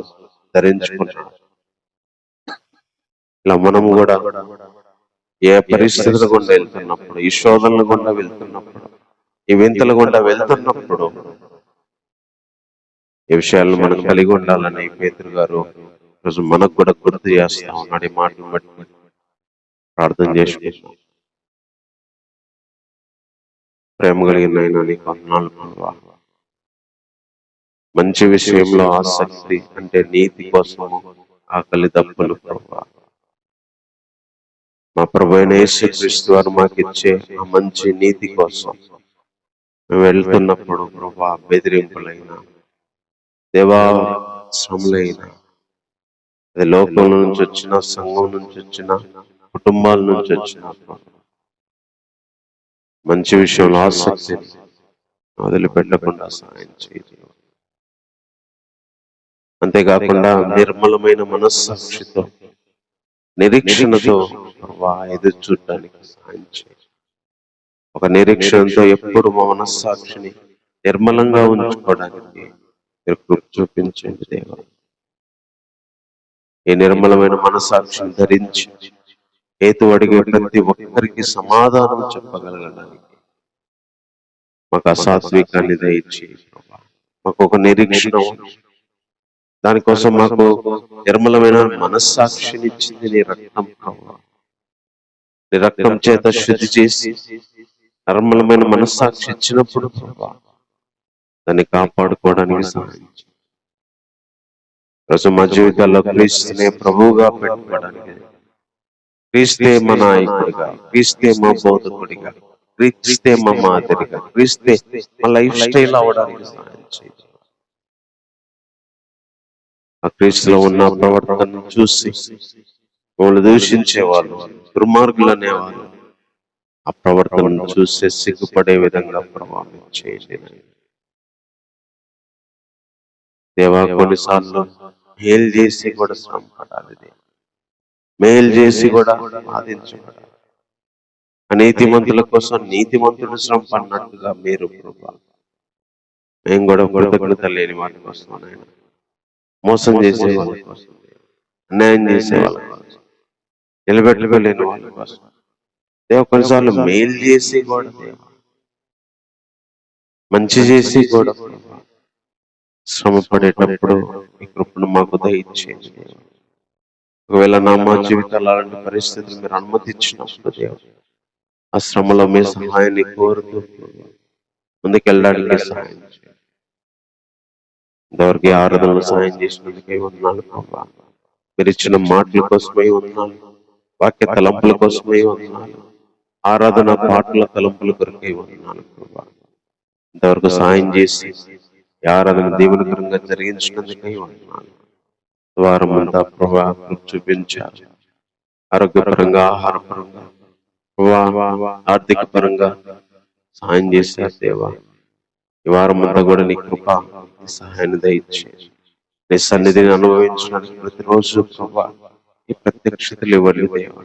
ధరించుకున్నాడు. ఇలా మనము కూడా ఏ పరిస్థితుల గుండా వెళ్తున్నప్పుడు, ఈ శోధనల గుండా వెళ్తున్నప్పుడు, ఈ వింతల గుండా వెళ్తున్నప్పుడు ఈ విషయాలను మనం కలిగి ఉండాలని పేతురు గారు రోజు మనకు కూడా గుర్తు చేస్తా ఉన్నాడు. ఈ మాటలు బట్టి ప్రార్థన చేసుకుంటాం. ప్రేమ కలిగిన ఆయన నీకు వందనాలు ప్రభువా. మంచి విషయంలో ఆసక్తి అంటే నీతి కోసము ఆకలి దప్పులు ప్రభువా. మా ప్రభు అయిన యేసుక్రీస్తు వారు మాకు ఇచ్చే ఆ మంచి నీతి కోసం మేము వెళ్తున్నప్పుడు ప్రభువా, బెదిరింపులైనా, దేవా శ్రమలైనా, అది లోకం నుంచి వచ్చిన, సంఘం నుంచి వచ్చిన, కుటుంబాల నుంచి వచ్చిన మంచి విషయంలో ఆసక్తిని వదిలిపెట్టకుండా సహాయం చేయాలి. అంతేకాకుండా నిర్మలమైన మనస్సాక్షితో, నిరీక్షణతో ఎదురు చూడటానికి సహాయం చేయాలి. ఒక నిరీక్షణతో ఎప్పుడు మా మనస్సాక్షిని నిర్మలంగా ఉంచుకోవడానికి మీరు కృప చూపించండి దేవా. ఈ నిర్మలమైన మనస్సాక్షిని ధరించి హేతు అడిగే ప్రతి ఒక్కరికి సమాధానం చెప్పగలగడానికి మాకు అసాత్వికాన్ని దయచి, మాకు ఒక నిరీక్షణ, దానికోసం మాకు నిర్మలమైన మనస్సాక్షిని ఇచ్చింది నీ రక్తం ప్రభావ. నీ రక్తం చేత శుద్ధి చేసి నిర్మలమైన మనస్సాక్షి ఇచ్చినప్పుడు ప్రభావ దాన్ని కాపాడుకోవడానికి సహాయం చేయండి. రోజు మా జీవితాల్లో క్రీస్తునే ప్రభువుగా పెట్టుకోవడానికి, క్రీస్తే మా నాయకుడిగా, క్రీస్తే మా బోధకుడిగా, క్రీస్తే మా మాదిరిగా, క్రీస్తే మా లైఫ్ స్టైల్ అవడానికి సహాయం చేయండి. ఆ క్రీస్తులో ఉన్న ప్రవర్తనను చూసి వాళ్ళు దూషించేవాళ్ళు, దుర్మార్గులు అనేవాళ్ళు ఆ ప్రవర్తనను చూసి సిగ్గుపడే విధంగా ప్రభావం చేయండి దేవా. కొన్నిసార్లు మేలు చేసి కూడా శ్రమ పడాలి, మేలు చేసి కూడా బాధించబడాలి. అనీతిమంతుల కోసం నీతిమంతుడు శ్రమ పడినట్టుగా మీరు ప్రభా మేము కూడా కృతజ్ఞత లేని వారి కోసం, ఆయన మోసం చేసే వాళ్ళ కోసం, అన్యాయం చేసే వాళ్ళ కోసం, నిలబెట్టుకోలేని వాళ్ళ కోసం దేవ, కొన్నిసార్లు మేలు చేసి కూడా దేవ, మంచి చేసి కూడా శ్రమ పడేటప్పుడు మీ కృపను మాకు దయచేయండి. ఒకవేళ మా జీవితాలు అలాంటి పరిస్థితులు మీరు అనుమతించినప్పుడు దేవుడు ఆ శ్రమలో మీ సహాయాన్ని కోరుతూ ముందుకెళ్ళడానికి సహాయం చేయండి. ఇంతవరకు ఆరాధనలు సహాయం చేసినందుకే వందనాలు ప్రభా. మీరు ఇచ్చిన మాటల కోసమే వందనాలు, వాక్య తలంపుల కోసమే వందనాలు, ఆరాధన పాటల తలంపుల కొరకే వందనాలు ప్రభా. ఇంతవరకు సహాయం చేసి ఆరాధన దీవెనకరంగా జరిగించినందుకై వందనాలు. వారం అంతా ప్రభా చూపించారు. ఆరోగ్యపరంగా, ఆహారపరంగా, ఆర్థిక పరంగా సహాయం చేశారు దేవా. ఈ వారం అంతా కూడా నీ కృప, నీ సహాయాన్ని దయచేయండి. నీ సన్నిధిని అనుభవించడానికి ప్రతిరోజు ప్రభా ఈ ప్రత్యక్షతలు ఇవ్వండి దేవా.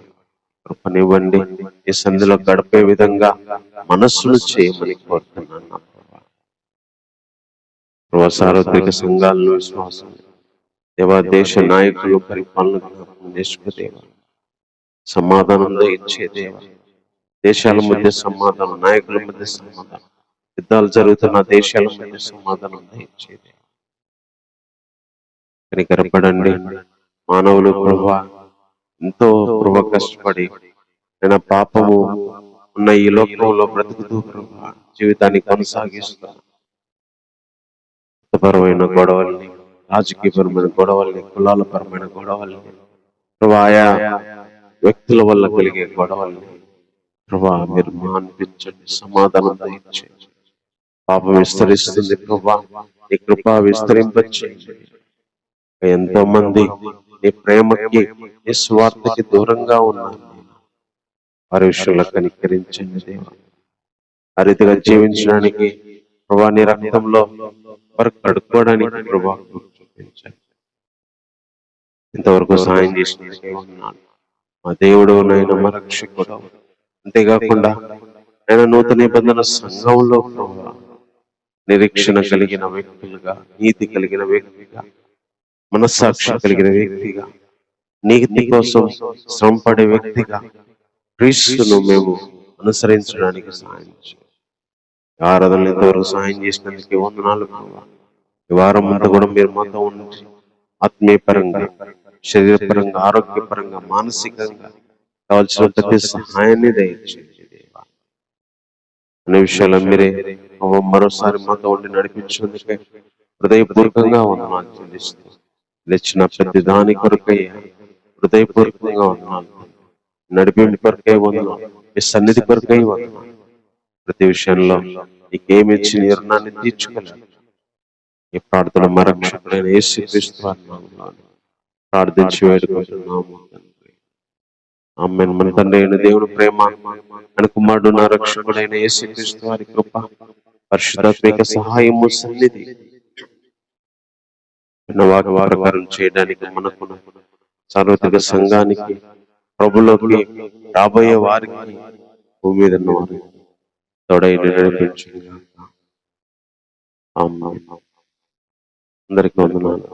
కృపనివ్వండి. ఈ సన్నిధిలో గడిపే విధంగా మనస్సును చేయమని కోరుతున్నాను నా ప్రభా. సార్వత్రిక సంఘాలను విశ్వాసం దేవా, దేశ నాయకులు పరిపాలన చేసుకో దేవా, సమాధానంలో ఇచ్చే దేవా. దేశాల మధ్య సమాధానం, నాయకుల మధ్య సమాధానం, యుద్ధాలు జరుగుతున్న దేశాల మధ్య సమాధానం ఇచ్చే దేవా. కనికరపడండి. మానవులు ప్రభా ఎంతో ప్రభా కష్టపడి ఆయన పాపము ఉన్న ఈ లోకంలో బ్రతుకుతూ ప్రభా జీవితాన్ని కొనసాగిస్తున్నారు. మతపరమైన గొడవల్ని, రాజకీయపరమైన గొడవల్ని, కులాల పరమైన గొడవల్ని, ప్రభా ఆయా వ్యక్తుల వల్ల కలిగే గొడవల్ని ప్రభా మీరు మాన్పించండి, సమాధానం దయచేయండి. పాపం విస్తరిస్తుంది ప్రభా, ఈ కృప విస్తరింపచేయండి. ఎంతో మంది నీ ప్రేమకి, నీ స్వార్థకి దూరంగా ఉన్నాను. వారి విషయంలో కనికరించండి దేవా. ఆ రీతిగా జీవించడానికి ప్రభా నీ రక్తంలో వారు కడుక్కోవడానికి ప్రభా చూపించండి. ఇంతవరకు సాయం చేసినందుకే వందనాలు. మా దేవుడు నాయన, మా రక్షకుడు. అంతేకాకుండా ఆయన నూతన నిబంధన సంఘంలో ప్రభా నిరీక్షణ కలిగిన వ్యక్తులుగా, నీతి కలిగిన వ్యక్తిగా, మనస్సాక్షి కలిగిన వ్యక్తిగా, నీతి కోసం శ్రమపడే వ్యక్తిగా క్రీస్తును మేము అనుసరించడానికి సాయం చేయండి. ఆరాధనలు ఇంతవరకు సాయం చేసినందుకు వందనాలు ప్రభా. ఈ వారం అంతా కూడా మీరు మాతో ఉండి ఆత్మీయపరంగా, శరీరపరంగా, ఆరోగ్యపరంగా, మానసికంగా కావాల్సిన ప్రతి సహాయాన్ని దయచేయండి దేవా. అనే విషయాలు మీరే మరోసారి మాతో ఉండి నడిపించేందుకే హృదయపూర్వకంగా వందనాలు చెల్లిస్తూ తెచ్చిన ప్రతి దాని కొరకయ్యా హృదయపూర్వకంగా వందనాలు. నడిపిండి కొరకై వందనాలు, మీ సన్నిధి కొరకై వందనాలు. ప్రతి విషయంలో నీకేమి ఇచ్చి నీ రుణాన్ని తీర్చుకోలేదు. ఈ ప్రార్థన మరక్షకుడైన యేసుక్రీస్తు వారి నామములో ప్రార్థించి వేడుకుంటున్నాము తండ్రి. ఆమేన్. మన తండ్రి అయిన దేవుని ప్రేమ, మన కుమారుడు నా రక్షకుడైన యేసుక్రీస్తు వారి కృప, పరిశుద్ధాత్మిక సహాయము, సన్నిధి వాక్య ప్రకారం చేయడానికి మనకు సార్వత్రిక సంఘానికి, ప్రభులోకి రాబోయే వారికి, భూమి మీద ఉన్న వారికి తోడైన నడిపించుగాక. ఆమేన్. అందరికీ వందనాలు.